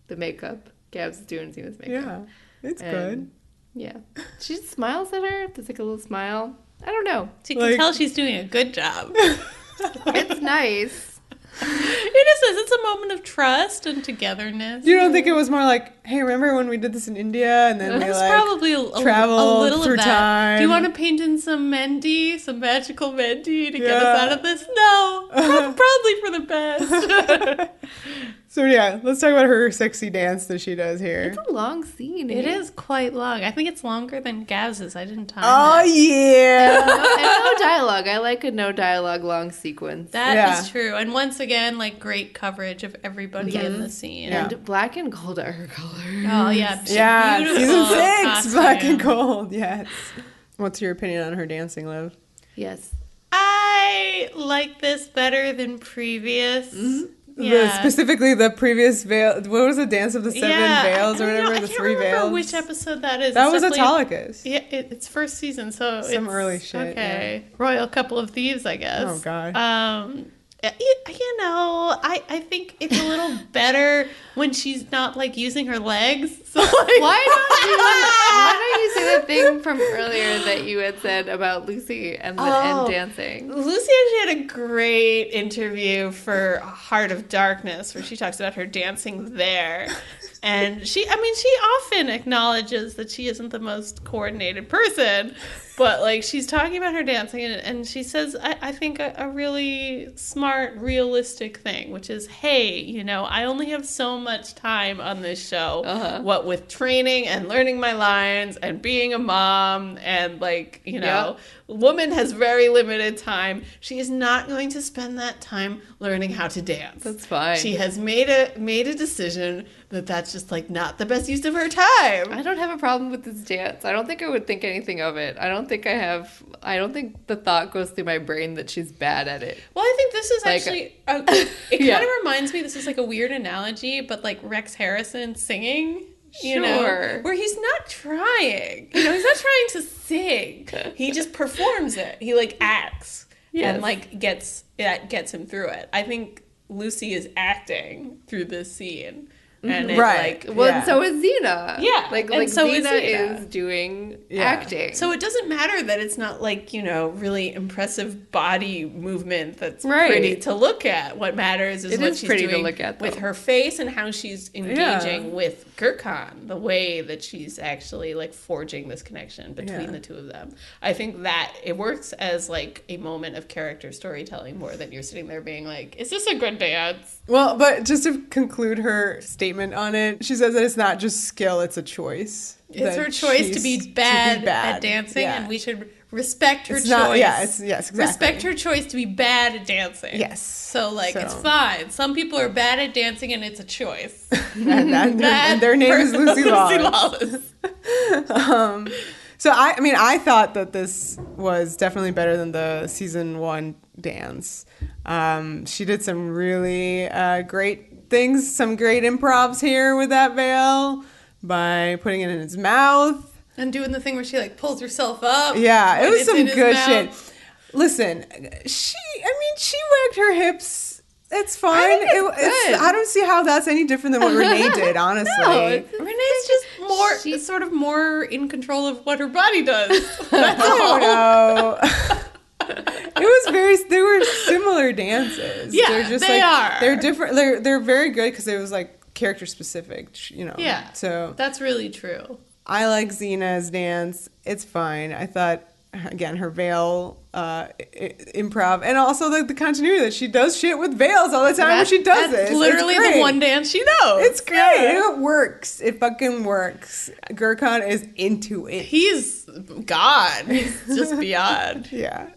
The makeup. Gabs is doing Xena's makeup. Yeah, it's good. Yeah. She smiles at her. There's like a little smile. I don't know. So you can tell she's doing a good job. It's nice. It is. It's a moment of trust and togetherness. You don't think it was more like, hey, remember when we did this in India and then we like probably a traveled through of that. time? Do you want to paint in some Mendi, some magical Mendi to get us out of this? No, probably for the best. So yeah, let's talk about her sexy dance that she does here. It's a long scene. It is quite long. I think it's longer than Gavs's. I didn't time it. Yeah. And no dialogue. I like a no dialogue long sequence. That is true. And once again, like great coverage of everybody in the scene. Yeah. And black and gold are her colors. Oh yeah. Yeah. Beautiful Season 6, costume. black and gold. Yes. What's your opinion on her dancing, Liv? Yes. I like this better than previous. Mm-hmm. Yeah. Specifically the previous veil. What was the Dance of the Seven Veils or whatever? The 3 veils. I can't remember which episode that is. That was Autolycus. Yeah, it's first season, so some early shit. Okay, yeah. Royal Couple of Thieves, I guess. Oh god. You know, I think it's a little better when she's not like using her legs. So like, why don't you say the thing from earlier that you had said about Lucy and dancing? Lucy actually had a great interview for Heart of Darkness where she talks about her dancing there. And she often acknowledges that she isn't the most coordinated person, but like she's talking about her dancing and she says, I think a really smart, realistic thing, which is, hey, you know, I only have so much time on this show, what with training and learning my lines and being a mom and like, you know, woman has very limited time. She is not going to spend that time learning how to dance. That's fine. She has made a decision that that's just like not the best use of her time. I don't have a problem with this dance. I don't think I would think anything of it. I don't think the thought goes through my brain that she's bad at it. Well, I think this is actually it kind of reminds me, this is like a weird analogy, but like Rex Harrison singing. You know, where he's not trying. You know, he's not trying to sing. He just performs it. He like acts and like gets him through it. I think Lucy is acting through this scene. And and so is Xena. Yeah. Like so Xena is doing acting. So it doesn't matter that it's not like, you know, really impressive body movement that's pretty to look at. What matters is what she's doing to look at, with her face and how she's engaging with Gurkhan, the way that she's actually like forging this connection between the two of them. I think that it works as like a moment of character storytelling more than you're sitting there being like, is this a good dance? Well, but just to conclude her statement on it, she says that it's not just skill, it's a choice. It's her choice to be bad at dancing, and we should respect her choice. Exactly. Respect her choice to be bad at dancing. Yes. So, it's fine. Some people are bad at dancing, and it's a choice. and their name is Lucy Lawless. So, I thought that this was definitely better than the season 1 dance. She did some really great things, some great improvs here with that veil by putting it in his mouth. And doing the thing where she, like, pulls herself up. Yeah, it was some good shit. Listen, she wagged her hips. It's fine. I don't see how that's any different than what Renee did, honestly. No, Renee's just sort of more in control of what her body does. That's I don't know. They were similar dances. Yeah, they are. They're different. They're very good because it was like character specific, you know. Yeah. So that's really true. I like Xena's dance. It's fine. I thought, again, her veil improv, and also like the continuity that she does shit with veils all the time when she does that's it. literally the one dance she knows. It's great. Yeah. It works. It fucking works. Gurkhan is into it. He's God. He's just beyond. Yeah.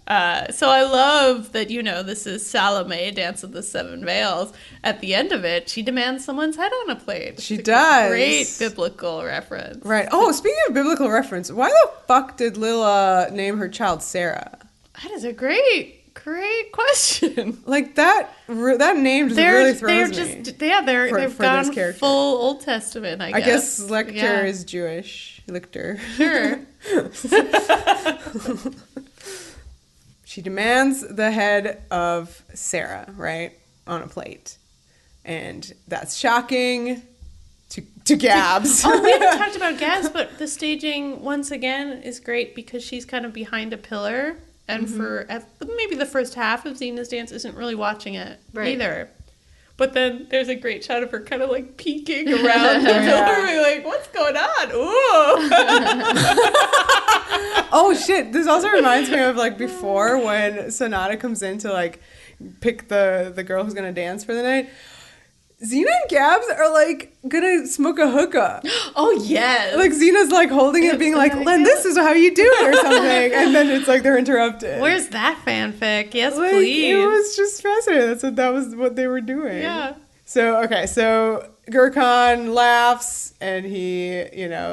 So I love that, this is Salome, Dance of the Seven Veils. At the end of it, she demands someone's head on a plate. She does. Great biblical reference. Right. Oh, speaking of biblical reference, why the fuck did Lila name her child Sarah? That is a great question. Like that name just really throws me. They've gone full Old Testament, I guess. Lecter is Jewish. Lecter. Sure. She demands the head of Sarah, right, on a plate. And that's shocking to Gabs. We haven't talked about Gabs, but the staging, once again, is great because she's kind of behind a pillar. And for maybe the first half of Xena's dance isn't really watching it either. But then there's a great shot of her kind of like peeking around the pillar, being like, what's going on? Ooh. Oh shit, this also reminds me of like before when Sonata comes in to like pick the girl who's gonna dance for the night. Xena and Gabs are like gonna smoke a hookah. Oh yes. Like Xena's like holding it, being like, "Len, this is how you do it," or something, and then it's like they're interrupted. Where's that fanfic? Yes, like, please. It was just fascinating. That was what they were doing. Yeah. So Gurkhan laughs and he,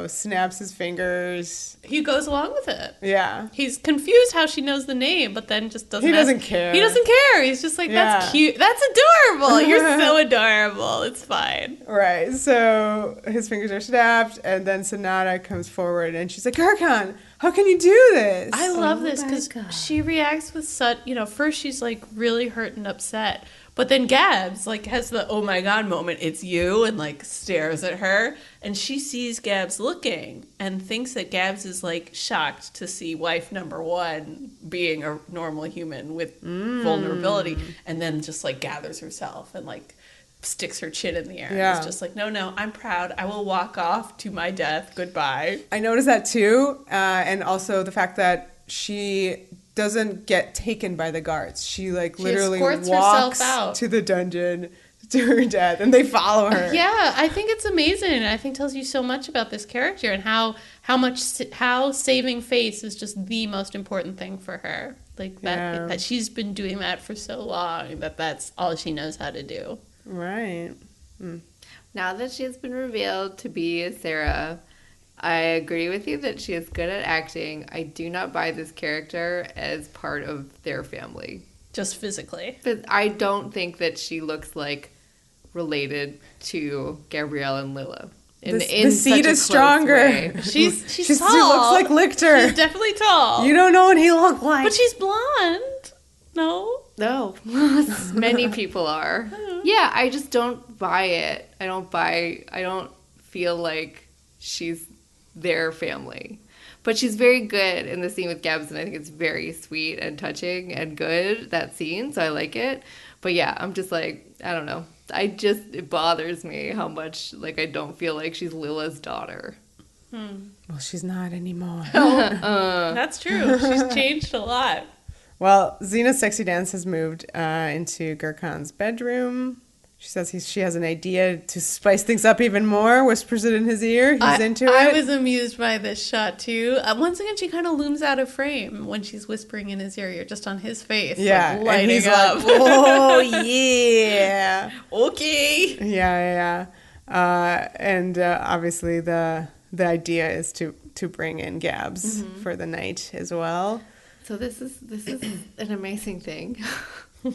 snaps his fingers. He goes along with it. Yeah. He's confused how she knows the name, but then just doesn't. He doesn't care. He doesn't care. He's just like, that's cute. That's adorable. You're so adorable. It's fine. Right. So his fingers are snapped, and then Sonata comes forward and she's like, Gurkhan, how can you do this? I love this because she reacts with such, first she's like really hurt and upset. But then Gabs, like, has the oh my god moment, it's you, and, like, stares at her. And she sees Gabs looking and thinks that Gabs is, like, shocked to see wife number one being a normal human with vulnerability. And then just, like, gathers herself and, like, sticks her chin in the air. Yeah. It's just like, no, I'm proud. I will walk off to my death. Goodbye. I noticed that, too. And also the fact that she doesn't get taken by the guards. She literally walks out to the dungeon to her death, and they follow her. Yeah, I think it's amazing. I think it tells you so much about this character and how saving face is just the most important thing for her. Like that she's been doing that for so long that's all she knows how to do. Right. Now that she has been revealed to be Sarah, I agree with you that she is good at acting. I do not buy this character as part of their family. Just physically. But I don't think that she looks like related to Gabrielle and Lila. The seed is stronger. She's tall. She looks like Lictor. She's definitely tall. You don't know what he looks like. But she's blonde. No. Many people are. Yeah, I just don't buy it. I don't feel like she's their family. But she's very good in the scene with Gabs, and I think it's very sweet and touching and good, that scene, so I like it. But yeah, I'm just like, I don't know. It bothers me how much, I don't feel like she's Lila's daughter. Well, she's not anymore. That's true. She's changed a lot. Well, Xena's sexy dance has moved into Gurkhan's bedroom. She says she has an idea to spice things up even more, whispers it in his ear. He's into it. I was amused by this shot, too. Once again, she kind of looms out of frame when she's whispering in his ear. You're just on his face. Yeah. Lighting and he's up. like, oh, yeah. Okay. Yeah. And obviously the idea is to bring in Gabs for the night as well. So this is an amazing thing.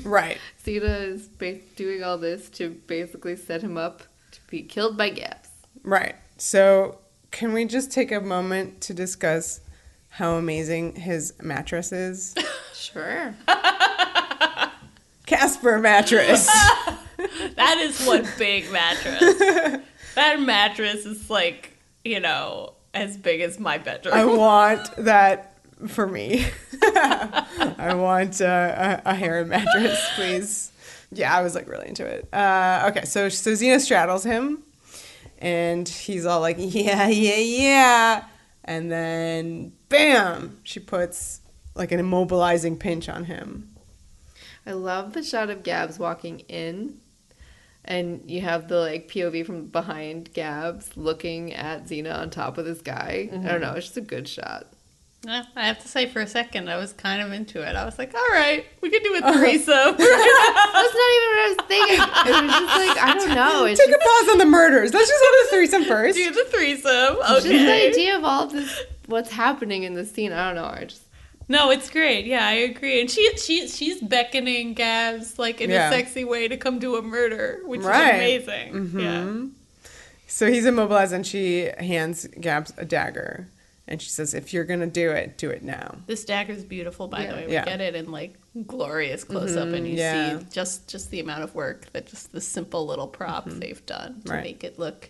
Right. Xena is doing all this to basically set him up to be killed by Gabs. Right. So can we just take a moment to discuss how amazing his mattress is? Sure. Casper mattress. That is one big mattress. That mattress is as big as my bedroom. I want that for me. I want a Harem mattress, please. Yeah, I was really into it. Okay, so Xena straddles him, and he's all like, yeah. And then, bam, she puts like an immobilizing pinch on him. I love the shot of Gabs walking in, and you have the like POV from behind Gabs looking at Xena on top of this guy. I don't know, it's just a good shot. Yeah, I have to say, for a second, I was kind of into it. I was like, all right, we could do a threesome. That's not even what I was thinking. It was just like, I don't know. It's Take a pause on the murders. Let's just have the threesome first. Do the threesome. Okay. Just the idea of all of this, what's happening in the scene. I don't know. No, it's great. Yeah, I agree. And she's beckoning Gabs like in a sexy way to come do a murder, which is amazing. Mm-hmm. Yeah. So he's immobilized, and she hands Gabs a dagger. And she says, if you're going to do it now. This dagger is beautiful, by the way. We get it in, like, glorious close-up, and you see just the amount of work that just the simple little prop they've done to make it look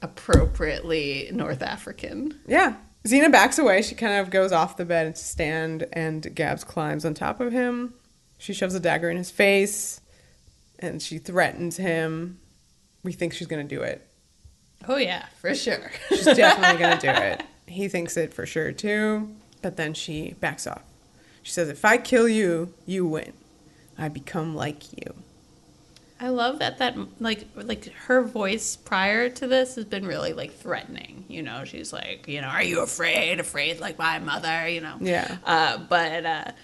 appropriately North African. Yeah. Xena backs away. She kind of goes off the bed to stand, and Gabs climbs on top of him. She shoves a dagger in his face, and she threatens him. We think she's going to do it. Oh, yeah, for sure. She's definitely going to do it. He thinks it for sure, too. But then she backs off. She says, if I kill you, you win. I become like you. I love that like her voice prior to this has been really, like, threatening. You know, she's like, you know, are you afraid like my mother, you know? Yeah. But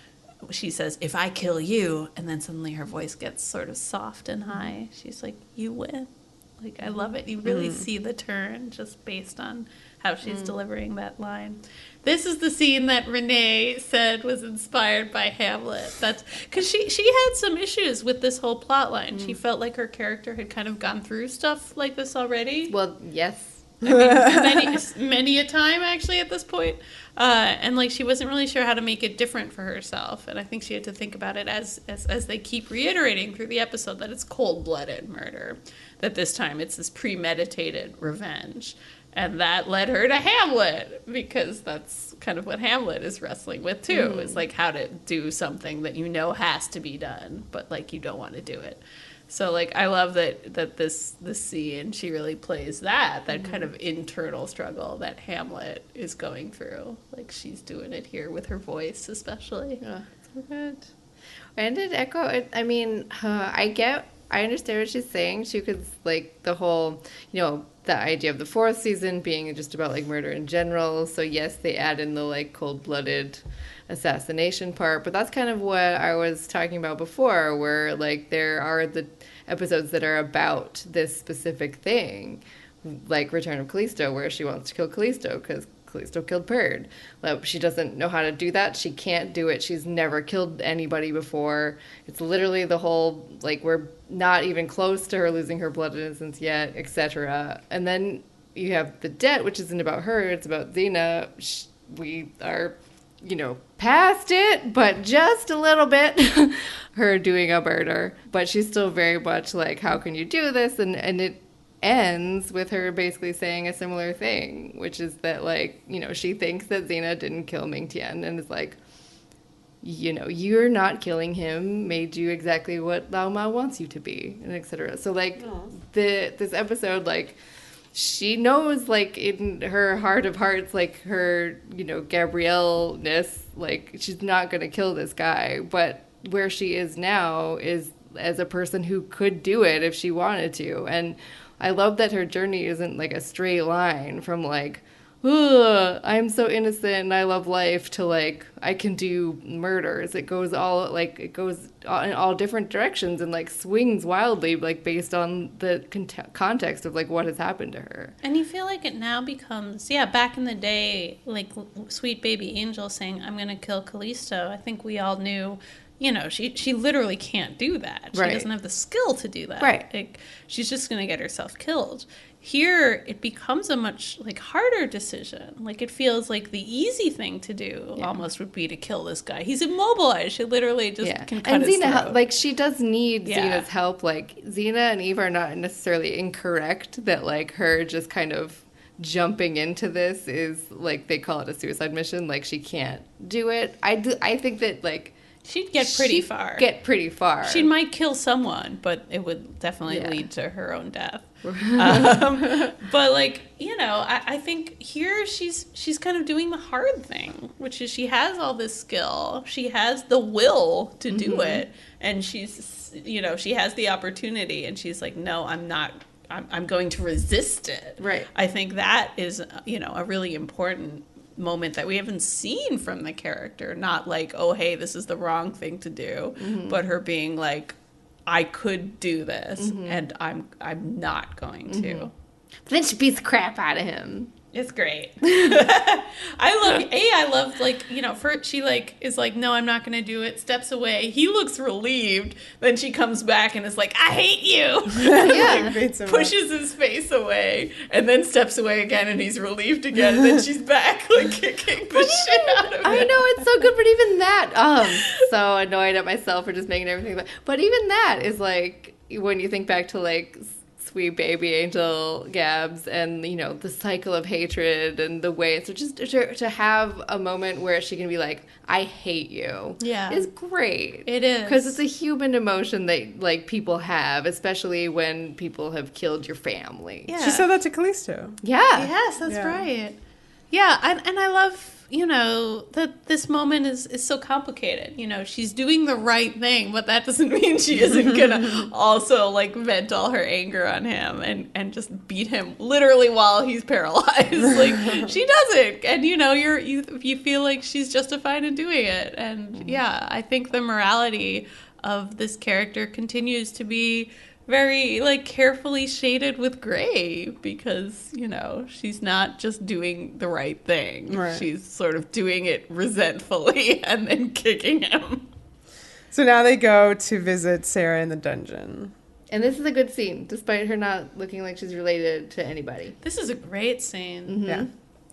she says, if I kill you, and then suddenly her voice gets sort of soft and high. She's like, you win. Like, I love it. You really see the turn just based on how she's delivering that line. This is the scene that Renee said was inspired by Hamlet. That's because she had some issues with this whole plot line. She felt like her character had kind of gone through stuff like this already. Well, yes. I mean, many a time, actually, at this point. And, like, she wasn't really sure how to make it different for herself. And I think she had to think about it as they keep reiterating through the episode that it's cold-blooded murder. That this time it's this premeditated revenge. And that led her to Hamlet, because that's kind of what Hamlet is wrestling with, too. Is, like, how to do something that you know has to be done, but, like, you don't want to do it. So, like, I love that this scene, she really plays that kind of internal struggle that Hamlet is going through. Like, she's doing it here with her voice, especially. Yeah, so good. And it echo, I mean, I understand what she's saying, too, because, like, the whole, you know, the idea of the fourth season being just about, like, murder in general. So, yes, they add in the, like, cold-blooded assassination part, but that's kind of what I was talking about before, where, like, there are the episodes that are about this specific thing, like Return of Callisto, where she wants to kill Callisto because Callisto killed Perd. Like, she doesn't know how to do that. She can't do it. She's never killed anybody before. It's literally the whole, like, we're not even close to her losing her blood innocence yet, etc. And then you have the debt, which isn't about her. It's about Xena. We are, you know, past it, but just a little bit. Her doing a murder. But she's still very much like, how can you do this? And it ends with her basically saying a similar thing, which is that, like, you know, she thinks that Xena didn't kill Ming Tian, and is like, you know, you're not killing him made you exactly what Lao Ma wants you to be, and etc. So, like, this episode, like, she knows, like, in her heart of hearts, like, her, you know, Gabrielle-ness, like, she's not gonna kill this guy, but where she is now is as a person who could do it if she wanted to. And I love that her journey isn't, like, a straight line from, like, ugh, I'm so innocent and I love life, to, like, I can do murders. It goes in all different directions and, like, swings wildly, like, based on the context of, like, what has happened to her. And you feel like it now becomes, back in the day, like, Sweet Baby Angel saying, I'm going to kill Callisto. I think we all knew, you know, she literally can't do that. She doesn't have the skill to do that. Right. Like, she's just going to get herself killed. Here, it becomes a much, like, harder decision. Like, it feels like the easy thing to do almost would be to kill this guy. He's immobilized. She literally just can cut his Xena, throat. like, she does need Xena's help. Like, Xena and Eve are not necessarily incorrect that, like, her just kind of jumping into this is, like, they call it a suicide mission. Like, she can't do it. I think that, like, She'd get pretty far. She might kill someone, but it would definitely lead to her own death. But like, you know, I think here she's kind of doing the hard thing, which is she has all this skill, she has the will to do it, and she's, you know, she has the opportunity, and she's like, no, I'm not. I'm going to resist it. Right. I think that is, you know, a really important moment that we haven't seen from the character. Not like, oh, hey, this is the wrong thing to do, but her being like, I could do this, and I'm not going to. But then she beats the crap out of him. It's great. I love like, you know, she like is like, no, I'm not going to do it. Steps away. He looks relieved. Then she comes back and is like, I hate you. Yeah. Pushes his face away and then steps away again, and he's relieved again. And then she's back like kicking the shit out of him. I know, it's so good, but even that, so annoyed at myself for just making everything. But even that is like, when you think back to like sweet baby angel Gabs and, you know, the cycle of hatred and the way, so just to have a moment where she can be like, I hate you, is great. It is, because it's a human emotion that like people have, especially when people have killed your family. She said that to Callisto. Yes, that's right. And I love, you know, that this moment is so complicated. You know, she's doing the right thing, but that doesn't mean she isn't gonna also like vent all her anger on him and just beat him literally while he's paralyzed. Like, she doesn't, and you know, you feel like she's justified in doing it. And I think the morality of this character continues to be very like carefully shaded with gray, because, you know, she's not just doing the right thing. Right. She's sort of doing it resentfully and then kicking him. So now they go to visit Sarah in the dungeon. And this is a good scene, despite her not looking like she's related to anybody. This is a great scene. Yeah.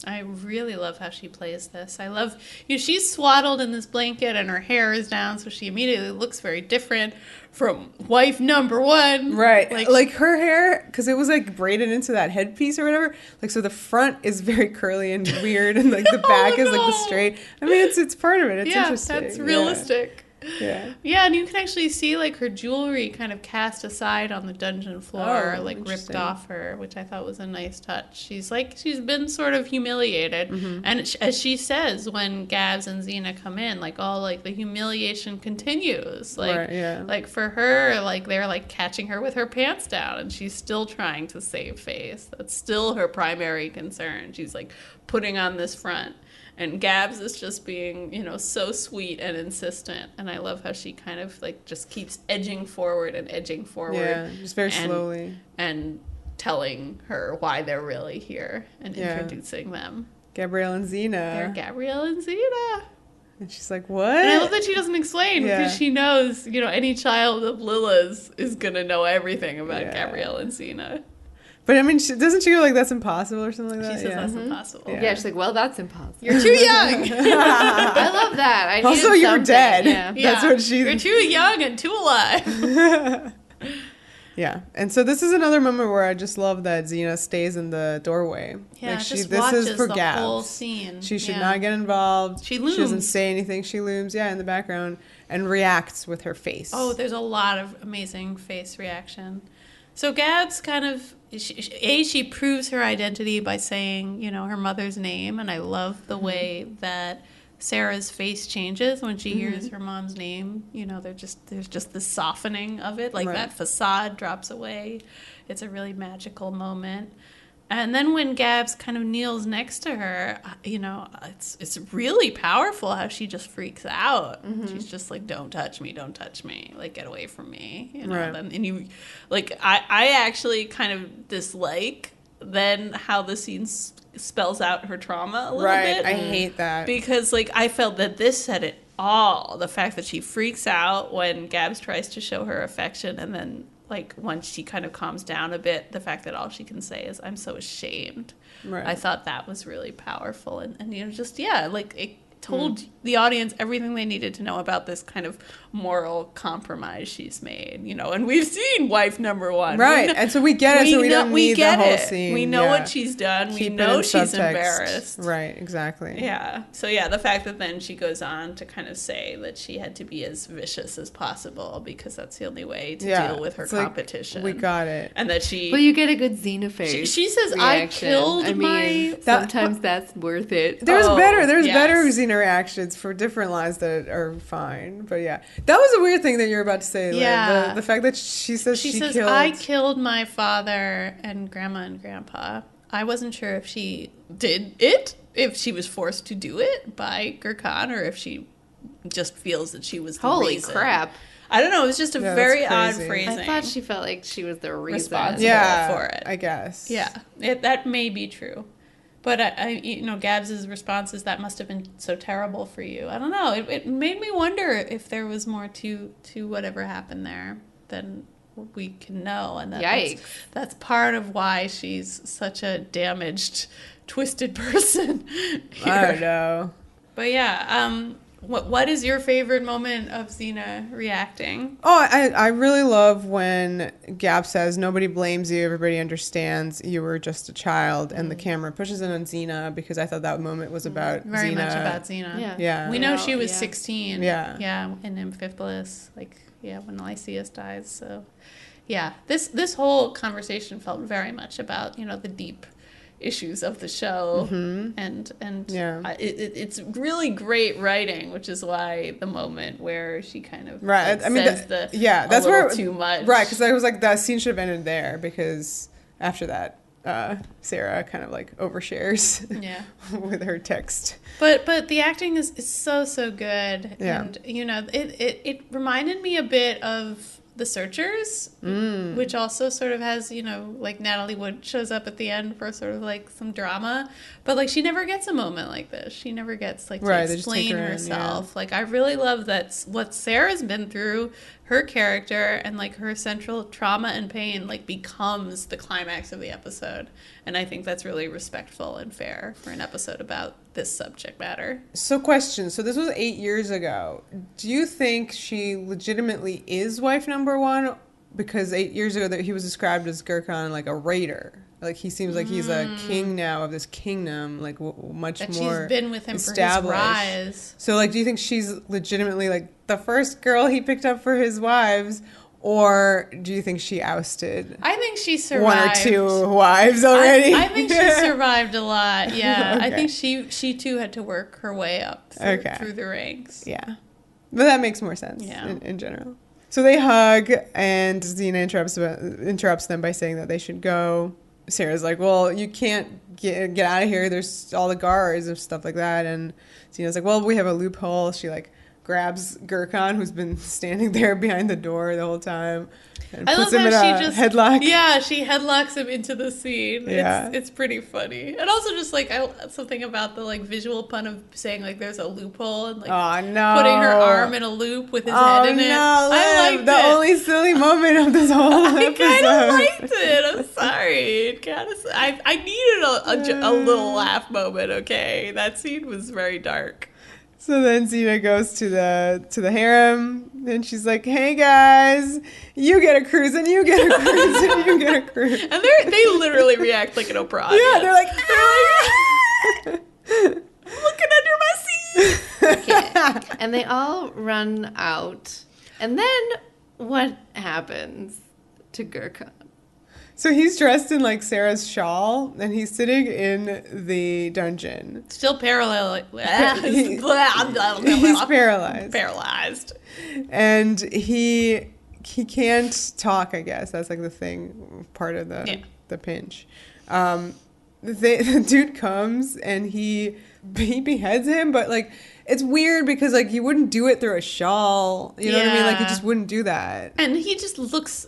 I really love how she plays this. I love, you know, she's swaddled in this blanket and her hair is down, so she immediately looks very different from wife number one. Right. Like her hair, because it was like braided into that headpiece or whatever. Like, so the front is very curly and weird, and like the back is like the straight. I mean, it's part of it. It's interesting. That's realistic. Yeah, and you can actually see like her jewelry kind of cast aside on the dungeon floor, like ripped off her, which I thought was a nice touch. She's been sort of humiliated, and as she says when Gabs and Xena come in, like, all like the humiliation continues. Like, like for her, like they're like catching her with her pants down, and she's still trying to save face. That's still her primary concern. She's like putting on this front. And Gabs is just being, you know, so sweet and insistent. And I love how she kind of, like, just keeps edging forward. Yeah, just very slowly. And telling her why they're really here and introducing them. Gabrielle and Xena. They're Gabrielle and Xena. And she's like, what? And I love that she doesn't explain, because she knows, you know, any child of Lilla's is going to know everything about Gabrielle and Xena. But I mean, doesn't she go like, that's impossible or something like that? She says that's impossible. Yeah, she's like, well, that's impossible. You're too young. I love that. Also, you were dead. Yeah. That's what she... You're too young and too alive. Yeah. And so this is another moment where I just love that Xena stays in the doorway. Yeah, like just this watches is for the Gabs. whole scene. She should not get involved. She looms. She doesn't say anything. She looms, in the background and reacts with her face. Oh, there's a lot of amazing face reaction. So Gabs kind of, she proves her identity by saying, you know, her mother's name. And I love the way that Sarah's face changes when she hears her mom's name. You know, there's just the softening of it. Like that facade drops away. It's a really magical moment. And then when Gabs kind of kneels next to her, you know, it's really powerful how she just freaks out. She's just like, don't touch me, like, get away from me. You know, and you, like, I actually kind of dislike then how the scene spells out her trauma a little bit. I hate that. Because, like, I felt that this said it all. The fact that she freaks out when Gabs tries to show her affection, and then, like, once she kind of calms down a bit, the fact that all she can say is, I'm so ashamed. I thought that was really powerful. And you know, just, like, told the audience everything they needed to know about this kind of moral compromise she's made, you know, and we've seen wife number one. Right, and so we get it, so we don't need the whole scene. We know what she's done. We know she's embarrassed. Right, exactly. Yeah. So, yeah, the fact that then she goes on to kind of say that she had to be as vicious as possible because that's the only way to deal with her competition. We got it. And that she... Well, you get a good Xena face. She says, reaction. I killed my... Sometimes that's worth it. There's better Xena reactions for different lines that are fine. But yeah, that was a weird thing that you're about to say. Yeah. The fact that she says killed... I killed my father and grandma and grandpa. I wasn't sure if she did it, if she was forced to do it by Gurkhan, or if she just feels that she was the reason. Holy crap. I don't know. It was just a very odd phrasing. I thought she felt like she was the reason. Responsible for it. I guess. Yeah, that may be true. But, Gabs' response is, that must have been so terrible for you. I don't know. It made me wonder if there was more to whatever happened there than we can know. And that's part of why she's such a damaged, twisted person here. I don't know. But, yeah, what is your favorite moment of Xena reacting? Oh, I really love when Gab says, nobody blames you, everybody understands you were just a child, and the camera pushes in on Xena, because I thought that moment was about very Xena. much about Xena. Yeah. We know she was 16. Yeah. Yeah, in Amphipolis, when Lysias dies. So, yeah, this whole conversation felt very much about, the deep issues of the show, and it's really great writing, which is why the moment where she kind of says that's where too much, right? Because I was like, that scene should have ended there, because after that, Sarah kind of overshares, with her text. But the acting is so good, and it reminded me a bit of The Searchers, which also sort of has, Natalie Wood shows up at the end for sort of some drama, but she never gets a moment like this. She never gets to explain herself. I really love that what Sarah's been through, her character and her central trauma and pain becomes the climax of the episode. And I think that's really respectful and fair for an episode about this subject matter. So question, so this was 8 years ago. Do you think she legitimately is wife number one? Because 8 years ago that he was described as Gurkhan, a raider. He seems like he's a king now of this kingdom, much that more she's been with him established. For his rise. So do you think she's legitimately the first girl he picked up for his wives? Or do you think she ousted? I think she survived 1 or 2 wives already. I think she survived a lot. Yeah, okay. I think she too had to work her way up through the ranks. Yeah, but that makes more sense in general. So they hug, and Xena interrupts them by saying that they should go. Sarah's like, well, you can't get out of here. There's all the guards and stuff like that. And Xena's like, well, we have a loophole. She grabs Gurkhan, who's been standing there behind the door the whole time, and puts him in a headlock. Yeah, she headlocks him into the scene. Yeah. It's pretty funny. And also just something about the visual pun of saying there's a loophole and putting her arm in a loop with his head in it. I liked the only silly moment of this whole episode. I kind of liked it. I'm sorry. I needed a little laugh moment. Okay, that scene was very dark. So then Xena goes to the harem, and she's like, hey guys, you get a cruise, and you get a cruise, and you get a cruise. And they literally react like an Oprah audience. Yeah, they're like, I'm looking under my seat. Okay. And they all run out. And then what happens to Gurkhan? So he's dressed in Sarah's shawl, and he's sitting in the dungeon. Still parallel. He's paralyzed. Paralyzed. And he can't talk, I guess. That's the thing, part of the pinch. The dude comes, and he beheads him, but it's weird because you wouldn't do it through a shawl. You know what I mean? He just wouldn't do that. And he just looks...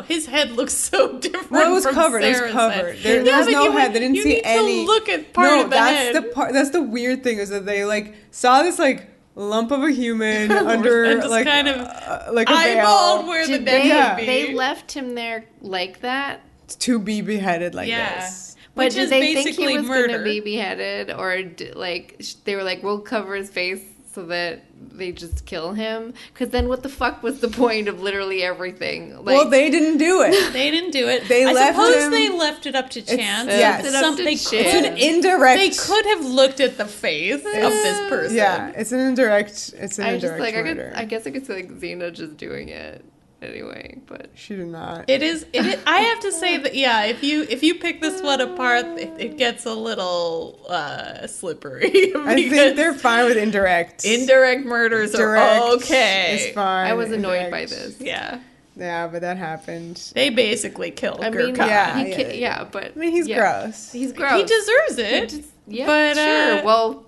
his head looks so different. Well, it was from covered. Sarah's it was covered. Head. There was no head. They didn't see any. You need to look at part of the head. That's the weird thing, is that they saw this lump of a human under kind of a veil. Eyeballed where the bed would be. They left him there like that to be beheaded this. But Which did is they think basically he was going to murder. be beheaded, or they were like, we'll cover his face so that they just kill him? Because then, what the fuck was the point of literally everything? Like, Well, they didn't do it. They didn't do it. They I left suppose him- they left it up to chance. yes. Left it up to They chance. It's could- an indirect. They could have looked at the face of this person. Yeah, it's an indirect. It's an I just indirect like murder. I guess I could say like Xena just doing it anyway, but She did not. It is. I have to say that if you pick this one apart, it gets a little slippery. I think they're fine with indirect. indirect murders Direct are okay. is fine. I was annoyed by Indirect- this. Yeah, Yeah, but that happened. they basically killed I mean, Gurkhan. Yeah. but I mean, he's gross. He's gross. He deserves it. but, sure. Well,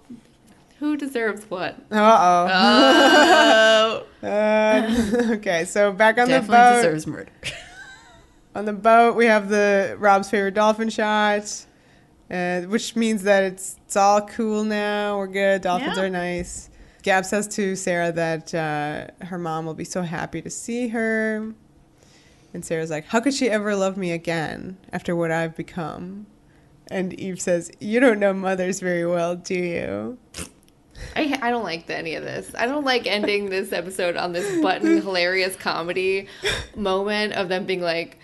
who deserves what? Uh-oh. Oh, Okay, so back on definitely the boat. deserves murder. On the boat, we have the Rob's favorite dolphin shot, which means that it's all cool now. We're good. Dolphins Yeah. are nice. Gab says to Sarah that her mom will be so happy to see her. And Sarah's like, how could she ever love me again after what I've become? And Eve says, you don't know mothers very well, do you? I don't like any of this. I don't like ending this episode on this button hilarious comedy moment of them being like,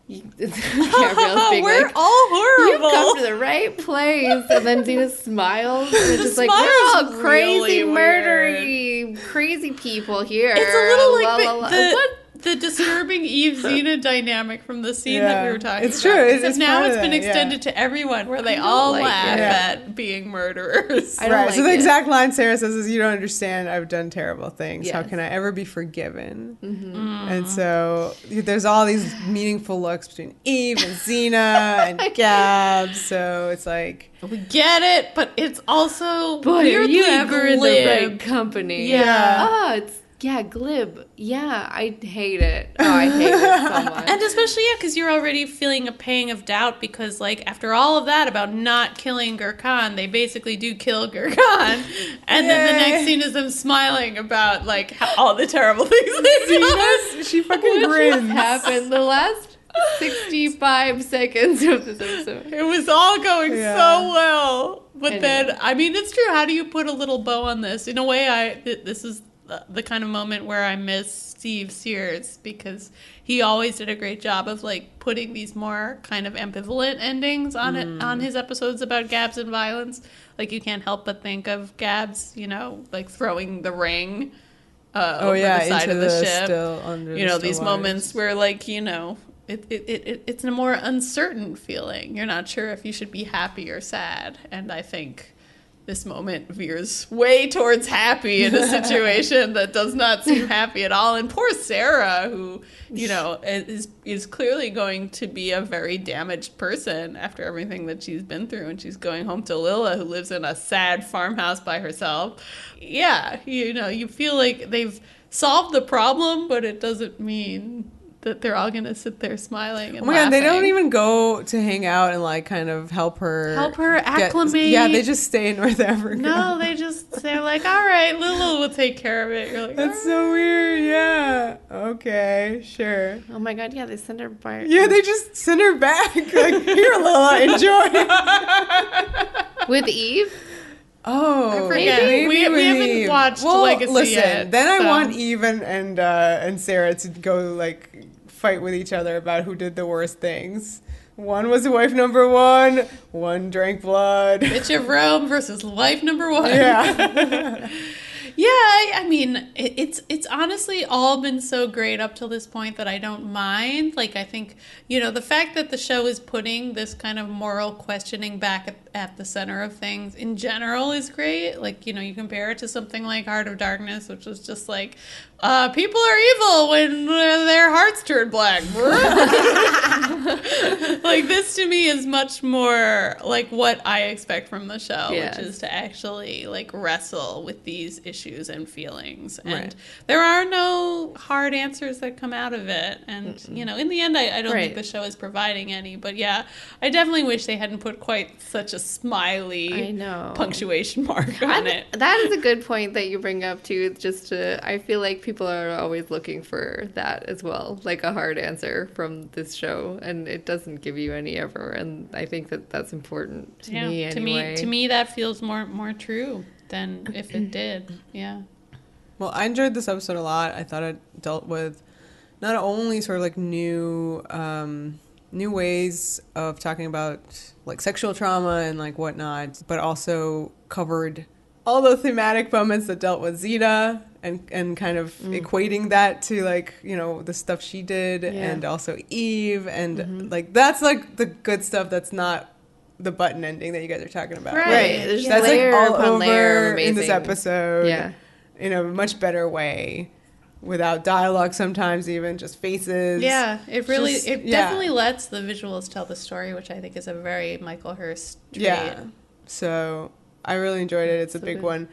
Gabrielle's being We're like, all you've horrible. come to the right place. And then Xena smiles. And it's The just like, we're all smile's crazy, really murdery, crazy people here. It's a little like La, la, la. What? the disturbing Eve Xena dynamic from the scene that we were talking It's about. true. Except It's now part of it's been that, extended to everyone, where they don't all like laugh it. at being murderers. I don't Right. So like the it. exact line Sarah says is, "You don't understand. I've done terrible things. How Yes. can I ever be forgiven?" And so there's all these meaningful looks between Eve and Xena and Gab. So it's like, We get it, but it's also Boy, are weirdly you ever in the glib. right company? Yeah. Oh, it's glib. Yeah, I hate it. Oh, I hate it so much. And especially, because you're already feeling a pang of doubt because, like, after all of that about not killing Gurkhan, they basically do kill Gurkhan. And then the next scene is them smiling about, like, all the terrible things they've done. she fucking grins. happened the last 65 seconds of this episode. It was all going Yeah. so well. But I then, know. I mean, it's true. How do you put a little bow on this? In a way, this is the kind of moment where I miss Steve Sears because he always did a great job of, like, putting these more kind of ambivalent endings on it, on his episodes about Gabs and violence. Like, you can't help but think of Gabs, you know, like throwing the ring over the side into of the ship. still under You the know, still these waters. moments where, like, you know, it's a more uncertain feeling. You're not sure if you should be happy or sad. And I think this moment veers way towards happy in a situation that does not seem happy at all. And poor Sarah, who, you know, is clearly going to be a very damaged person after everything that she's been through. And she's going home to Lilla, who lives in a sad farmhouse by herself. Yeah, you know, you feel like they've solved the problem, but it doesn't mean that they're all gonna sit there smiling and Oh my god, they don't laughing. even go to hang out and, like, kind of help her acclimate. Yeah, they just stay in North Africa. No, they're like, all right, Lila will take care of it. You're like, That's so weird. Yeah. Okay, sure. Oh my god, yeah, they send her by. Yeah, they just send her back. Like, here, Lila, enjoy. With Eve? Oh, I forget. maybe We with haven't Eve. watched well, Legacy listen, yet, then I so- want Eve and Sarah to go, like, fight with each other about who did the worst things. One was wife number one drank blood. Bitch of Rome versus wife number one. Yeah. Yeah, I mean, it's honestly all been so great up till this point that I don't mind. Like, I think, you know, the fact that the show is putting this kind of moral questioning back at the center of things in general is great. Like, you know, you compare it to something like Heart of Darkness, which was just like, people are evil when their hearts turn black. Like, this to me is much more like what I expect from the show, Yes. which is to actually, like, wrestle with these issues and feelings. And Right. there are no hard answers that come out of it. And, you know, in the end, I don't think Right. the show is providing any. But yeah, I definitely wish they hadn't put quite such a a smiley I know. punctuation mark on it. That is a good point that you bring up too. I feel like people are always looking for that as well, like a hard answer from this show, and it doesn't give you any ever. And I think that that's important to me anyway. To me, that feels more true than if it did. Yeah. Well, I enjoyed this episode a lot. I thought it dealt with not only sort of like new ways of talking about like sexual trauma and like whatnot, but also covered all the thematic moments that dealt with Xena and kind of equating that to like, you know, the stuff she did and also Eve and like that's like the good stuff that's not the button ending that you guys are talking about. Right. There's That's layer like all upon layer over of in this amazing. episode in a much better way. Without dialogue sometimes, even just faces. Yeah, it definitely lets the visuals tell the story, which I think is a very Michael Hurst trait. Yeah. So I really enjoyed it. It's a big one.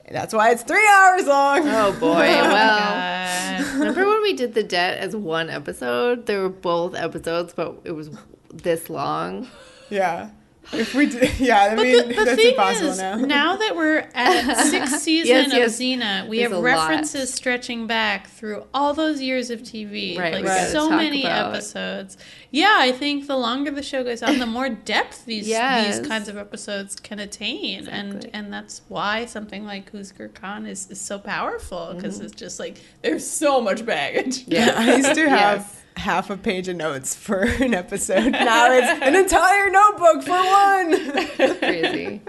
That's why it's 3 hours long. Oh boy. Well, remember when we did The Debt as one episode? They were both episodes, but it was this long. Yeah. If we did, I mean, the that's thing impossible is, now. That we're at 6th season of Xena, we There's have a references stretching back through all those years of TV. Right, like we gotta so talk many about. episodes. Yeah, I think the longer the show goes on, the more depth these kinds of episodes can attain. Exactly. And that's why something like Who's Gurkhan is so powerful, because it's just like, there's so much baggage. Yeah, I used to have half a page of notes for an episode. Now it's an entire notebook for one. Crazy.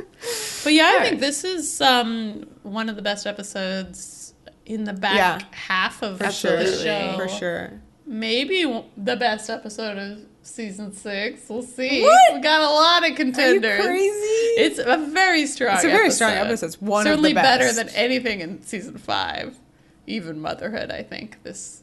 But yeah, I think this is one of the best episodes in the back half of the show. For sure. Maybe the best episode of season 6. We'll see. What? We got a lot of contenders. Are you crazy? It's a very strong episode. It's a very strong episode. It's one Certainly of the best. better than anything in season 5. Even Motherhood, I think. This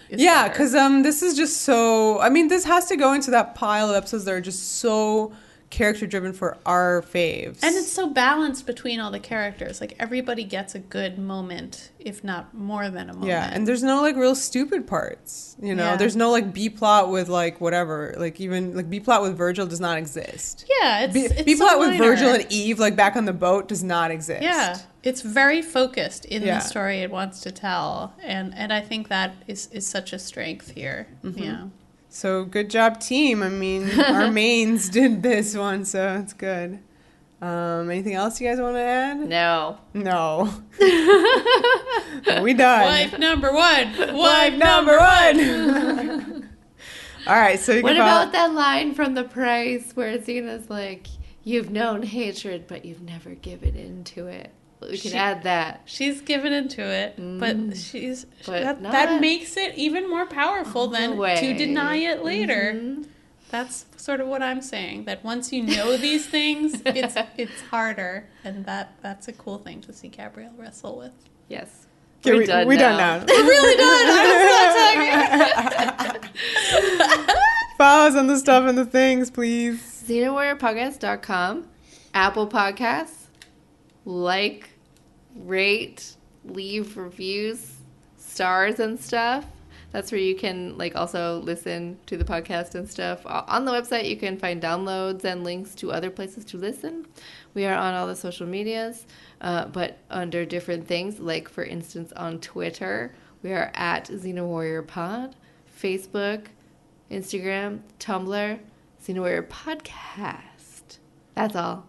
is Yeah, better. because this is just so... I mean, this has to go into that pile of episodes that are just so character-driven for our faves. And it's so balanced between all the characters. Like, everybody gets a good moment, if not more than a moment. Yeah, and there's no, like, real stupid parts, you know? Yeah. There's no, like, B-plot with, like, whatever. Like, even, like, B-plot with Virgil does not exist. Yeah, it's B-plot so with minor. Virgil and Eve, like, back on the boat does not exist. Yeah, it's very focused in Yeah. the story it wants to tell. And I think that is such a strength here. Yeah. So, good job, team. I mean, our mains did this one, so it's good. Anything else you guys want to add? No. No. We done. Wife number one. Wife number one. All right, so you What can about that line from The Price where Xena's like, "You've known hatred, but you've never given in to it." We can add that. She's given into it, but But that makes it even more powerful than to deny it later. That's sort of what I'm saying. That once you know these things, it's harder, and that's a cool thing to see Gabrielle wrestle with. Yes. Okay, We're done now. We're really done. Follow us on the stuff and the things, please. XenaWarriorPodcast.com, Apple Podcasts. Like, rate, leave reviews, stars and stuff. That's where you can like also listen to the podcast and stuff. On the website, you can find downloads and links to other places to listen. We are on all the social medias, but under different things. Like, for instance, on Twitter, we are at Xena Warrior Pod, Facebook, Instagram, Tumblr, Xena Warrior Podcast. That's all.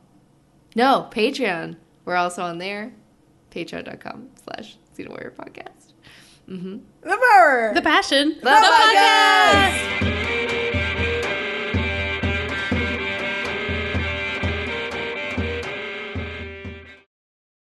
No, Patreon. We're also on there. Patreon.com/Xena Warrior Podcast. The power. The passion. The podcast.